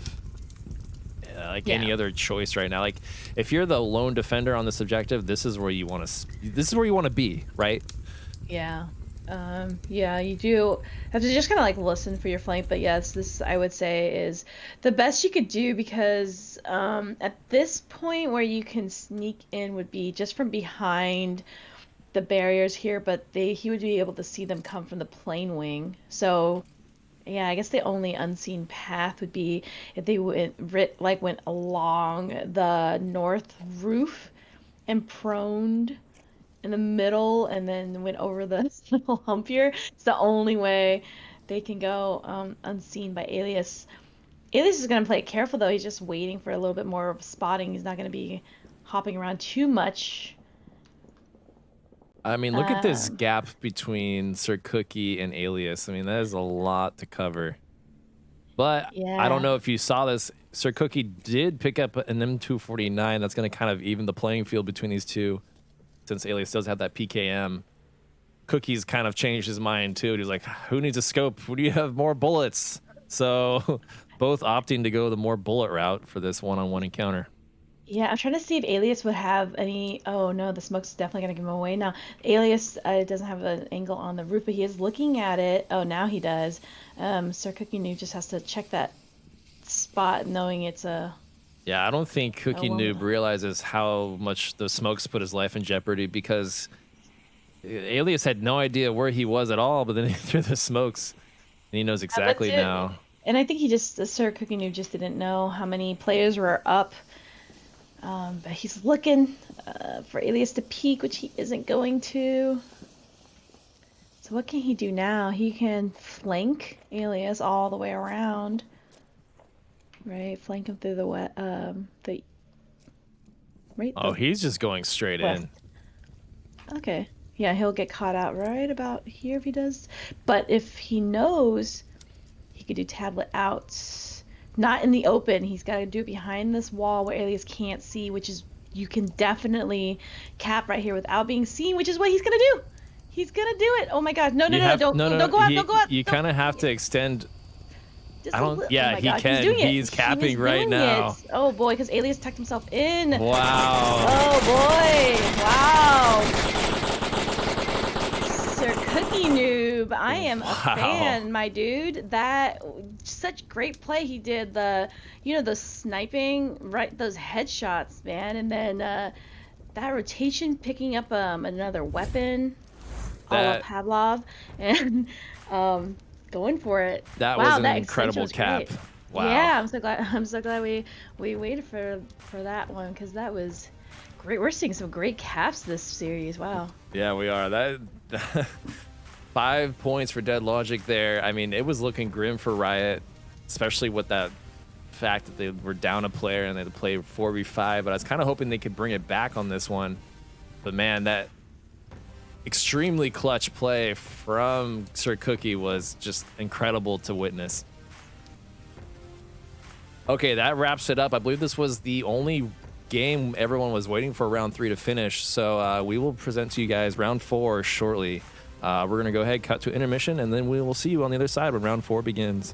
any other choice right now. Like, if you're the lone defender on this objective, this is where you want to be, right? Yeah. Yeah, you do have to just kind of like listen for your flank, but yes, this I would say is the best you could do because at this point where you can sneak in would be just from behind the barriers here, but he would be able to see them come from the plane wing. So yeah, I guess the only unseen path would be if they went along the north roof and proned in the middle and then went over the little hump here. It's the only way they can go unseen by Alias. Alias is going to play it careful though. He's just waiting for a little bit more of spotting. He's not going to be hopping around too much. I mean, look at this gap between Sir Cookie and Alias. I mean, that is a lot to cover. But I don't know if you saw this. Sir Cookie did pick up an M249. That's going to kind of even the playing field between these two. Since Alias does have that PKM. Cookie's kind of changed his mind too. He's like, who needs a scope? Who do you have more bullets? So both opting to go the more bullet route for this one-on-one encounter. Yeah, I'm trying to see if Alias would have any. Oh no, the smoke's definitely gonna give him away now. Alias doesn't have an angle on the roof, but he is looking at it. Oh, now he does. Sir Cookie Noob just has to check that spot, knowing it's a Yeah, I don't think Cookie well. Noob realizes how much the smokes put his life in jeopardy, because Alias had no idea where he was at all, but then he threw the smokes, and he knows exactly That's it. now. And I think Sir Cookie Noob just didn't know how many players were up. But he's looking for Alias to peek, which he isn't going to. So what can he do now? He can flank Alias all the way around. Right, flank him through the right. Oh, he's just going straight west. in. Okay. Yeah, he'll get caught out right about here if he does. But if he knows, he could do tablet outs. Not in the open. He's got to do it behind this wall where Alias can't see, which is, you can definitely cap right here without being seen, which is what he's going to do. He's going to do it. Oh my God. No, don't go up, don't go up. You kind of have to extend. Just I don't. oh Yeah, my he God, can. He's doing it. He's capping He's right doing now. it. Oh boy, because Alias tucked himself in. Wow. Oh boy. Wow. Sir Cookie Noob, I am a fan, my dude. That such great play he did. The sniping, right? Those headshots, man, and then that rotation, picking up another weapon, a la Pavlov, and going for it. That wow, was an incredible cap. Great. Wow. Yeah, I'm so glad we waited for that one, because that was great. We're seeing some great caps this series. Wow. Yeah, we are. That 5 points for Dead Logic there. I mean, it was looking grim for Riot, especially with that fact that they were down a player and they had to play 4v5. But I was kind of hoping they could bring it back on this one. But man, that extremely clutch play from Sir Cookie was just incredible to witness. Okay, that wraps it up. I believe this was the only game everyone was waiting for round 3 to finish. So we will present to you guys round 4 shortly. We're going to go ahead, cut to intermission, and then we will see you on the other side when round 4 begins.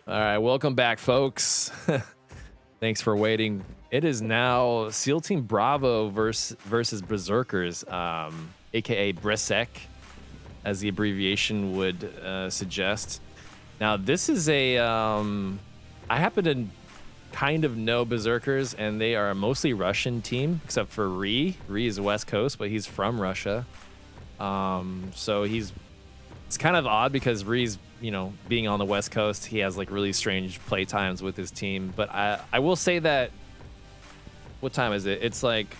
All right, welcome back, folks. Thanks for waiting. It is now SEAL Team Bravo versus Berserkers, aka Brisek, as the abbreviation would suggest. Now, this is a I happen to kind of know Berserkers, and they are a mostly Russian team, except for Ree. Ree is West Coast, but he's from Russia. So it's kind of odd because Ree's, you know, being on the West Coast, he has like really strange play times with his team. But I will say that, what time is it? It's like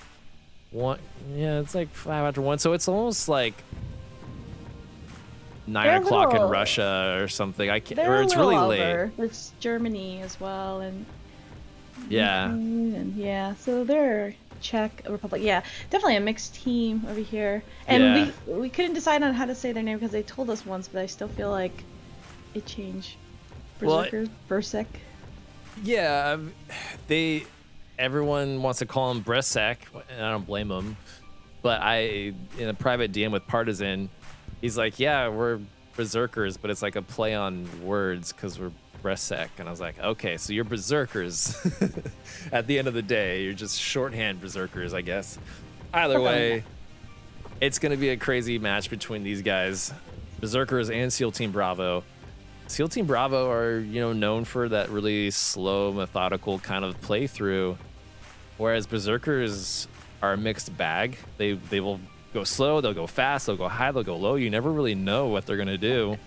it's like 5 after 1. So it's almost like 9 o'clock in Russia or something. I can't, or it's really late. It's Germany as well, and yeah, and yeah. So they're Czech Republic. Yeah, definitely a mixed team over here. And we couldn't decide on how to say their name because they told us once, but I still feel like it changed. Berserkers, Bersek. Yeah, everyone wants to call him Brisek, and I don't blame them. But in a private DM with Partisan, he's like, yeah, we're Berserkers, but it's like a play on words because we're Brisek. And I was like, okay, so you're Berserkers. At the end of the day, you're just shorthand Berserkers, I guess. Either way, it's going to be a crazy match between these guys, Berserkers and SEAL Team Bravo. SEAL Team Bravo are, you know, known for that really slow, methodical kind of playthrough, whereas Berserkers are a mixed bag. They will go slow, they'll go fast, they'll go high, they'll go low. You never really know what they're gonna do.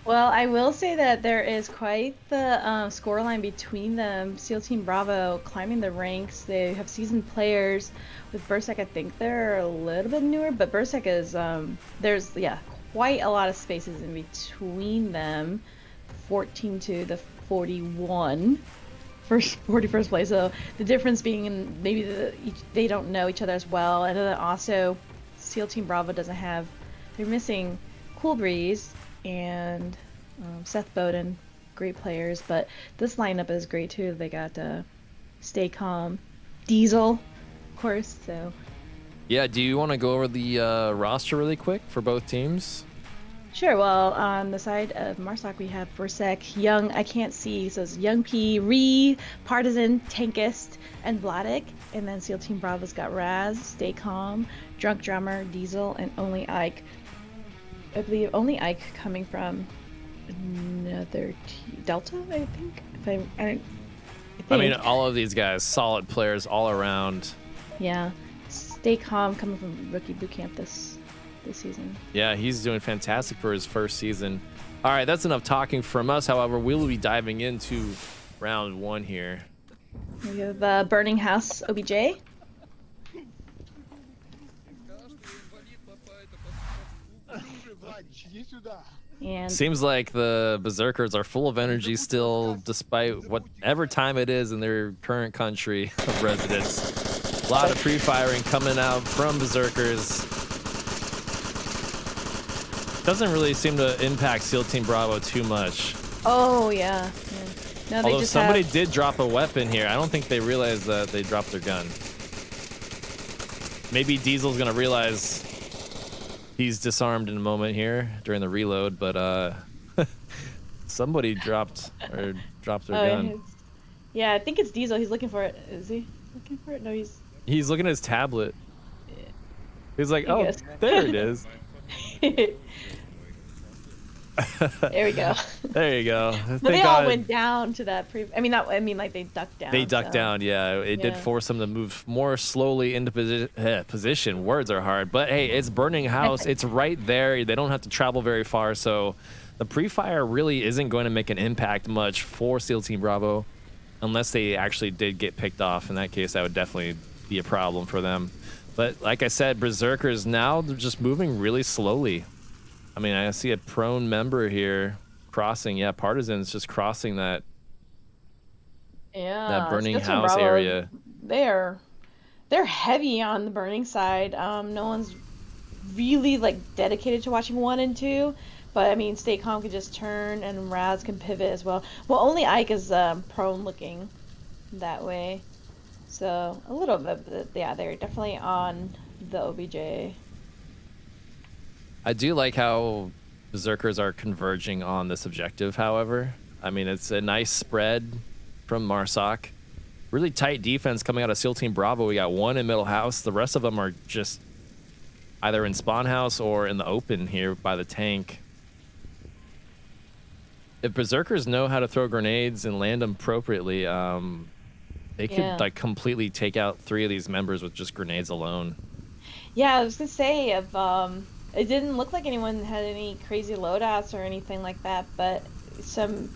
Well, I will say that there is quite the scoreline between them. SEAL Team Bravo climbing the ranks. They have seasoned players. With Bersek, I think they're a little bit newer, but Bersek is there's quite a lot of spaces in between them. 14 to the 41. 41st place. So the difference being in maybe they don't know each other as well, and then also SEAL Team Bravo doesn't have. They're missing Cool Breeze and Seth Bowden, great players, but this lineup is great too. They got Stay Calm, Diesel, of course. So yeah, do you want to go over the roster really quick for both teams? Sure. Well, on the side of Marsoc, we have Bersek, Young, I can't see, so it's Young P, Ree, Partisan, Tankist, and Vladik. And then SEAL Team Bravo's got Raz, Stay Calm, Drunk Drummer, Diesel, and Only Ike. I believe Only Ike coming from another Delta, I think. I think. I mean, all of these guys, solid players all around. Yeah. Stay Calm coming from Rookie Bootcamp this season. Yeah, he's doing fantastic for his first season. All right, that's enough talking from us. However, we will be diving into round 1 here. We have Burning House OBJ. And seems like the Berserkers are full of energy still, despite whatever time it is in their current country of residence. A lot of pre-firing coming out from Berserkers. Doesn't really seem to impact SEAL Team Bravo too much. Oh yeah. No, although somebody did drop a weapon here. I don't think they realized that they dropped their gun. Maybe Diesel's gonna realize he's disarmed in a moment here during the reload, but somebody dropped their gun. Yeah, I think it's Diesel. He's looking for it. Is he looking for it? No, he's looking at his tablet. He's like, oh, there it is. There we go. There you go. But they all went down to that like they ducked down. They ducked down, yeah. It did force them to move more slowly into position. Words are hard. But hey, it's Burning House. It's right there. They don't have to travel very far. So the pre-fire really isn't going to make an impact much for SEAL Team Bravo unless they actually did get picked off. In that case, that would definitely be a problem for them. But like I said, Berserkers now, they're just moving really slowly. I mean, I see a prone member here crossing. Yeah, Partisan's just crossing that Burning House area. They're heavy on the burning side. No one's really like dedicated to watching 1 and 2, but I mean, Stay Calm can just turn and Raz can pivot as well. Well, Only Ike is prone looking that way, so a little bit. Yeah, they're definitely on the OBJ. I do like how Berserkers are converging on this objective, however. I mean, it's a nice spread from Marsoc. Really tight defense coming out of SEAL Team Bravo. We got one in middle house. The rest of them are just either in spawn house or in the open here by the tank. If Berserkers know how to throw grenades and land them appropriately, they could like completely take out 3 of these members with just grenades alone. Yeah, I was gonna say if it didn't look like anyone had any crazy loadouts or anything like that, but some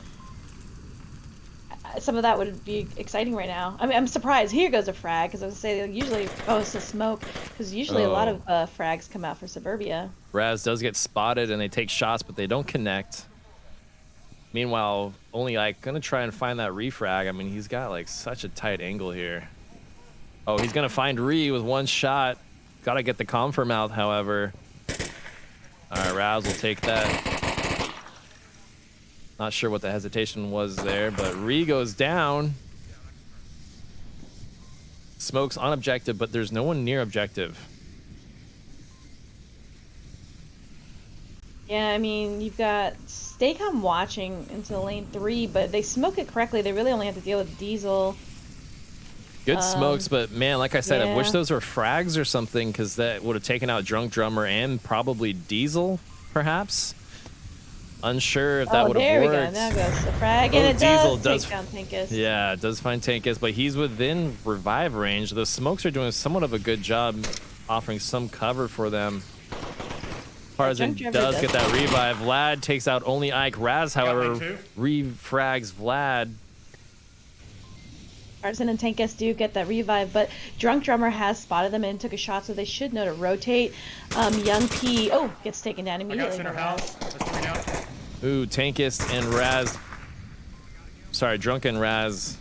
of that would be exciting right now. I mean, I'm surprised. Here goes a frag, because I was gonna say usually, it's a smoke, because usually a lot of frags come out for Suburbia. Raz does get spotted and they take shots, but they don't connect. Meanwhile, only like gonna try and find that refrag. I mean, he's got like such a tight angle here. Oh, he's gonna find Ree with 1 shot. Gotta get the confirm out, however. All right, Raz will take that. Not sure what the hesitation was there, but Ree goes down. Smoke's on objective, but there's no one near objective. Yeah, I mean, you've got Staycom watching into lane 3, but they smoke it correctly. They really only have to deal with Diesel. Good smokes, but man, like I said, I wish those were frags or something, because that would have taken out Drunk Drummer and probably Diesel, perhaps. Unsure if that would have worked. There we go. Now goes the frag, and it does take down Tankus. Yeah, it does find Tankus, but he's within revive range. The smokes are doing somewhat of a good job offering some cover for them. Tarzan does get that revive. Vlad takes out only Ike. Raz, however, refrags Vlad. Tarzan and Tankus do get that revive, but Drunk Drummer has spotted them and took a shot, so they should know to rotate. Young P, gets taken down immediately. I got center house. That's 3 now. Ooh, Tankus and Raz. Sorry, Drunk and Raz.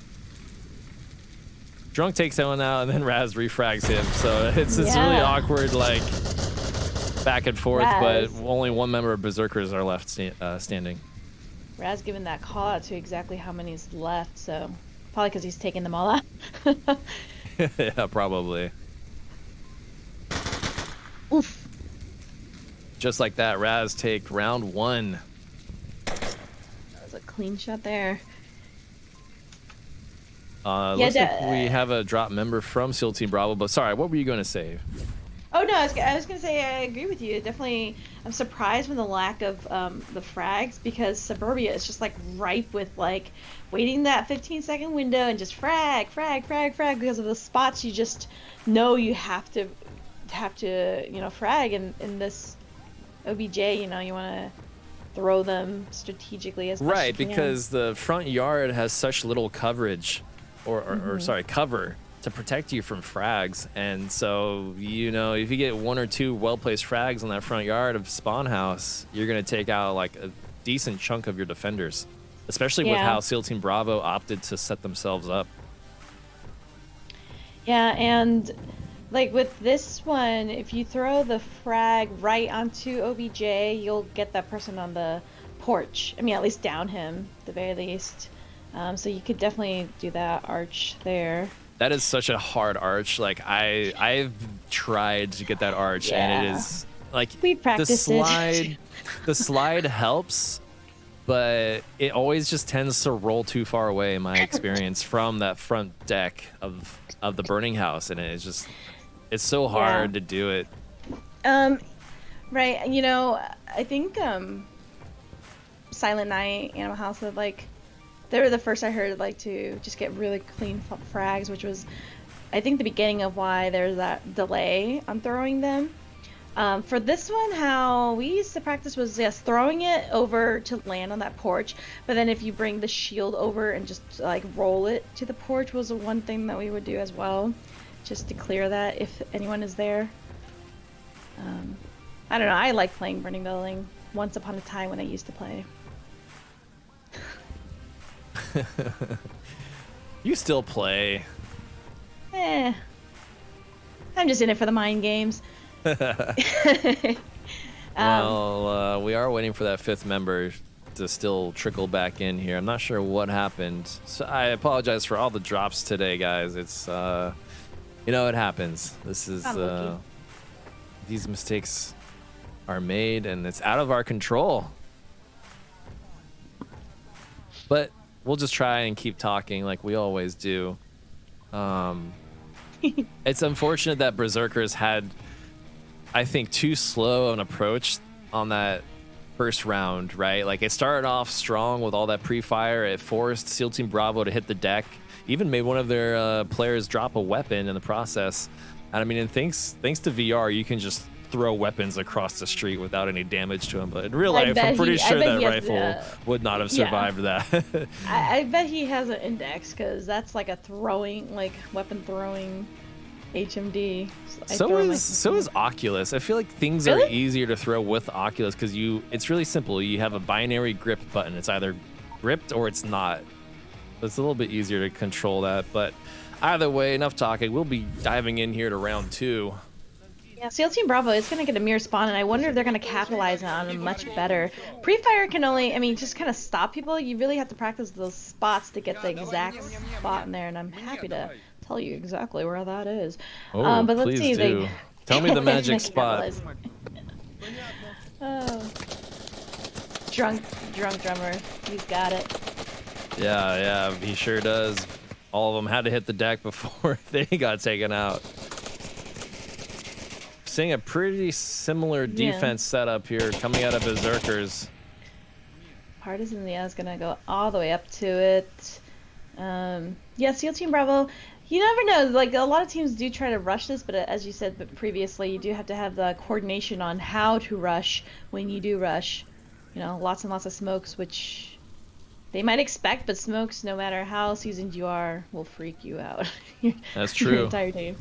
Drunk takes someone out, and then Raz refrags him. So it's really awkward, like, back and forth, but only 1 member of Berserkers are left standing. Raz giving that call out to exactly how many's left, so probably because he's taking them all out. Yeah, probably. Oof. Just like that, Raz take round 1. That was a clean shot there. Looks like we have a drop member from SEAL Team Bravo, but sorry, what were you going to say? Oh no, I was gonna say I agree with you. Definitely, I'm surprised with the lack of the frags, because Suburbia is just like ripe with like waiting that 15-second window and just frag because of the spots you just know you have to frag in this OBJ. You want to throw them strategically as much as you can. Because the front yard has such little coverage, or cover to protect you from frags, and so if you get 1 or 2 well-placed frags on that front yard of spawn house, you're gonna take out like a decent chunk of your defenders, especially with how SEAL Team Bravo opted to set themselves up. Yeah, and like with this one, if you throw the frag right onto OBJ, you'll get that person on the porch. I mean, at least down him, at the very least. So you could definitely do that arch there. That is such a hard arch. Like I've tried to get that arch, and it is like we practiced the slide helps, but it always just tends to roll too far away in my experience from that front deck of the burning house, and it's so hard to do it. Right. I think Silent Night, Animal House, they were the first I heard to just get really clean frags, which was, I think, the beginning of why there's that delay on throwing them. For this one, how we used to practice was throwing it over to land on that porch, but then if you bring the shield over and just roll it to the porch was one thing that we would do as well, just to clear that if anyone is there. I don't know, I like playing Burning Building once upon a time when I used to play. You still play. I'm just in it for the mind games. Well, we are waiting for that 5th member to still trickle back in here. I'm not sure what happened, so I apologize for all the drops today, guys. It's it happens. This is these mistakes are made, and it's out of our control. But we'll just try and keep talking like we always do. It's unfortunate that Berserkers had, I think, too slow an approach on that first round, right? Like it started off strong with all that pre-fire. It forced SEAL Team Bravo to hit the deck. Even made one of their players drop a weapon in the process. And I mean, and thanks to VR, you can just throw weapons across the street without any damage to them. But in real life, I'm pretty sure that rifle would not have survived that. I bet he has an index because that's like a throwing, like weapon throwing HMD. So is Oculus. I feel like things are easier to throw with Oculus because it's really simple. You have a binary grip button. It's either gripped or it's not. It's a little bit easier to control that. But either way, enough talking. We'll be diving in here to round 2. Yeah, SEAL Team Bravo is going to get a mirror spawn, and I wonder if they're going to capitalize on it much better. Pre-fire can only, I mean, just kind of stop people. You really have to practice those spots to get the exact spot in there, and I'm happy to tell you exactly where that is. Oh, but let's see. do. Tell me the magic spot. Oh. Drunk drummer. He's got it. Yeah, he sure does. All of them had to hit the deck before they got taken out. Seeing a pretty similar defense setup here coming out of Berserkers. Partisan, is gonna go all the way up to it. Yeah, SEAL Team Bravo. You never know. Like a lot of teams do try to rush this, but as you said previously, you do have to have the coordination on how to rush when you do rush. You know, lots and lots of smokes, which they might expect, but smokes, no matter how seasoned you are, will freak you out. That's true. Your entire team.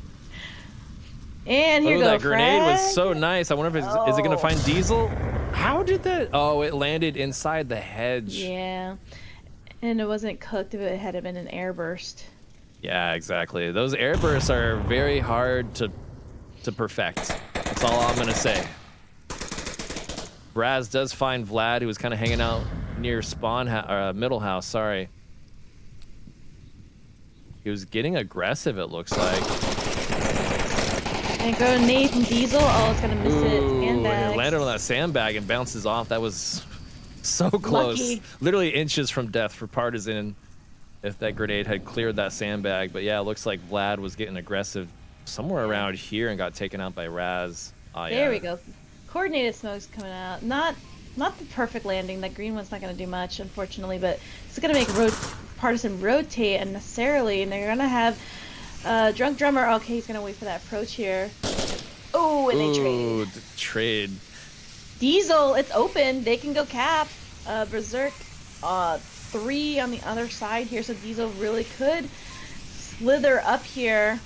And here goes that grenade was so nice. I wonder if is it gonna find Diesel? How did that? Oh, it landed inside the hedge. Yeah, and it wasn't cooked if it had been an airburst. Yeah, exactly. Those airbursts are very hard to perfect. That's all I'm gonna say. Braz does find Vlad, who was kind of hanging out near middle house. Sorry. He was getting aggressive. It looks like. And grenade from Diesel. Oh, it's gonna miss it. Sandbag. It landed on that sandbag and bounces off. That was so close. Lucky. Literally inches from death for Partisan if that grenade had cleared that sandbag. But yeah, it looks like Vlad was getting aggressive somewhere around here and got taken out by Raz. There we go. Coordinated smokes coming out. Not the perfect landing. That green one's not gonna do much, unfortunately, but it's gonna make Partisan rotate unnecessarily, and they're gonna have Drunk Drummer. Okay, he's gonna wait for that approach here. Oh, and they trade. Diesel, it's open. They can go cap. Berserk, 3 on the other side here, so Diesel really could slither up here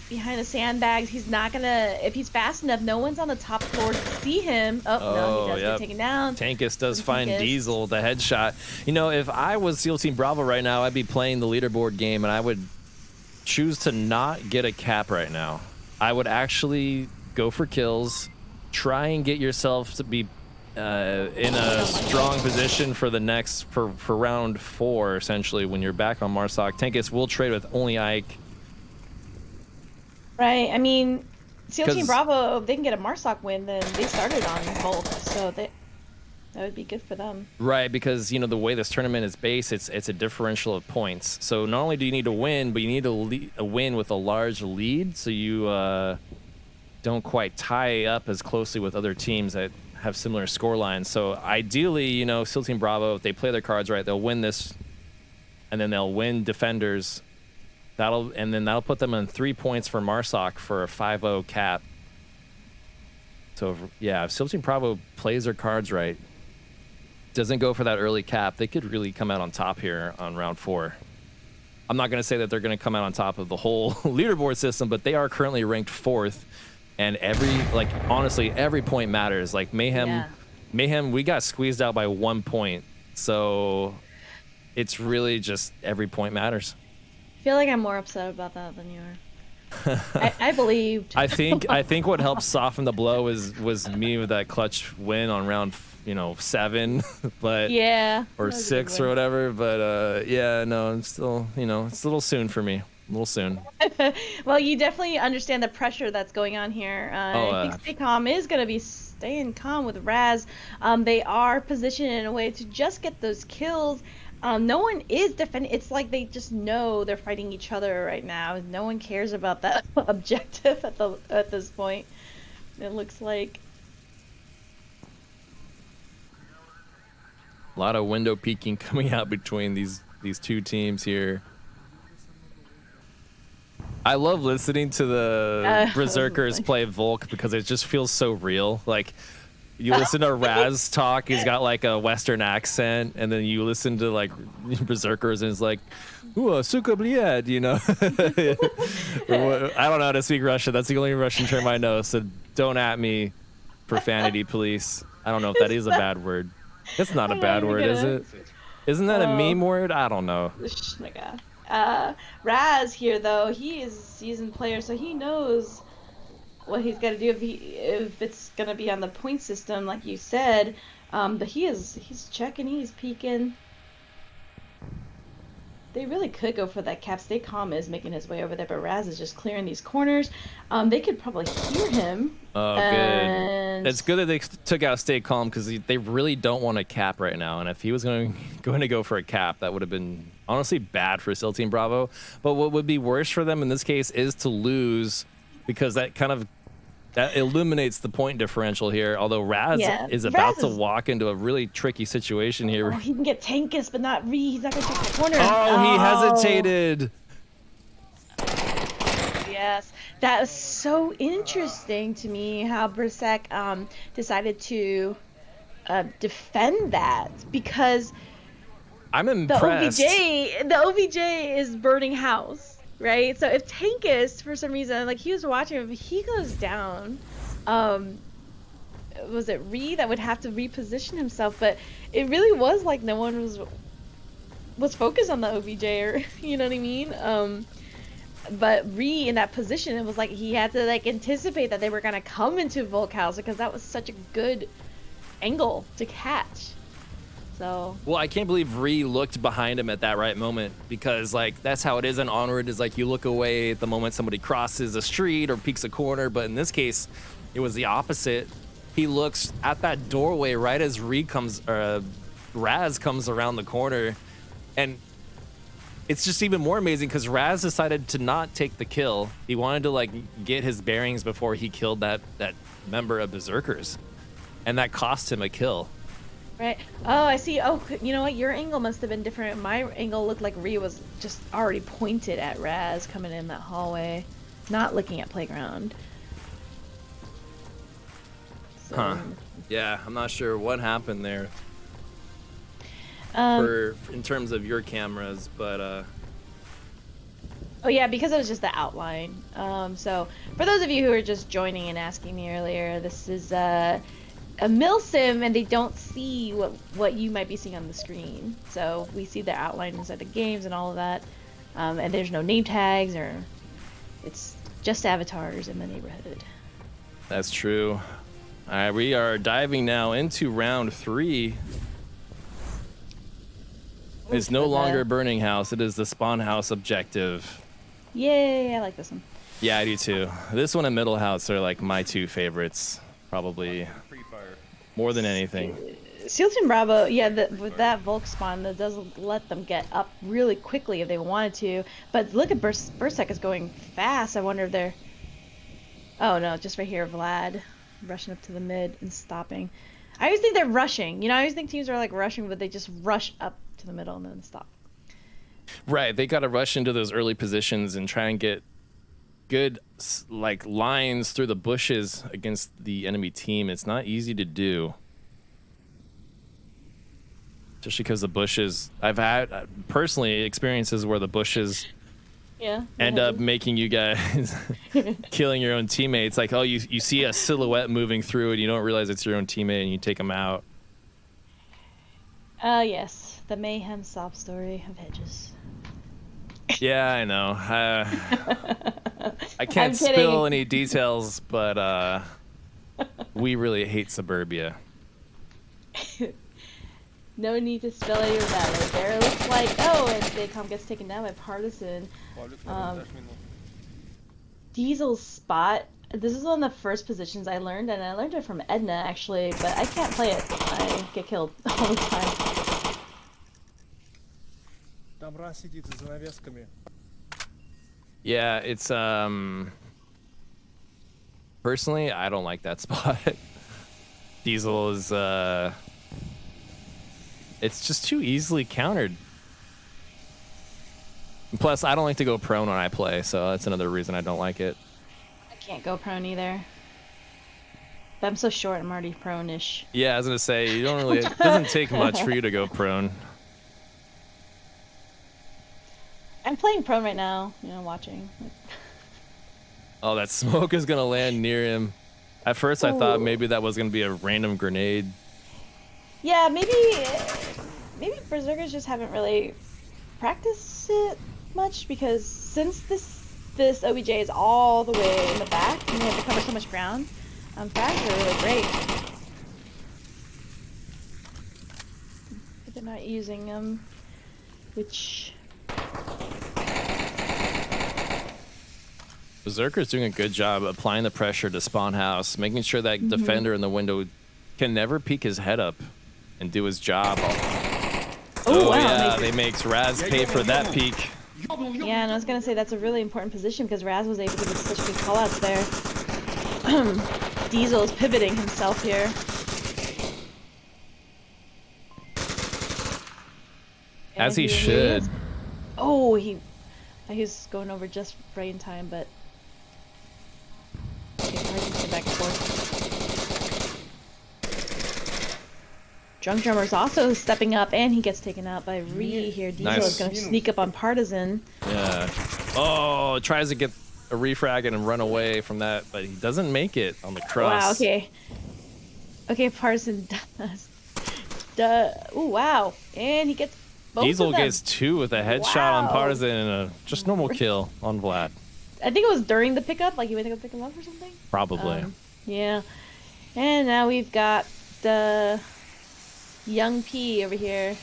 behind the sandbags. He's not gonna, if he's fast enough, no one's on the top floor to see him. No, he does get taken down. Tankus does find Diesel, the headshot. You know, if I was SEAL Team Bravo right now, I'd be playing the leaderboard game, and I would choose to not get a cap right now. I would actually go for kills, try and get yourself to be in a strong position for the next, for round 4, essentially, when you're back on Marsoc. Tankus will trade with only Ike. Right, I mean, SEAL Team Bravo, if they can get a Marsoc win, then they started on Hulk, so that would be good for them. Right, because, you know, the way this tournament is based, it's a differential of points. So not only do you need to win, but you need to win with a large lead, so you don't quite tie up as closely with other teams that have similar score lines. So ideally, you know, SEAL Team Bravo, if they play their cards right, they'll win this, and then they'll win Defenders. That'll put them on 3 points for Marsoc for a 5-0 cap. So yeah, if SEAL Team Bravo plays their cards right, doesn't go for that early cap, they could really come out on top here on round 4. I'm not going to say that they're going to come out on top of the whole leaderboard system, but they are currently ranked 4th, and honestly, every point matters. Like Mayhem, we got squeezed out by 1 point, so it's really just every point matters. I feel like I'm more upset about that than you are. I believed. I think what helped soften the blow was me with that clutch win on round 7, but or 6 or whatever. But I'm still, it's a little soon for me. A little soon. Well, you definitely understand the pressure that's going on here. I think Stay Calm is going to be staying calm with Raz. They are positioned in a way to just get those kills. No one is defending. It's like they just know they're fighting each other right now. No one cares about that objective at this point. It looks like. A lot of window peeking coming out between these two teams here. I love listening to the Berserkers play Volk because it just feels so real. Like, you listen to Raz talk, he's got like a Western accent, and then you listen to like Berserkers and it's like, ooh, suka bliad, you know? I don't know how to speak Russian. That's the only Russian term I know, so don't at me, profanity police. I don't know if that is a bad word. It's not a bad word, is it? Isn't that a meme word? I don't know. Oh my god. Raz here though, he's a seasoned player, so he knows what he's got to do if it's gonna be on the point system, like you said. But he's checking, he's peeking. They really could go for that cap. Stay Calm is making his way over there, but Raz is just clearing these corners. They could probably hear him. Oh, good. It's good that they took out Stay Calm because they really don't want a cap right now. And if he was going to go for a cap, that would have been honestly bad for Still Team Bravo. But what would be worse for them in this case is to lose, because that eliminates the point differential here. Although Raz is about to walk into a really tricky situation here. Oh, he can get Tankus, but not Ree. He's not going to take the corner. Oh, he hesitated. Yes, that was so interesting to me how Berserk decided to defend that, because I'm impressed. The OBJ is burning house, right? So if Tankus, for some reason, like he was watching him, he goes down. Was it Ree that would have to reposition himself? But it really was like no one was focused on the OBJ, or you know what I mean? But Ree in that position, it was like he had to like anticipate that they were gonna come into Volk house, because that was such a good angle to catch. So. Well, I can't believe Ree looked behind him at that right moment, because like that's how it is in Onward, is like you look away at the moment somebody crosses a street or peeks a corner, but in this case, it was the opposite. He looks at that doorway right as Raz comes around the corner, and it's just even more amazing because Raz decided to not take the kill. He wanted to like get his bearings before he killed that member of Berserkers, and that cost him a kill. Right. Oh, I see. Oh, you know what? Your angle must have been different. My angle looked like Ree was just already pointed at Raz coming in that hallway, not looking at playground. So, huh. Yeah, I'm not sure what happened there. In terms of your cameras, but oh yeah, because it was just the outline. So for those of you who are just joining and asking me earlier, this is a milsim, and they don't see what you might be seeing on the screen. So we see the outline inside the games and all of that, and there's no name tags, or it's just avatars in the neighborhood. That's true. All right, we are diving now into round 3. It's no longer Burning House. It is the Spawn House objective. Yay, I like this one. Yeah, I do too. This one and Middle House are like my 2 favorites, probably more than anything. Seal Team Bravo, yeah, with that Volk spawn, that does let them get up really quickly if they wanted to. But look at Berserk is going fast. I wonder if they're... Oh no, just right here, Vlad rushing up to the mid and stopping. I always think they're rushing. You know, I always think teams are like rushing, but they just rush up to the middle and then stop. Right, they got to rush into those early positions and try and get good like lines through the bushes against the enemy team. It's not easy to do, just because the bushes, I've had personally experiences where the bushes end up making you guys killing your own teammates. Like, oh, you see a silhouette moving through and you don't realize it's your own teammate and you take them out. Yes, the mayhem sob story of Hedges. Yeah, I know. I can't spill any details, but we really hate suburbia. No need to spill any of that right there. It looks like, oh, and Daycom gets taken down by Partisan. Diesel's spot This is one of the first positions I learned, and I learned it from Edna actually, but I can't play it. I get killed all the time. Там раз сидит за занавесками. Yeah, it's personally, I don't like that spot. Diesel is it's just too easily countered. Plus, I don't like to go prone when I play, so that's another reason I don't like it. I can't go prone either. But I'm so short, I'm already prone-ish. Yeah, I was gonna say, you don't really, it doesn't take much for you to go prone. I'm playing prone right now, you know, watching. Oh, that smoke is gonna land near him. At first, I thought maybe that was gonna be a random grenade. Yeah, maybe Berserkers just haven't really practiced it much, because since this OBJ is all the way in the back and we have to cover so much ground, frags are really great. But they're not using them, which... Berserker's doing a good job applying the pressure to spawn house, making sure that defender in the window can never peek his head up and do his job. Oh, wow, yeah, they makes Raz pay for that peek. Yeah, and I was gonna say that's a really important position because Raz was able to get such good callouts there. Diesel's pivoting himself here. As he And should. Oh, he's going over just right in time, but okay, Tarzan's back and forth. Drunk Drummer's also stepping up, and he gets taken out by Ree here. Diesel is going to sneak up on Partisan. Yeah. Oh, tries to get a refrag and run away from that, but he doesn't make it on the cross. Wow, okay. Okay, Partisan does. Ooh, wow. And he gets both Diesel of them. gets 2 with a headshot on Wow. Partisan and a just normal kill on Vlad. I think it was during the pickup, like he went to go pick him up or something. Probably. Yeah. And now we've got the Young P over here.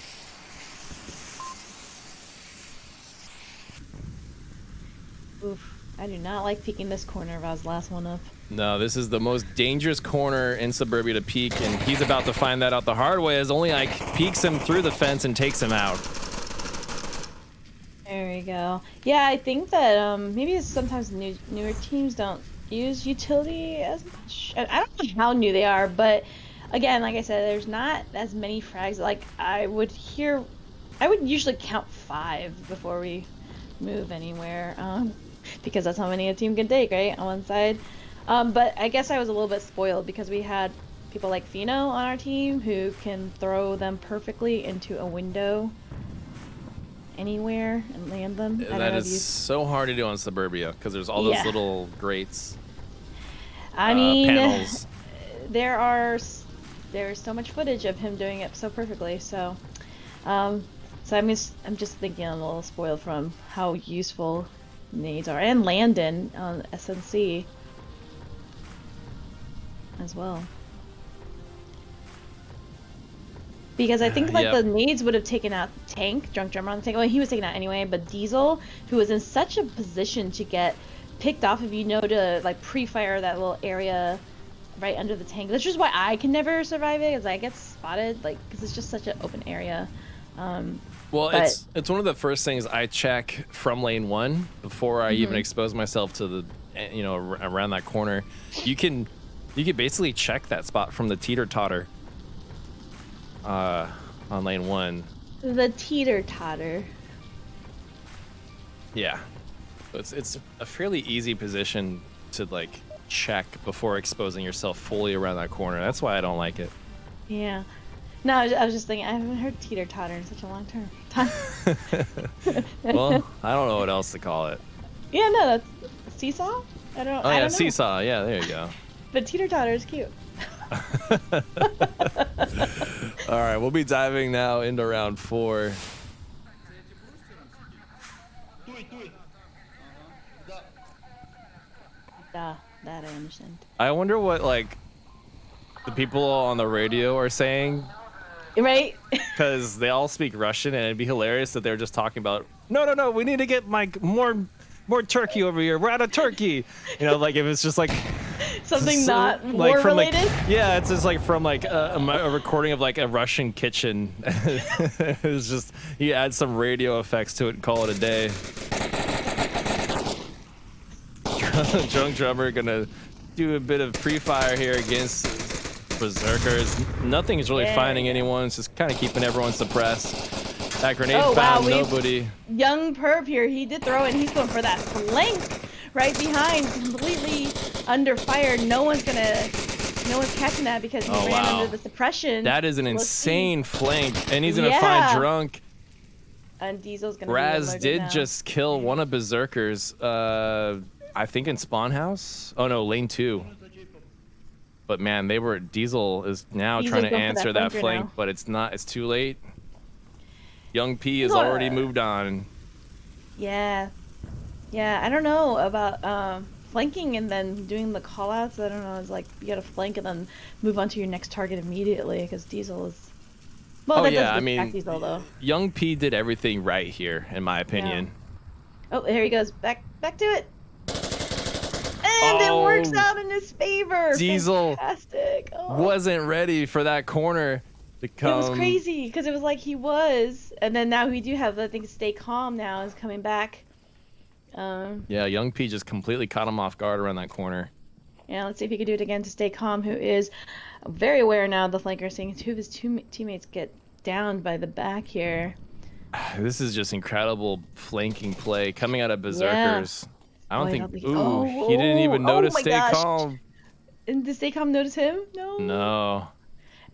Oof. I do not like peeking this corner if I was the last one up. No, this is the most dangerous corner in Suburbia to peek, and he's about to find that out the hard way as only Ike peeks him through the fence and takes him out. There we go. Yeah, I think that maybe sometimes newer teams don't use utility as much. I don't know how new they are, but again, like I said, there's not as many frags. Like I would usually count 5 before we move anywhere, because that's how many a team can take, right, on one side. But I guess I was a little bit spoiled because we had people like Fino on our team who can throw them perfectly into a window anywhere and land them. That is so hard to do on Suburbia because there's all those little grates. I mean, panels. there's so much footage of him doing it so perfectly. So, I'm just thinking I'm a little spoiled from how useful nades are, and Landon on SNC as well. Because I think like the nades would have taken out Tank, Drunk Drummer on the tank. Well, he was taken out anyway, but Diesel, who was in such a position to get picked off if you know to like pre-fire that little area right under the tank. That's just why I can never survive it, because I get spotted, like, because it's just such an open area. Well, it's one of the first things I check from lane 1 before I even expose myself to the, around that corner. You can basically check that spot from the teeter-totter on lane 1. The teeter-totter. Yeah, it's a fairly easy position to like check before exposing yourself fully around that corner. That's why I don't like it. Yeah. No, I was just thinking, I haven't heard teeter-totter in such a long time. Well, I don't know what else to call it. Yeah, no, that's seesaw? I don't know. Seesaw. Yeah, there you go. But teeter-totter is cute. All right, we'll be diving now into round 4. Duh, that I understand. I wonder what like the people on the radio are saying, Right? because they all speak Russian, and it'd be hilarious that they're just talking about no, we need to get more turkey over here. We're out of turkey. Like if it's just like Something So, not like, war from, like- related. yeah, it's just like from like a recording of like a Russian kitchen. It's just you add some radio effects to it and call it a day. Drunk drummer gonna do a bit of pre-fire here against berserkers. Nothing is really finding anyone. It's just kind of keeping everyone suppressed. That grenade found nobody. Young perp here, he did throw it, and he's going for that flank right behind, completely under fire. No one's catching that because he ran under the suppression. That is an insane flank, and he's gonna find Drunk. And Diesel's gonna Raz be did now. just kill one of berserkers. I think in spawn house. Oh no, lane 2. But man, Diesel is now Diesel's trying to going for answer that flanker flank, now. but it's not. It's too late. Young P has already moved on. Yeah, I don't know about flanking and then doing the callouts. I don't know. It's like you gotta flank and then move on to your next target immediately because Diesel is. Well, that does distract Diesel though. Young P did everything right here, in my opinion. Oh, there he goes. Back to it. And it works out in his favor. Diesel Fantastic. wasn't ready for that corner to come. It was crazy because it was like he was, and then now we do have, I think, Stay Calm now is coming back. Yeah, Young P just completely caught him off guard around that corner. Yeah, let's see if he can do it again to Stay Calm, who is very aware now of the flanker, seeing two of his teammates get downed by the back here. This is just incredible flanking play coming out of berserkers. I don't think. He didn't even notice Stay Calm. And did Stay Calm notice him? No. No.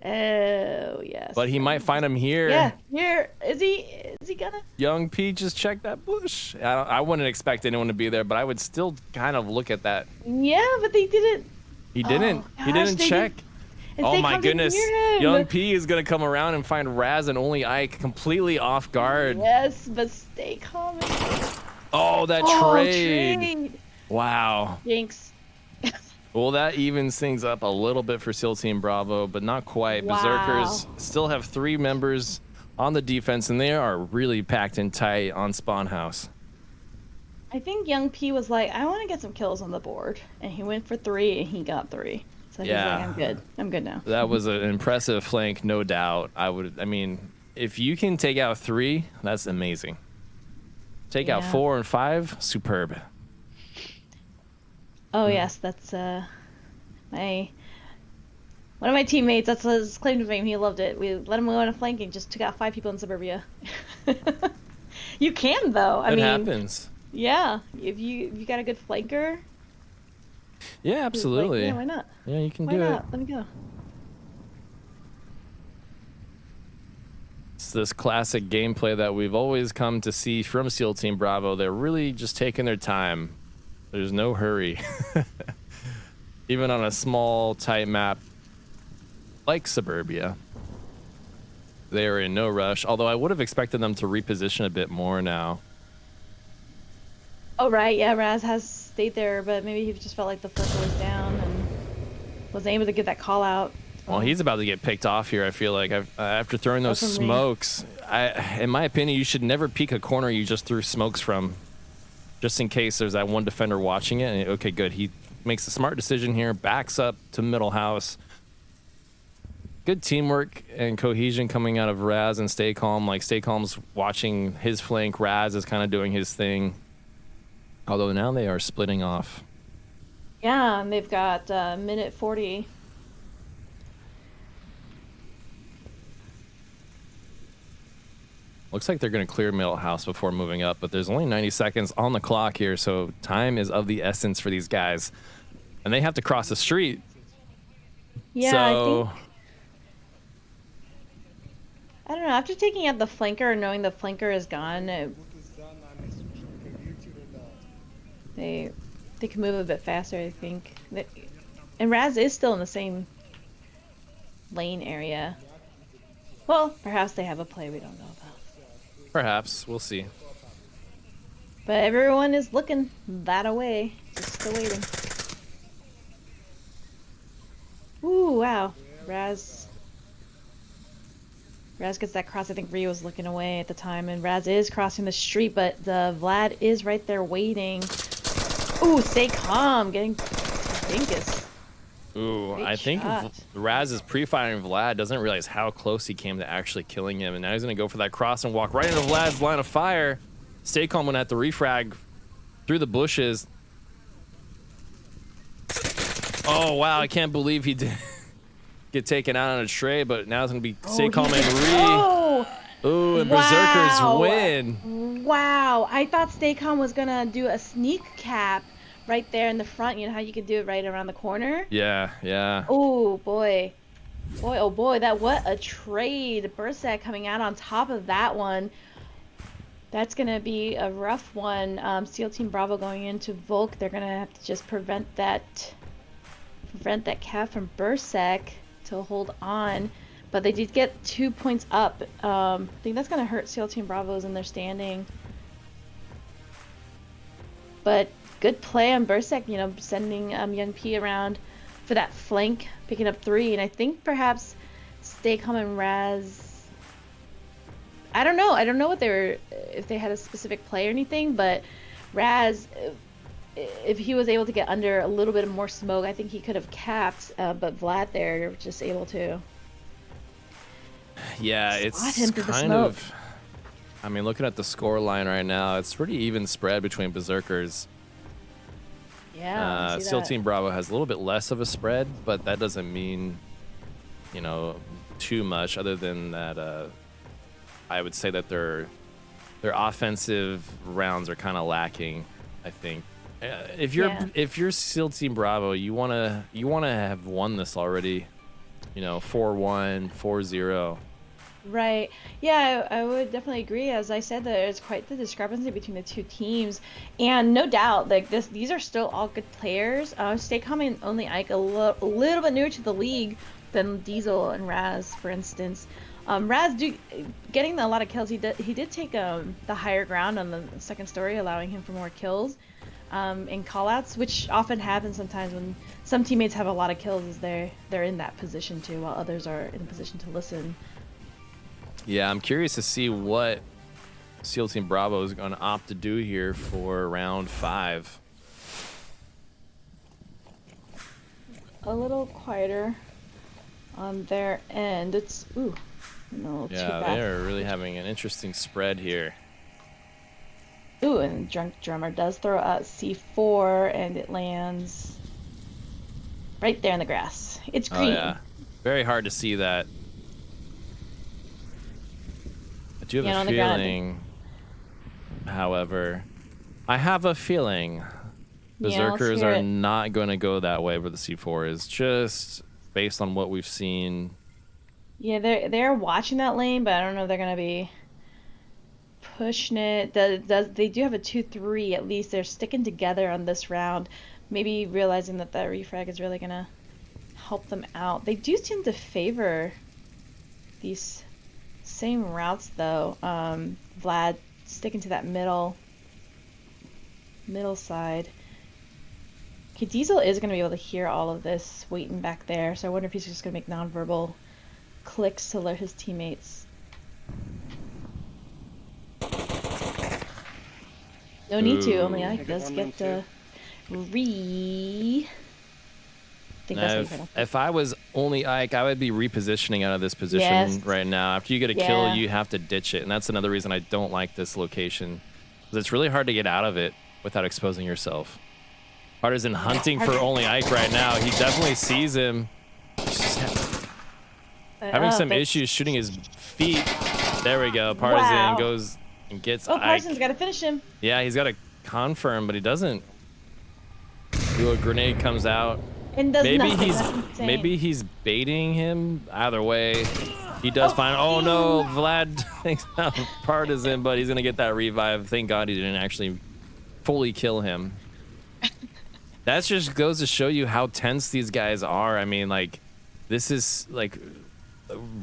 Oh yes. But he might find him here. Yeah, here. Is he gonna? Young P just checked that bush. I wouldn't expect anyone to be there, but I would still kind of look at that. Yeah, but they didn't. He didn't. He didn't check. Oh my goodness. Young P is gonna come around and find Raz and only Ike completely off guard. Yes, but Stay Calm. Oh, that trade. Wow. Jinx. Well, that evens things up a little bit for SEAL Team Bravo, but not quite. Wow. Berserkers still have 3 members on the defense, and they are really packed in tight on spawn house. I think Young P was like, I want to get some kills on the board, and he went for 3, and he got 3. So he's like, I'm good. I'm good now. That was an impressive flank, no doubt. I mean, if you can take out 3, that's amazing. Take out 4 and 5, superb. Oh yes, that's one of my teammates. That's his claim to fame. He loved it. We let him go on a flanking. Just took out 5 people in suburbia. You can though. I mean, it happens. Yeah, if you got a good flanker. Yeah, absolutely. Like, yeah, why not? Yeah, you can why do not? it. Let me go. It's this classic gameplay that we've always come to see from SEAL Team Bravo. They're really just taking their time. There's no hurry. Even on a small, tight map like Suburbia, they are in no rush. Although I would have expected them to reposition a bit more now. Oh, right. Yeah, Raz has stayed there, but maybe he just felt like the flicker was down and wasn't able to get that call out. Well, he's about to get picked off here, I feel like. After throwing those smokes, in my opinion, you should never peek a corner you just threw smokes from. Just in case there's that one defender watching it. And, okay, good. He makes a smart decision here, backs up to middle house. Good teamwork and cohesion coming out of Raz and Stay Calm. Like, Stay Calm's watching his flank. Raz is kind of doing his thing. Although now they are splitting off. Yeah, and they've got minute 40. Looks like they're going to clear middle house before moving up, but there's only 90 seconds on the clock here, so time is of the essence for these guys. And they have to cross the street. Yeah, so I don't know. After taking out the flanker and knowing the flanker is gone, they can move a bit faster, I think. And Raz is still in the same lane area. Well, perhaps they have a play we don't know about. perhaps. We'll see. But everyone is looking that away. Just still waiting. Ooh, wow. Raz gets that cross. I think Rio was looking away at the time, and Raz is crossing the street, but Vlad is right there waiting. Ooh, Stay Calm, getting dingus. Ooh, Great I think shot. Raz is pre-firing Vlad, doesn't realize how close he came to actually killing him, and now he's gonna go for that cross and walk right into Vlad's line of fire. Stay calm when at the refrag through the bushes. Oh wow, I can't believe he did get taken out on a tray, but now it's gonna be Stay calm and Oh! Ooh, and Wow. Berserkers win. Wow, I thought Staycom was gonna do a sneak cap right there in the front. You know how you could do it right around the corner? Yeah, yeah. Oh boy. Boy, oh boy, what a trade. Berserk coming out on top of that one. That's gonna be a rough one. SEAL Team Bravo going into Volk. They're gonna have to just prevent that cap from Berserk to hold on. But they did get 2 points up. I think that's gonna hurt SEAL Team Bravo's in their standing. But good play on Berserk, you know, sending Young P around for that flank, picking up 3. And I think perhaps Staycom and Raz, I don't know what they were, if they had a specific play or anything, but Raz, if he was able to get under a little bit more smoke, I think he could have capped, but Vlad there just able to. Yeah, it's kind of, I mean, looking at the score line right now, it's pretty even spread between Berserkers. Yeah, SEAL Team Bravo has a little bit less of a spread, but that doesn't mean, you know, too much other than that I would say that their offensive rounds are kind of lacking, I think. If you're SEAL Team Bravo, you want to have won this already, you know, 4-1, 4-0. Right. Yeah, I would definitely agree. As I said, there's quite the discrepancy between the two teams, and no doubt, like these are still all good players. Staycom and Only Ike a little bit newer to the league than Diesel and Raz, for instance. Raz getting a lot of kills. He did take the higher ground on the second story, allowing him for more kills, and callouts, which often happens sometimes when some teammates have a lot of kills, is they're in that position too, while others are in a position to listen. Yeah, I'm curious to see what SEAL Team Bravo is going to opt to do here for round 5. A little quieter on their end. It's no, too bad. They're really having an interesting spread here. Ooh, and Drunk Drummer does throw out C4, and it lands right there in the grass. It's green. Oh yeah, very hard to see that. I do have a feeling, however, I have a feeling Berserkers are not going to go that way where the C4 is, just based on what we've seen. Yeah, they're watching that lane, but I don't know if they're going to be pushing it. They do have a 2-3, at least. They're sticking together on this round, maybe realizing that that refrag is really going to help them out. They do seem to favor these same routes though. Vlad sticking to that middle side. Okay, Diesel is going to be able to hear all of this waiting back there, so I wonder if he's just going to make nonverbal clicks to alert his teammates. No need to, Only Ike does get the If I was Only Ike, I would be repositioning out of this position right now. After you get a kill, you have to ditch it, and that's another reason I don't like this location, because it's really hard to get out of it without exposing yourself. Partisan hunting for Only Ike right now. He definitely sees him. Having some issues shooting his feet. There we go. Partisan goes and gets Ike. Partisan's got to finish him. Yeah, he's got to confirm, but he doesn't. Ooh, a grenade comes out. And does Maybe he's baiting him. Either way, he does find. Oh no, Vlad takes out Partisan, but he's gonna get that revive. Thank God he didn't actually fully kill him. That just goes to show you how tense these guys are. I mean, like, this is like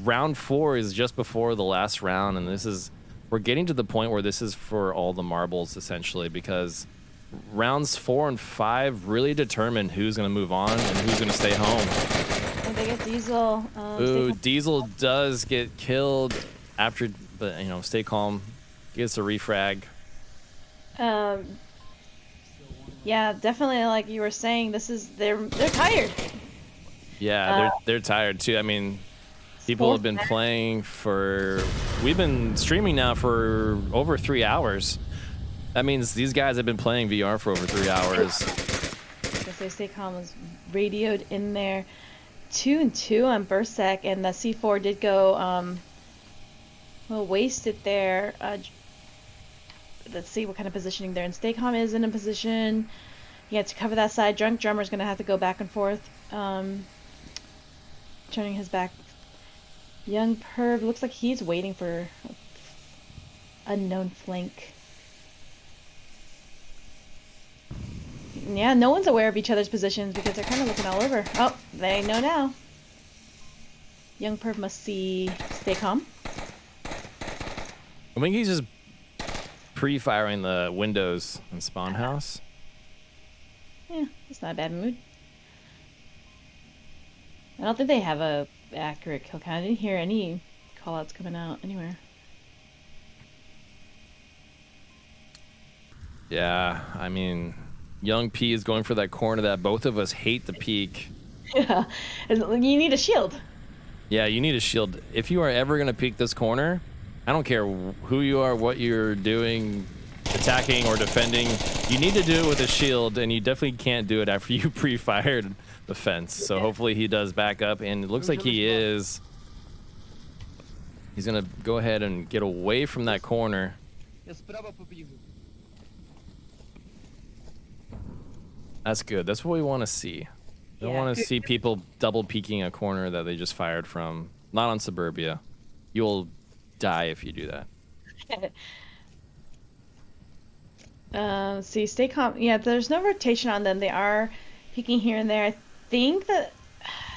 round 4 is just before the last round, and we're getting to the point where this is for all the marbles essentially, because rounds 4 and 5 really determine who's going to move on and who's going to stay home. And they get Diesel. Ooh, Diesel does get killed after, but you know, stay calm. Gets a refrag. Yeah, definitely. Like you were saying, they're tired. Yeah, they're tired too. I mean, people have been playing for. We've been streaming now for over 3 hours. That means these guys have been playing VR for over 3 hours. I say Staycom was radioed in there. 2-2 on Berserk, and the C4 did go a little wasted there. Let's see what kind of positioning there. And Staycom is in a position. Yeah, to cover that side. Drunk Drummer's gonna have to go back and forth. Turning his back. Young Perv looks like he's waiting for unknown flank. Yeah, no one's aware of each other's positions because they're kind of looking all over. Oh, they know now. Young Perv must see Staycom. I think he's just pre-firing the windows in spawn house. Yeah, it's not a bad mood. I don't think they have a accurate kill count. I didn't hear any callouts coming out anywhere. Yeah, I mean, Young P is going for that corner that both of us hate to peek. Yeah, you need a shield. Yeah, you need a shield. If you are ever going to peek this corner, I don't care who you are, what you're doing, attacking or defending, you need to do it with a shield, and you definitely can't do it after you pre-fired the fence. So hopefully he does back up, and it looks like he is. He's going to go ahead and get away from that corner. That's good. That's what we want to see. We don't want to see people double peeking a corner that they just fired from. Not on Suburbia. You'll die if you do that. See, Staycom. Yeah, there's no rotation on them. They are peeking here and there. I think that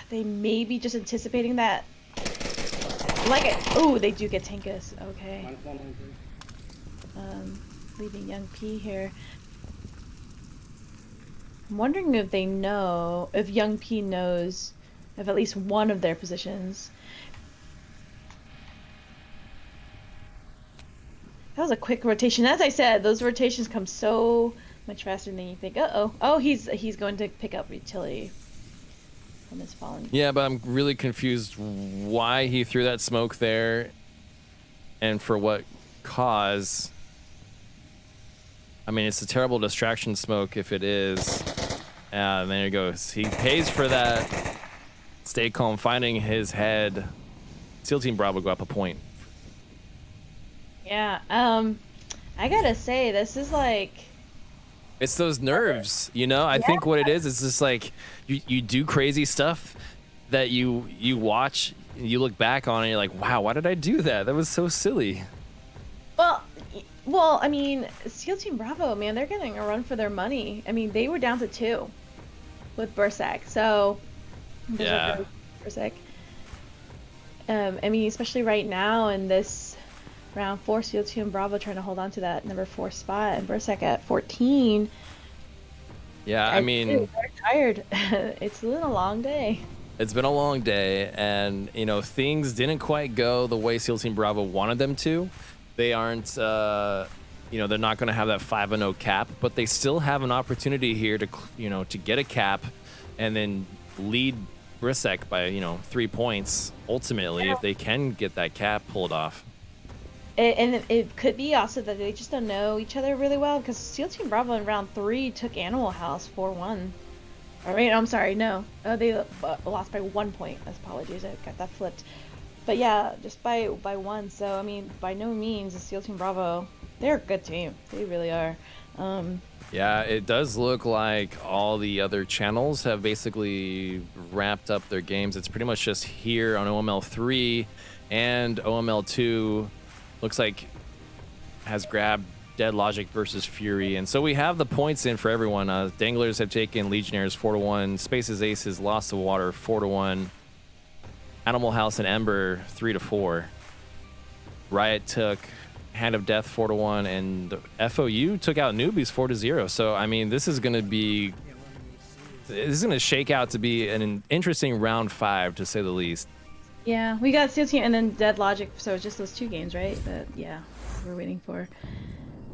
they may be just anticipating that. Like it. Oh, they do get Tankus. Okay. Leaving Young P here. I'm wondering if they know, if Young P knows of at least one of their positions. That was a quick rotation. As I said, those rotations come so much faster than you think. Uh-oh. Oh, he's going to pick up utility from his fallen. Yeah, but I'm really confused why he threw that smoke there and for what cause. I mean, it's a terrible distraction smoke if it is. And there he goes. He pays for that. Stay calm, finding his head. SEAL Team Bravo go up a point. Yeah, I gotta say, this is like... It's those nerves, you know? I think what it is just like, you do crazy stuff that you watch, you look back on it, and you're like, wow, why did I do that? That was so silly. Well, I mean, SEAL Team Bravo, man, they're getting a run for their money. I mean, they were down to 2 with Berserk, so... Yeah. Berserk. I mean, especially right now in this round 4, SEAL Team Bravo trying to hold on to that number 4 spot, and Berserk at 14. Yeah, I mean... They're tired. It's been a long day. It's been a long day, and, you know, things didn't quite go the way SEAL Team Bravo wanted them to. They aren't, you know, they're not going to have that 5-0 cap, but they still have an opportunity here to, you know, to get a cap and then lead Berserk by, you know, 3 points, ultimately, if they can get that cap pulled off. And it could be also that they just don't know each other really well, because SEAL Team Bravo in round 3 took Animal House 4-1. I mean, I'm sorry, no. They lost by 1 point. Apologies, I got that flipped. But yeah, just by 1. So, I mean, by no means is SEAL Team Bravo, they're a good team. They really are. Yeah, it does look like all the other channels have basically wrapped up their games. It's pretty much just here on OML 3 and OML 2. Looks like has grabbed Dead Logic versus Fury. And so we have the points in for everyone. Danglers have taken Legionnaires 4-1. Spaces Aces lost to Water 4-1. Animal House and Ember 3-4. Riot took Hand of Death 4-1, and FOU took out Newbies 4-0. So I mean, this is going to shake out to be an interesting round 5, to say the least. Yeah, we got SEAL Team and then Dead Logic, so it's just those 2 games, right? That we're waiting for.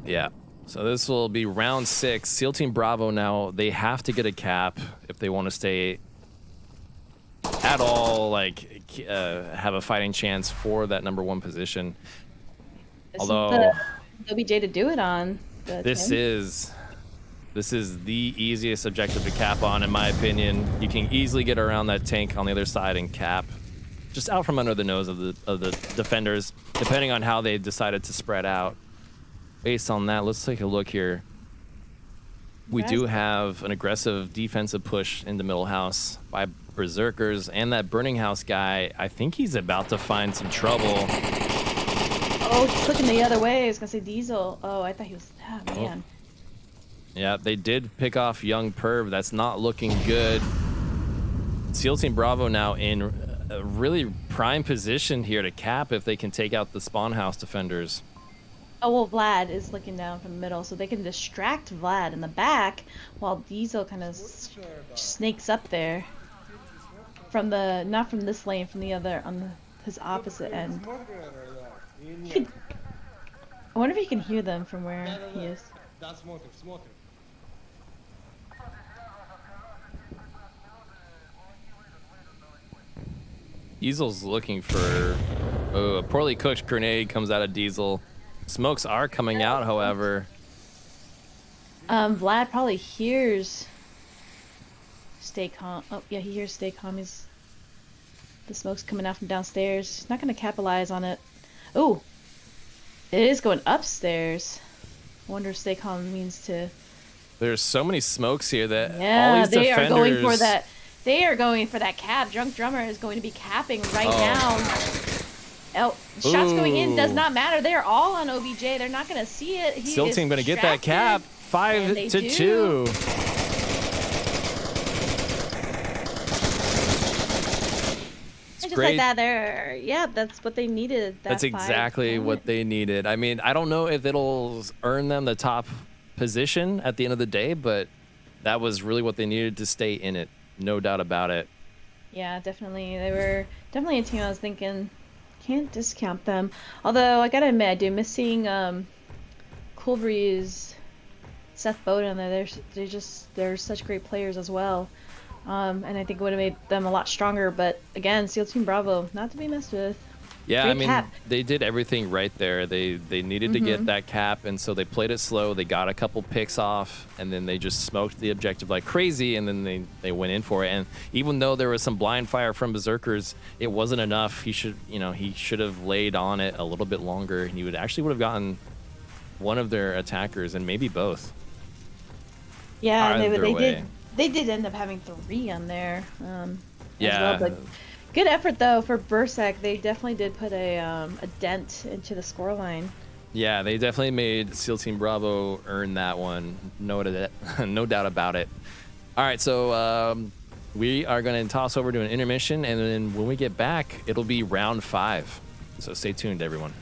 Yeah. So this will be round 6. SEAL Team Bravo now, they have to get a cap if they want to stay at all like have a fighting chance for that #1 position. This Although is the OBJ to do it on. this is the easiest objective to cap on, in my opinion. You can easily get around that tank on the other side and cap just out from under the nose of the defenders, depending on how they decided to spread out. Based on that, let's take a look here. We do have an aggressive defensive push in the middle house by Berserkers, and that Burning House guy, I think he's about to find some trouble. Oh, he's looking the other way. I was gonna say Diesel. Oh, I thought he was. Oh, man. Yeah, they did pick off Young Perv. That's not looking good. SEAL Team Bravo now in a really prime position here to cap if they can take out the spawn house defenders. Oh, well, Vlad is looking down from the middle, so they can distract Vlad in the back while Diesel kind of snakes up there. From the, not from this lane, from the other, on his opposite end. I wonder if he can hear them from where he is. Diesel's looking for a poorly cooked grenade comes out of Diesel. Smokes are coming out, however. Vlad probably hears Stay Calm. Oh, yeah, he hears Stay Calm. The smoke's coming out from downstairs. He's not going to capitalize on it. Oh, it is going upstairs. I wonder if Stay Calm means to... There's so many smokes here that yeah, all these they defenders... are going for that. They are going for that cap. Drunk Drummer is going to be capping right now. Oh, shots going in does not matter. They're all on OBJ. They're not going to see it. SEAL Team going to get that cap. 5-2. Just like that there. Yeah, that's what they needed. That's exactly what they needed. I mean, I don't know if it'll earn them the top position at the end of the day, but that was really what they needed to stay in it. No doubt about it. Yeah, definitely. They were definitely a team I was thinking can't discount them. Although I gotta admit, I do miss seeing Cool Breeze, Seth Bowden. They're such great players as well. And I think it would have made them a lot stronger. But again, SEAL Team Bravo, not to be messed with. Yeah, Great I mean, cap. they did everything right there. They needed to get that cap, and so they played it slow. They got a couple picks off, and then they just smoked the objective like crazy, and then they went in for it. And even though there was some blind fire from Berserkers, it wasn't enough. He should have laid on it a little bit longer, and he would have gotten one of their attackers, and maybe both. Yeah, they did end up having 3 on there. Yeah. As well, but good effort though for Berserk. They definitely did put a dent into the scoreline. Yeah, they definitely made SEAL Team Bravo earn that one. No doubt about it. All right, so we are going to toss over to an intermission, and then when we get back, it'll be round 5. So stay tuned, everyone.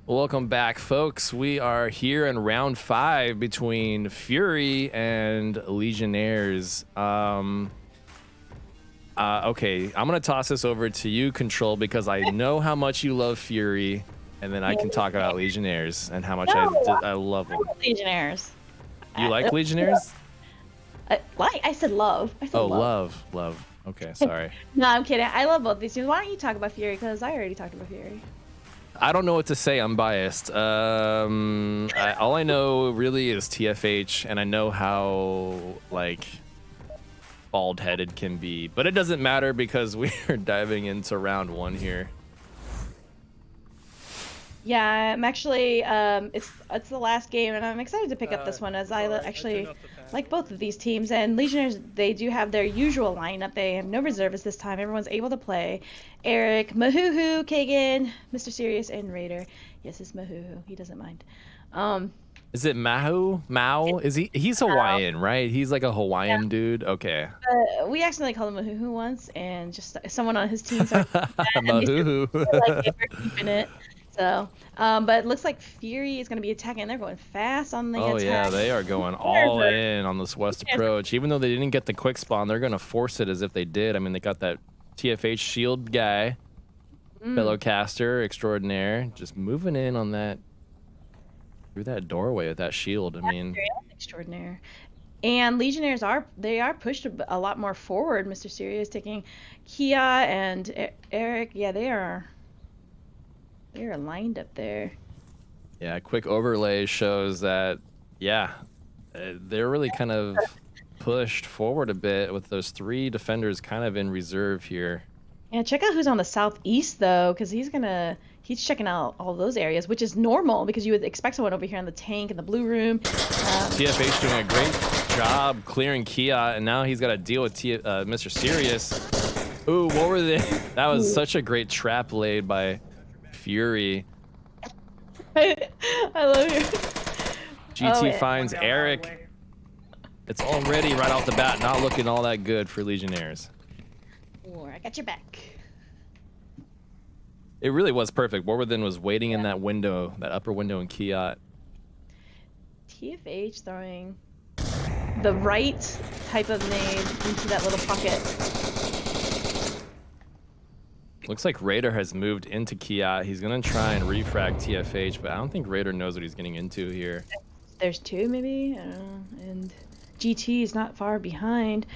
Welcome back, folks. We are here in round 5 between Fury and Legionnaires. Okay, I'm gonna toss this over to you, Control, because I know how much you love Fury, and then I can talk about Legionnaires and how much I love them. Legionnaires. You like Legionnaires? I said love. I said Oh, love. love. Okay, sorry. No, I'm kidding. I love both these teams. Why don't you talk about Fury? Because I already talked about Fury. I don't know what to say. I'm biased. All I know really is TFH, and I know how like bald-headed can be, but it doesn't matter because we are diving into round 1 here. Yeah, I'm actually it's the last game, and I'm excited to pick up this one as I actually like both of these teams. And Legionnaires, they do have their usual lineup. They have no reservists this time. Everyone's able to play. Eric, Mahuhu, Kagan, Mr. Serious, and Raider. Yes, it's Mahuhu. He doesn't mind. Is it Mahu? Mao? Is he's Hawaiian, right? He's like a Hawaiian dude. Okay. We accidentally called him Mahuhu once, and just someone on his team started Mahuhu. like they were keeping it. So, but it looks like Fury is going to be attacking. They're going fast on the attack. Oh yeah, they are going all in on this west approach. Even though they didn't get the quick spawn, they're going to force it as if they did. I mean, they got that TFH shield guy, fellow caster extraordinaire, just moving in on that through that doorway with that shield. I mean, extraordinaire. And Legionnaires are pushed a lot more forward. Mr. Serious taking Kia and Eric. Yeah, they are lined up there. yeah, a quick overlay shows that, yeah, they're really kind of pushed forward a bit with those 3 defenders kind of in reserve here. Yeah, check out who's on the southeast though, because he's checking out all those areas, which is normal because you would expect someone over here in the tank in the blue room. TFH doing a great job clearing Kia, and now he's got to deal with Mr. Serious. Ooh, what were they? That was such a great trap laid by Fury. I love you. GT finds Eric. It's already right off the bat not looking all that good for Legionnaires. I got your back. It really was perfect. Warwithin was waiting in that window, that upper window in Kiat. TFH throwing the right type of nade into that little pocket. Looks like Raider has moved into Kiat. He's going to try and refrag TFH, but I don't think Raider knows what he's getting into here. There's 2 maybe, I don't know. And GT is not far behind.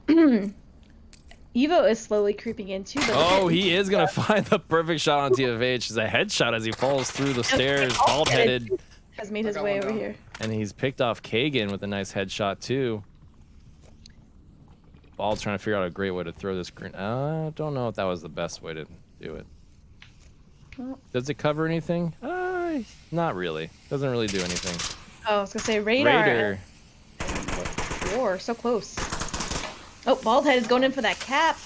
Evo is slowly creeping into. Oh, he is going to find the perfect shot on TFH. It's a headshot as he falls through the stairs, bald-headed. Has made his way over here. And he's picked off Kagan with a nice headshot, too. Bald's trying to figure out a great way to throw this green. I don't know if that was the best way to do it. Does it cover anything? Not really. Doesn't really do anything. Oh, I was gonna say Raider. War, so close. Oh, Baldhead is going in for that cap.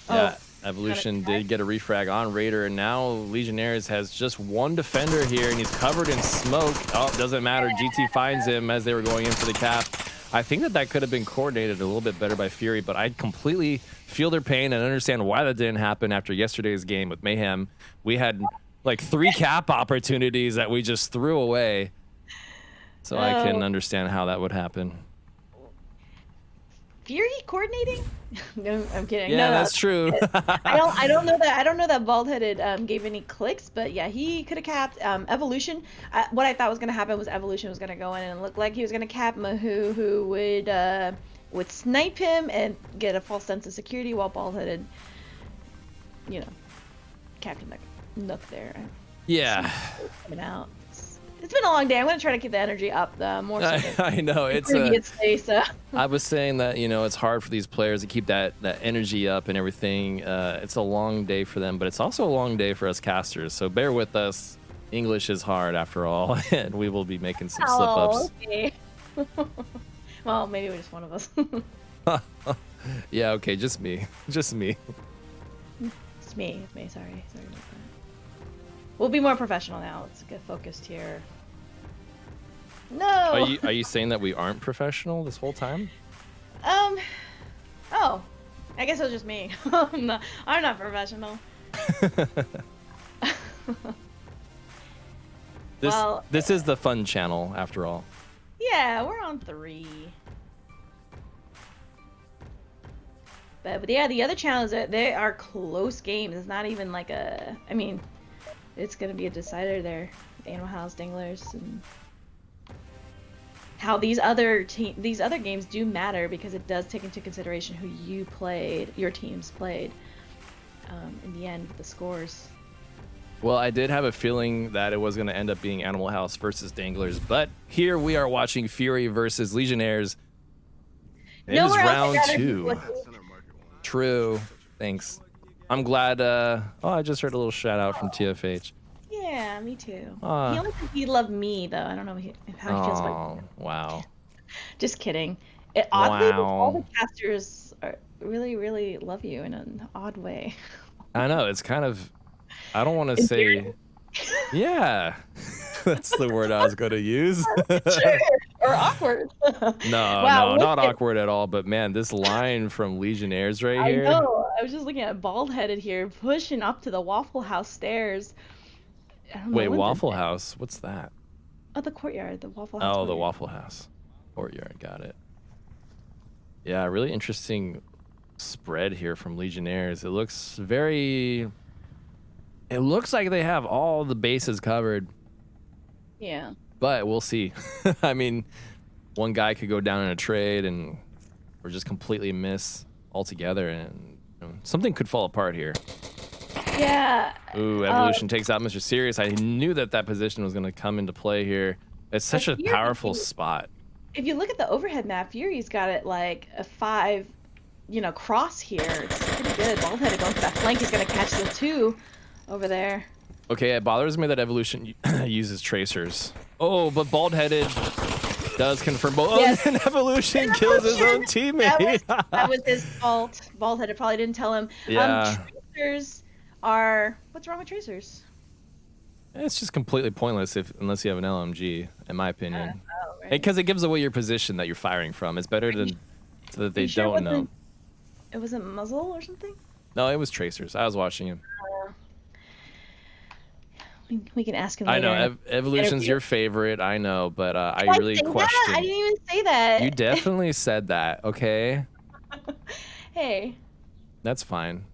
Yeah, Evolution did get a refrag on Raider, and now Legionnaires has just 1 defender here, and he's covered in smoke. Oh, doesn't matter. GT finds him as they were going in for the cap. I think that could have been coordinated a little bit better by Fury, but I completely feel their pain and understand why that didn't happen after yesterday's game with Mayhem. We had like 3 cap opportunities that we just threw away. So I can understand how that would happen. Fury coordinating? No, I'm kidding. Yeah, no, that's true. I don't know that. I don't know that Baldheaded gave any clicks, but yeah, he could have capped Evolution. What I thought was gonna happen was Evolution was gonna go in and look like he was gonna cap Mahu, who would snipe him and get a false sense of security while Baldheaded, you know, capping the nook there. Yeah. Coming out. It's been a long day. I'm gonna try to keep the energy up more. So I know it's I was saying that, you know, it's hard for these players to keep that energy up and everything. It's a long day for them, but it's also a long day for us casters. So bear with us. English is hard after all, and we will be making some slip-ups. Okay. Well, maybe just one of us. Yeah. Okay. Just me. Just me. It's me. It's me. Sorry about that. We'll be more professional now. Let's get focused here. No. Are you saying that we aren't professional this whole time? Oh, I guess it was just me. I'm not professional. This is the fun channel after all. Yeah, we're on 3. But yeah, the other channels, they are close games. It's not even like a... I mean, it's going to be a decider there. Animal House, Danglers, and... how these other games do matter because it does take into consideration who your teams played in the end with the scores. Well, I did have a feeling that it was going to end up being Animal House versus Danglers, but here we are watching Fury versus Legionnaires. It is round 2. True. Thanks. I'm glad. Oh, I just heard a little shout out from TFH. Yeah, me too. He only said he loved me, though. I don't know how he feels about me. Wow. Just kidding. Oddly, all the casters really, really love you in an odd way. I know. It's kind of... I don't want to say... Yeah. That's the word I was going to use. Sure. Or awkward. No, not awkward at all. But man, this line from Legionnaires right here. I know. I was just looking at bald-headed here, pushing up to the Waffle House stairs. Wait, Waffle House? What's that? Oh, the courtyard. The Waffle House. Oh, the Waffle House. Courtyard. Got it. Yeah, really interesting spread here from Legionnaires. It looks very... It looks like they have all the bases covered. Yeah. But we'll see. I mean, one guy could go down in a trade or just completely miss altogether, and something could fall apart here. Yeah. Ooh, Evolution takes out Mr. Sirius. I knew that position was going to come into play here. It's such a powerful spot. If you look at the overhead map, Fury's got it like a 5, cross here. It's pretty good. Bald-headed going for that flank. He's going to catch the 2 over there. Okay, it bothers me that Evolution uses tracers. Oh, but Bald-headed does confirm. Yes. And Evolution kills his own teammate. That was his fault. Bald-headed probably didn't tell him. Yeah. Tracers what's wrong with tracers? It's just completely pointless unless you have an LMG, in my opinion. Right. Because it gives away your position that you're firing from. It's better so that they don't know. It wasn't muzzle or something? No, it was tracers. I was watching him. We can ask him later. I know. Evolution's your favorite. I know, but I really question. I didn't even say that. You definitely said that, okay? Hey. That's fine.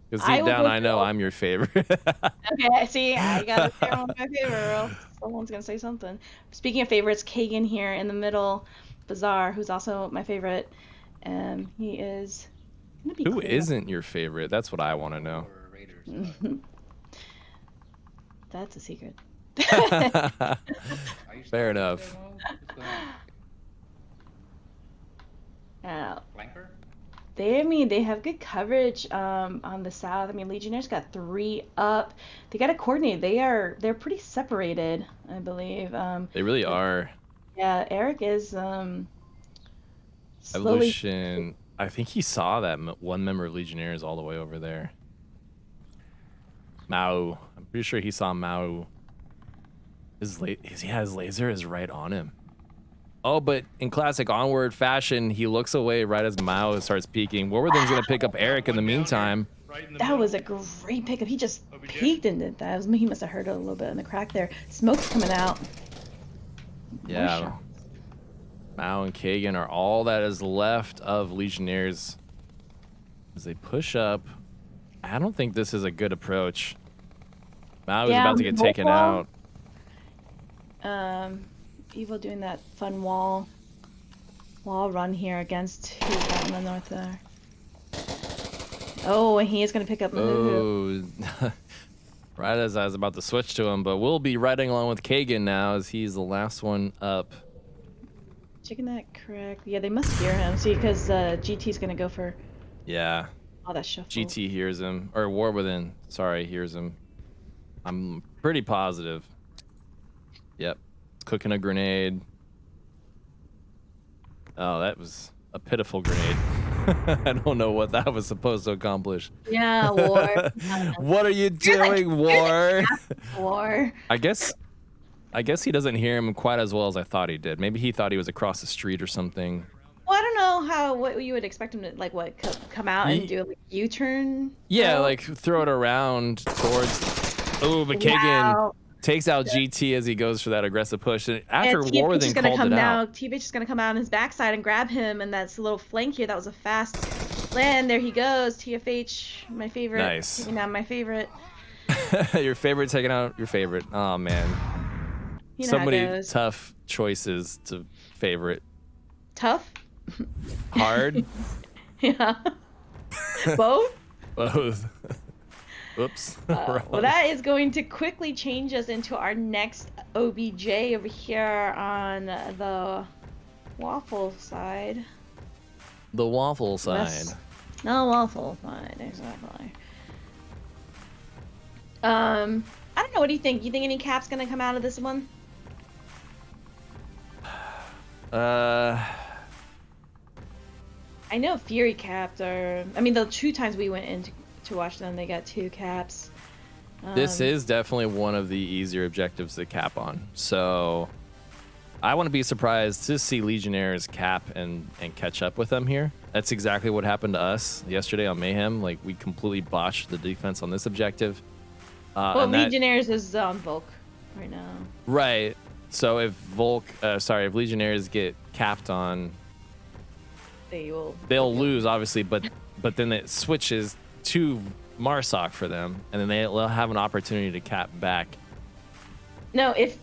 Because deep down, I know I'm your favorite. Okay, see, I gotta say I'm my favorite, or else someone's gonna say something. Speaking of favorites, Kagan here in the middle, Bazaar, who's also my favorite. He is gonna be. Who isn't your favorite? That's what I want to know. That's a secret. Fair enough. Flanker? They have good coverage on the south. I mean, Legionnaires got 3 up. They got to coordinate. They're pretty separated, I believe. They really are. Yeah, Eric is Evolution. I think he saw that one member of Legionnaires all the way over there. Mao. I'm pretty sure he saw Mao. His laser is right on him. Oh, but in classic Onward fashion, he looks away right as Mao starts peeking. Warworthen's going to pick up Eric in the meantime. That was a great pickup. He just peeked into that. He must have heard it a little bit in the crack there. Smoke's coming out. Yeah. Mao and Kagan are all that is left of Legionnaires as they push up. I don't think this is a good approach. Mao is about to get taken out. Evo doing that fun wall run here against who's out in the north there. Oh, and he is going to pick up Mahuhu. Oh, right as I was about to switch to him, but we'll be riding along with Kagan now as he's the last one up. Checking that correct. Yeah, they must hear him. See, because GT's going to go for... Yeah. Oh, that shuffle. GT hears him. Or Warworthen, sorry, hears him. I'm pretty positive. Yep. Cooking a grenade. Oh, that was a pitiful grenade. I don't know what that was supposed to accomplish. Yeah, War. What are you doing, War? War. I guess he doesn't hear him quite as well as I thought he did. Maybe he thought he was across the street or something. Well, I don't know what you would expect him to come out and do a U-turn. Yeah, like throw it around towards. Oh, but Kagan. Wow. takes out GT as he goes for that aggressive push. And after And War TFH then is gonna called come it now. out. TFH is gonna come out on his backside and grab him, and that's a little flank here. That was a fast land. There he goes. TFH, my favorite. Nice. Taking out my favorite. Your favorite taking out your favorite. Oh man. You know So how it many goes. tough choices to favorite. Tough. Hard. Yeah. Both. Both. Oops. Well, that is going to quickly change us into our next OBJ over here on the waffle side. The waffle side. Yes. No, waffle side, exactly. I don't know. What do you think? You think any cap's gonna come out of this one? I know Fury capped are. I mean, the 2 times we went in to watch them, they got 2 caps. This is definitely one of the easier objectives to cap on. So I want to be surprised to see Legionnaires cap and catch up with them here. That's exactly what happened to us yesterday on Mayhem. Like, we completely botched the defense on this objective. Well, and that- Legionnaires is on Volk right now. Right. So if if Legionnaires get capped on, they'll lose obviously, but then it switches to Marsoc for them, and then they'll have an opportunity to cap back. No, if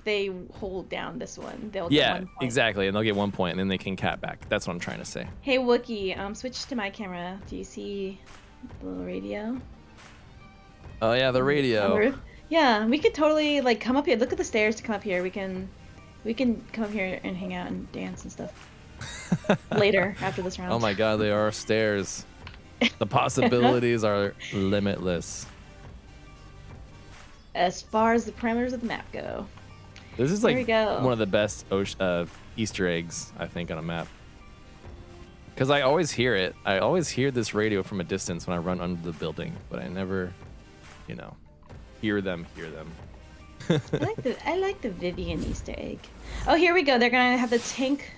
they hold down this one, they'll get 1 point. Exactly, and they'll get 1 point, and then they can cap back. That's what I'm trying to say. Hey Wookie, switch to my camera. Do you see the little radio? Oh yeah, the radio. Yeah, we could totally like come up here. Look at the stairs to come up here. We can come up here and hang out and dance and stuff later after this round. Oh my God, they are stairs. The possibilities are limitless. As far as the parameters of the map go. This is There like we go. one of the best Easter eggs, I think, on a map. Because I always hear it. I always hear this radio from a distance when I run under the building, but I never, hear them. I like the Vivian Easter egg. Oh, here we go. They're gonna have the tank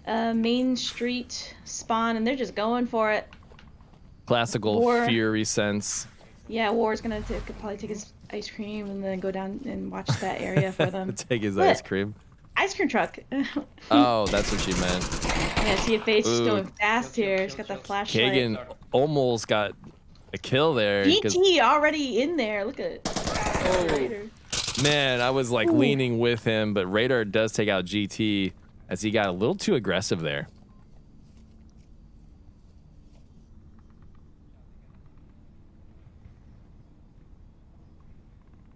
Main Street spawn, and they're just going for it. Classical War. Fury sense. Yeah, War's gonna probably take his ice cream and then go down and watch that area for them. Take his What? ice cream. Ice cream truck. Oh, that's what you meant. Yeah, see if it's just Ooh. going fast here. He's got the flashlight. Kagan almost got a kill there. 'cause- GT already in there. Look at it. Oh. Raider. Man, I was like leaning with him, but Radar does take out GT as he got a little too aggressive there.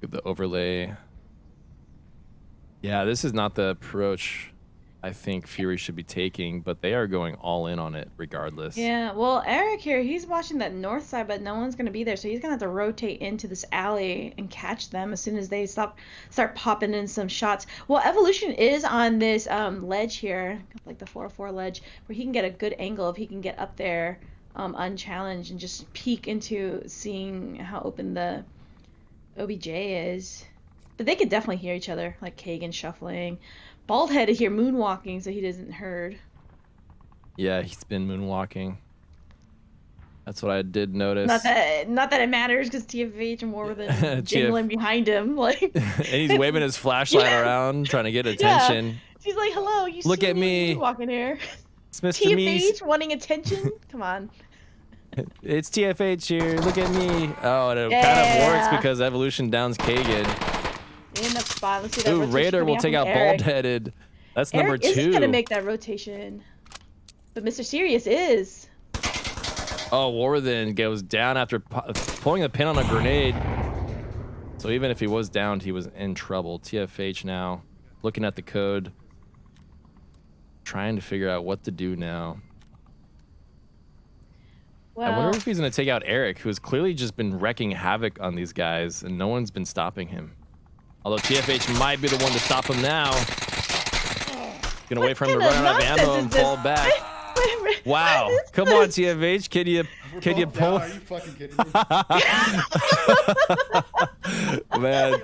The overlay. Yeah, this is not the approach I think Fury should be taking, but they are going all in on it regardless. Yeah, well, Eric here, he's watching that north side, but no one's going to be there, so he's going to have to rotate into this alley and catch them as soon as they start popping in some shots. Well, Evolution is on this ledge here, like the 404 ledge, where he can get a good angle if he can get up there unchallenged and just peek into seeing how open the OBJ is. But they could definitely hear each other, like Kagan shuffling. Baldhead is here moonwalking, so he doesn't heard. Yeah, he's been moonwalking. That's what I did notice. Not that it matters, because TFH and more than jingling behind him, like. And he's waving his flashlight around, trying to get attention. Yeah. He's like, "Hello, you Look see at me. walking here." It's Mr. Meese. TFH wanting attention. Come on. It's TFH here. Look at me. Oh, and it kind of Yeah. works because Evolution downs Kagan. In that spot. Let's see that Ooh, rotation Raider coming will take from out Eric. Bald-Headed. That's number Eric 2. isn't gonna make that rotation, but Mr. Serious is. Oh, Warthen goes down after pulling the pin on a grenade. So even if he was downed, he was in trouble. TFH now looking at the code, trying to figure out what to do now. Well, I wonder if he's going to take out Eric, who's clearly just been wrecking havoc on these guys, and no one's been stopping him. Although TFH might be the one to stop him now. Gonna wait for him to run out of ammo and fall back. Wow. Come on, TFH. Can you pull? Are you fucking kidding me? Man.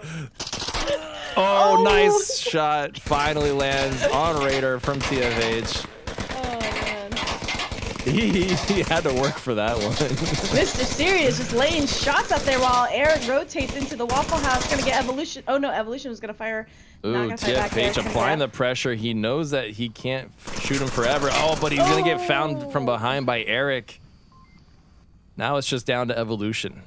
Oh, nice shot. Finally lands on Raider from TFH. Oh man. He had to work for that one. Mr. Serious just laying shots up there while Eric rotates into the Waffle House. Gonna get Evolution. Oh no, Evolution was gonna fire. Ooh, Not gonna fire back. Eric's TFH gonna applying the get- pressure. He knows that he can't shoot him forever. Oh, but he's gonna get found from behind by Eric. Now it's just down to Evolution.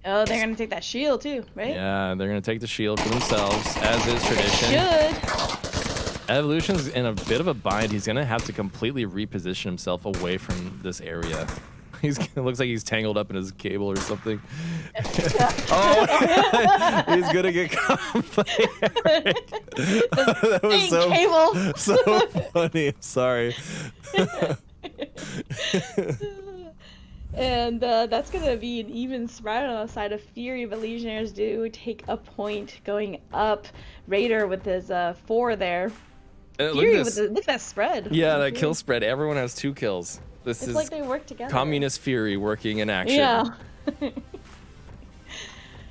Oh, they're gonna take that shield too, right? Yeah, they're gonna take the shield for themselves, as is tradition. Should. Evolution's in a bit of a bind. He's gonna have to completely reposition himself away from this area. It looks like he's tangled up in his cable or something. Oh, he's gonna get caught by Eric. That was Cable. so funny. I'm sorry. And that's gonna be an even spread on the side of Fury, but Legionnaires do take a point going up. Raider with his 4 there. Fury with look at that spread. Yeah, that kill spread. Everyone has 2 kills. This It's is like they work together. Communist Fury working in action. Yeah.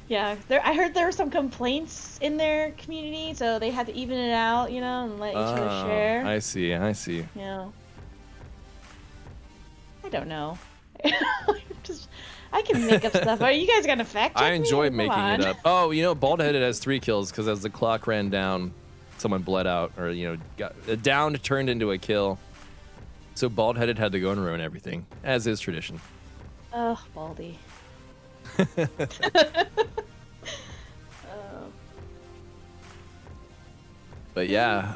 Yeah, I heard there were some complaints in their community, so they had to even it out, you know, and let each other share. I see. Yeah. I don't know. I can make up stuff. Are you guys gonna fact check I enjoy me? Come making it on. up. Oh, you know, Bald-Headed has 3 kills because as the clock ran down, someone bled out, or you know, got a down turned into a kill. So Bald-Headed had to go and ruin everything, as is tradition. Ugh, Baldy. But yeah,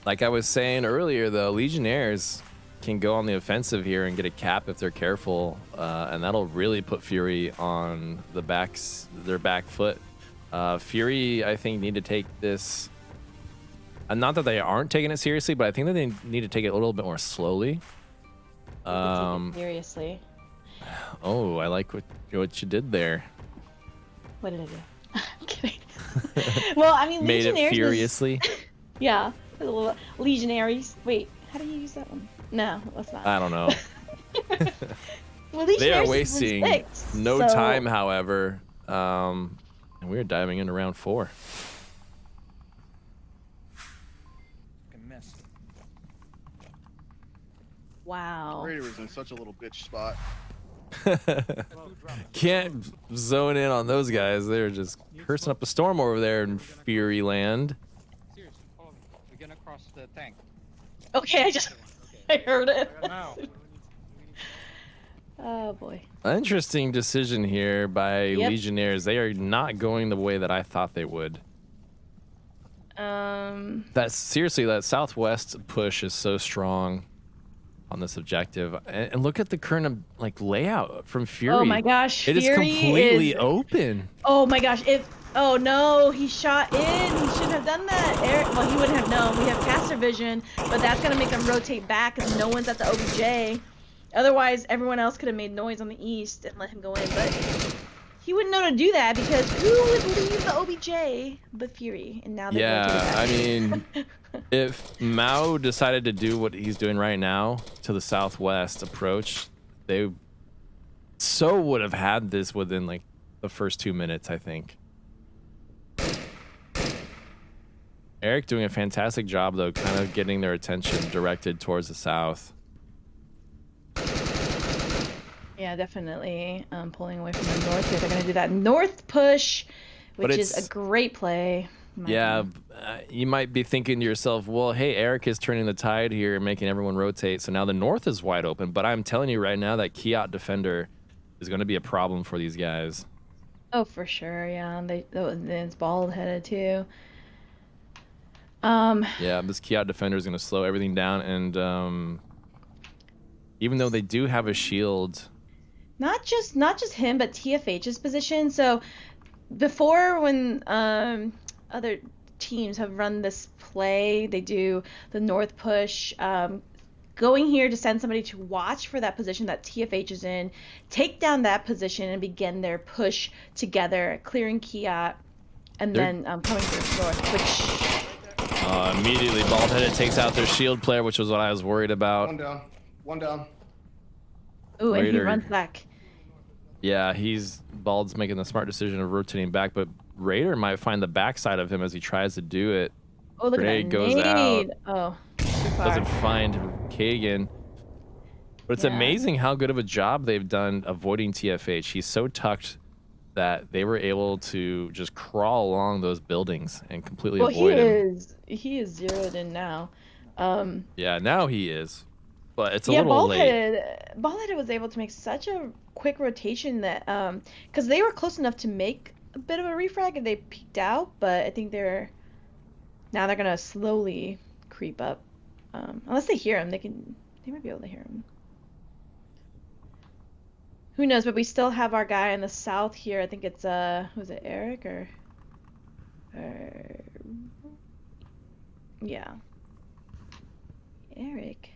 like I was saying earlier, though, Legionnaires can go on the offensive here and get a cap if they're careful, and that'll really put Fury on their back foot. Fury, I think, need to take this. Not that they aren't taking it seriously, but I think that they need to take it a little bit more slowly. Seriously. Oh, I like what you did there. What did I do? I'm kidding. Well, I mean, Made it Legionnaires furiously. Yeah. Legionaries. Wait, how do you use that one? No, let's not. I don't know. Well, They are Legionnaires is wasting respect, no so- time, however, and we're diving into round 4. Miss. Wow. Raider was in such a little bitch spot. Can't zone in on those guys. They're just cursing up a storm over there in Fury Land. Seriously, follow me. We're gonna cross the tank. Okay, I heard it. Now. Oh boy. Interesting decision here by Yep. Legionnaires. They are not going the way that I thought they would. That's seriously, that southwest push is so strong on this objective, and look at the current like layout from Fury. Oh my gosh, it is Fury completely is- open. Oh my gosh, oh no, he shot in. He shouldn't have done that. Well, he wouldn't have known. We have caster vision, but that's gonna make him rotate back because no one's at the OBJ. Otherwise, everyone else could have made noise on the east and let him go in, but he wouldn't know to do that because who would leave the OBJ but Fury? And now they're Yeah, I rotating mean, back. if Mao decided to do what he's doing right now to the southwest approach, they so would have had this within like the first 2 minutes, I think. Eric doing a fantastic job though, kind of getting their attention directed towards the south. Yeah, definitely pulling away from the north here. They're gonna do that north push, But which is it's- a great play. in my Yeah, opinion. you might be thinking to yourself, well, hey, Eric is turning the tide here, making everyone rotate, so now the north is wide open. But I'm telling you right now that Kiat Defender is going to be a problem for these guys. Oh, for sure. Yeah, it's bald headed too. Yeah, this Kiat Defender is going to slow everything down, and even though they do have a shield, Not just him, but TFH's position. So before, when other teams have run this play, they do the north push, going here to send somebody to watch for that position that TFH is in, take down that position, and begin their push together, clearing Kiat, and then coming to the north, which. immediately Bald-Headed takes out their shield player, which was what I was worried about. One down. Ooh, and he Raider. runs back. Yeah, Bald's making the smart decision of rotating back, but Raider might find the backside of him as he tries to do it. Oh, look Grenade at that goes nade. out. Oh. far. doesn't find Kagan. But it's Yeah. amazing how good of a job they've done avoiding TFH. He's so tucked that they were able to just crawl along those buildings and completely Well, avoid him. he is zeroed in now. Yeah, now he is. But it's a Yeah, little late. Bald-headed was able to make such a quick rotation that because they were close enough to make a bit of a refrag and they peeked out, but I think they're gonna slowly creep up. Unless they hear him, they might be able to hear him. Who knows? But we still have our guy in the south here. I think it's was it Eric or yeah, Eric.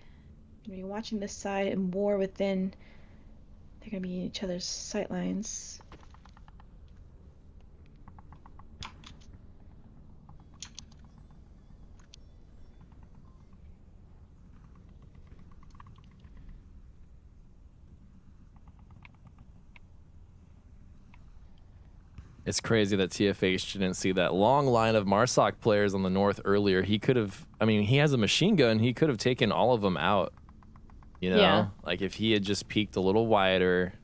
Gonna be watching this side and War within. They're gonna be in each other's sight lines. It's crazy that TFH didn't see that long line of Marsoc players on the north earlier. He could have, I mean, he has a machine gun. He could have taken all of them out. You know, Yeah. like if he had just peeked a little wider,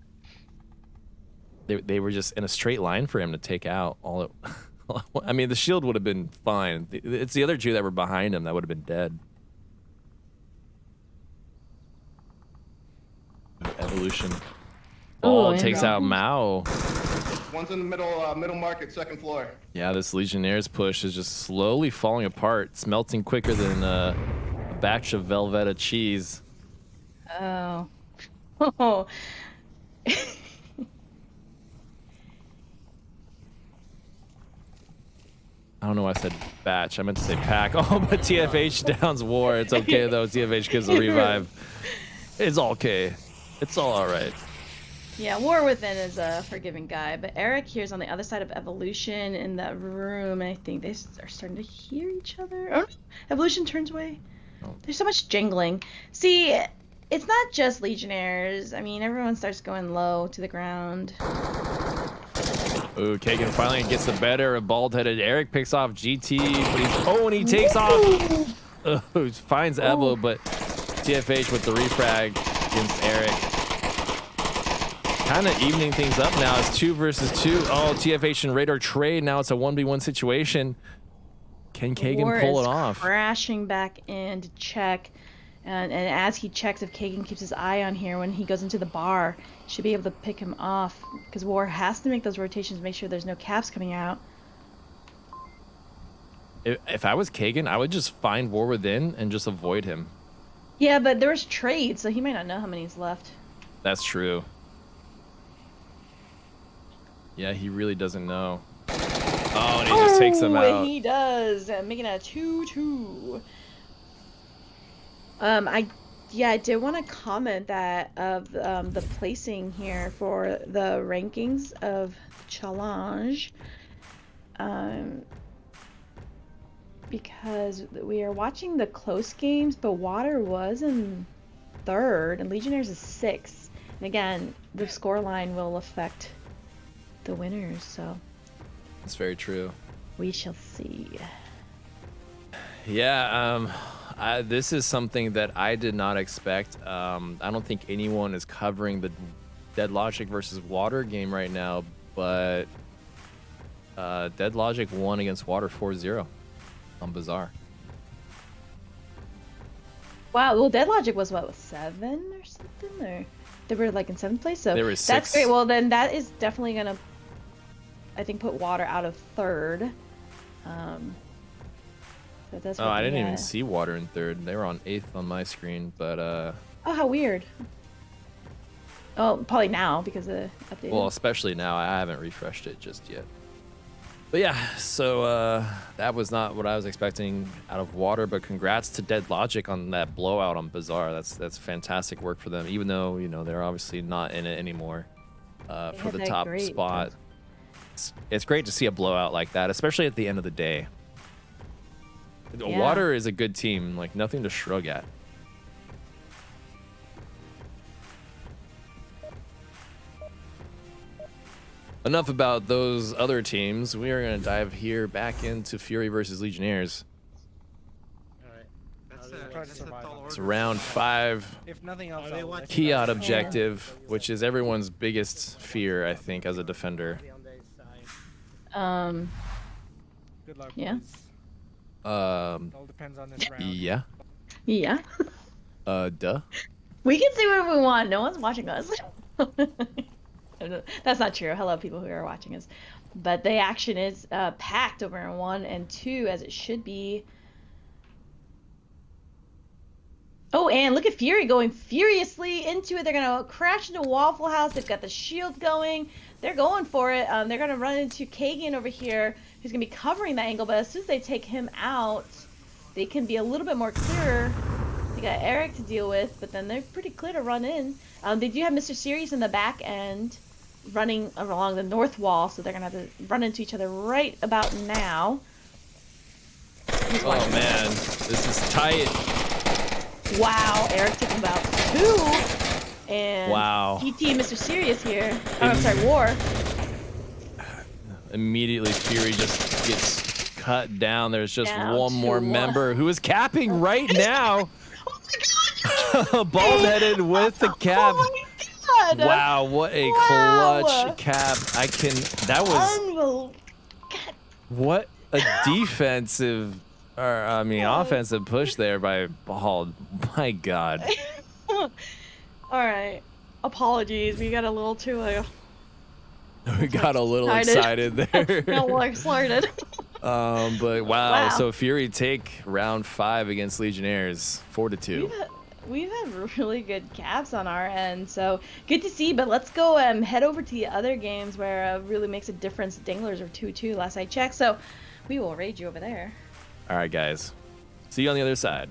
they were just in a straight line for him to take out all it. I mean, the shield would have been fine. It's the other two that were behind him that would have been dead. Evolution. Oh, it takes out Mao. One's in the middle market, second floor. Yeah, this Legionnaire's push is just slowly falling apart. It's melting quicker than a batch of Velveeta cheese. Oh. Oh. I don't know why I said batch. I meant to say pack. Oh, but TFH downs War. It's okay, though. TFH gives a revive. It's all okay. It's all right. Yeah, War Within is a forgiving guy, but Eric here's on the other side of Evolution in that room, and I think they are starting to hear each other. Oh, no. Evolution turns away. Oh. There's so much jingling. See, it's not just Legionnaires. I mean, everyone starts going low to the ground. Ooh, Kagan finally gets the better of bald-headed. Eric picks off GT, but and he takes off. Finds Evo, but TFH with the refrag against Eric. Kind of evening things up now. It's 2 versus 2. Oh, TFH and Radar trade. Now it's a 1v1 situation. Can Kagan pull it off? Crashing back in to check. And as he checks, if Kagan keeps his eye on here, when he goes into the bar, he should be able to pick him off. Because War has to make those rotations, make sure there's no caps coming out. If I was Kagan, I would just find War Within and just avoid him. Yeah, but there's trades, so he might not know how many's left. That's true. Yeah, he really doesn't know. Oh, and he just takes them out. He does, making a 2-2. I did want to comment that of the placing here for the rankings of challenge, because we are watching the close games, but Water was in 3rd and Legionnaires is 6th. And again, the scoreline will affect the winners, so That's very true. we shall see. Yeah, this is something that I did not expect. I don't think anyone is covering the Dead Logic versus Water game right now, but Dead Logic won against Water 4-0 on Bazaar. Wow, well, Dead Logic was what, 7 or something, or they were like in 7th place, so They were that's 6th. great. Well, then that is definitely gonna, I think, put Water out of 3rd. So that's Oh, I didn't even see Water in 3rd. They were on 8th on my screen, but Oh, how weird. Oh, probably now because of updated. well, especially now. I haven't refreshed it just yet. But yeah, so that was not what I was expecting out of Water, but congrats to Dead Logic on that blowout on Bazaar. That's fantastic work for them, even though, you know, they're obviously not in it anymore for had the that top great spot. It's great to see a blowout like that, especially at the end of the day. Yeah. Water is a good team, like nothing to shrug at. Enough about those other teams. We are going to dive here back into Fury versus Legionnaires. All right. That's How's it that going? try to survive. It's round 5. If nothing else, I'll let you Key guys out know. objective, which is everyone's biggest fear, I think, as a defender. Good luck. Yeah. boys. It all depends on this round. Yeah. Yeah. Duh. We can say whatever we want. No one's watching us. That's not true. Hello, people who are watching us. But the action is packed over in 1 and 2, as it should be. Oh, and look at Fury going furiously into it. They're going to crash into Waffle House. They've got the shield going. They're going for it. They're going to run into Kagan over here, who's going to be covering that angle. But as soon as they take him out, they can be a little bit more clearer. They got Eric to deal with, but then they're pretty clear to run in. They do have Mr. Series in the back end running along the north wall, so they're going to have to run into each other right about now. Oh, man. This is tight. Wow, Eric took him out 2. And Wow. GT and Mr. Serious here. Oh, I'm sorry, War. Immediately, Fury just gets cut down. There's just Down one more to member who is capping right now. Oh my god! Bald-headed with the cap. Oh my god! Wow, what a Wow. clutch cap. That was, Unbelievable. what a defensive, offensive push there by Bald. My God. Alright. Apologies, we got a little too We got a little Excited. excited there. got a little excited. But wow, Wow. so Fury take round 5 against Legionnaires, 4-2. We've had really good caps on our end, so good to see. But let's go head over to the other games where it really makes a difference. Danglers are 2-2 last I checked, so we will raid you over there. All right, guys. See you on the other side.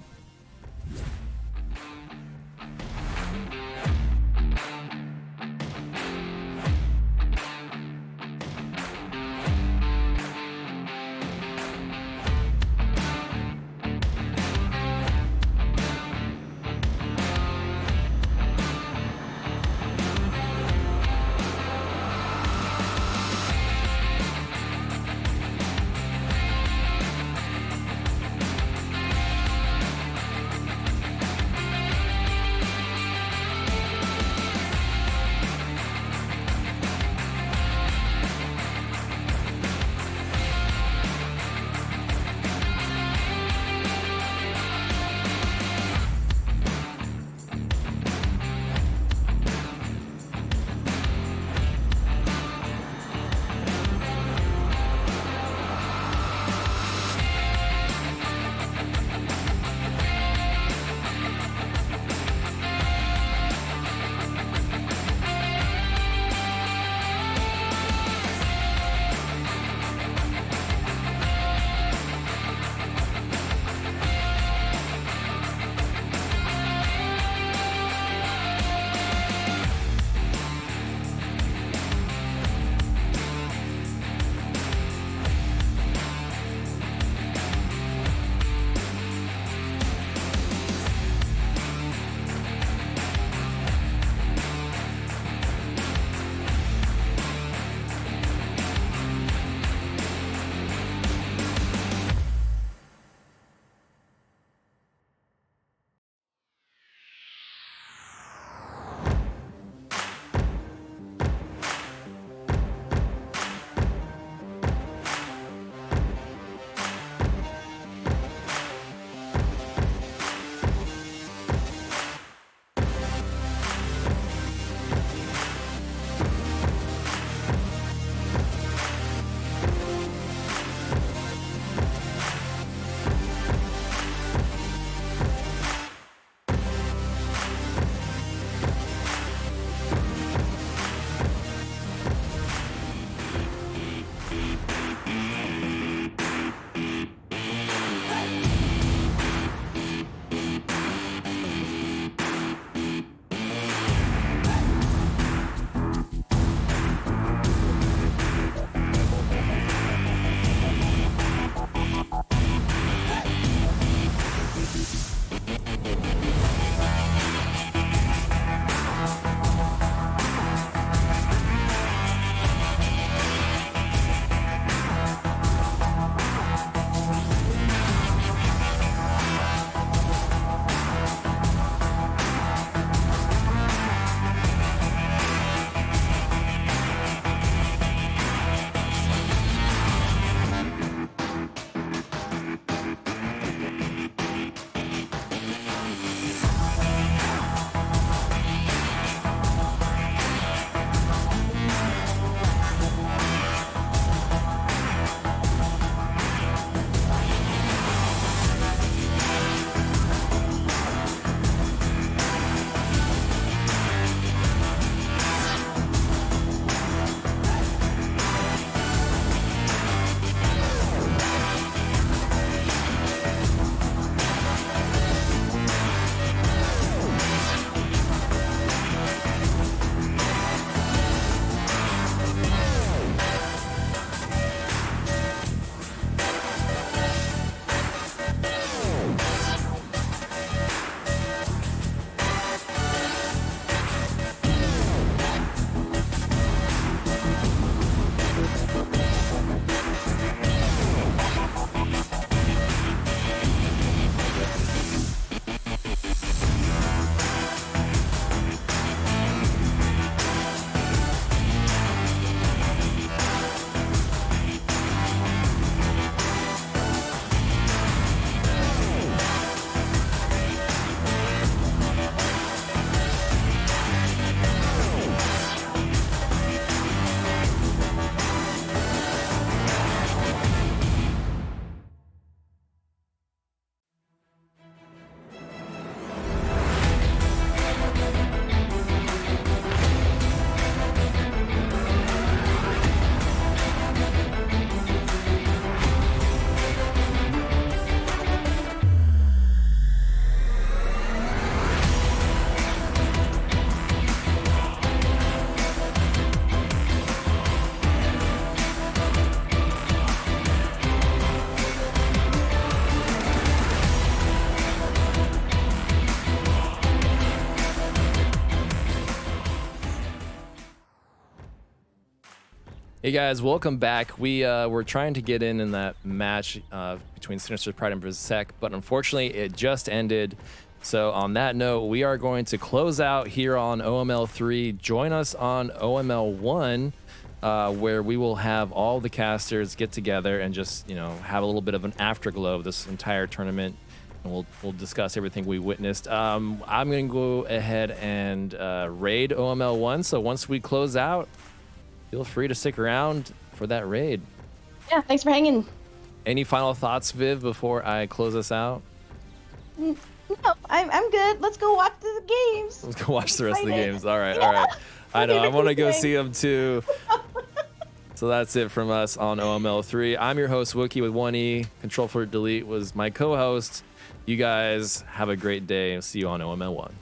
Hey guys, welcome back. We were trying to get in that match between Sinister Pride and Brisek, but unfortunately it just ended. So on that note, we are going to close out here on OML 3. Join us on OML 1, where we will have all the casters get together and just, you know, have a little bit of an afterglow of this entire tournament. And we'll discuss everything we witnessed. I'm going to go ahead and raid OML 1. So once we close out, feel free to stick around for that raid. Yeah, thanks for hanging. Any final thoughts, Viv, before I close us out? No, I'm good. Let's go watch the games. Let's go watch the rest of the games. All right, Yeah. all right. I know, I favorite want to go thing. see them too. So that's it from us on OML 3. I'm your host, Wookie, with 1E. Ctrl-flirt-del was my co-host. You guys have a great day. See you on OML 1.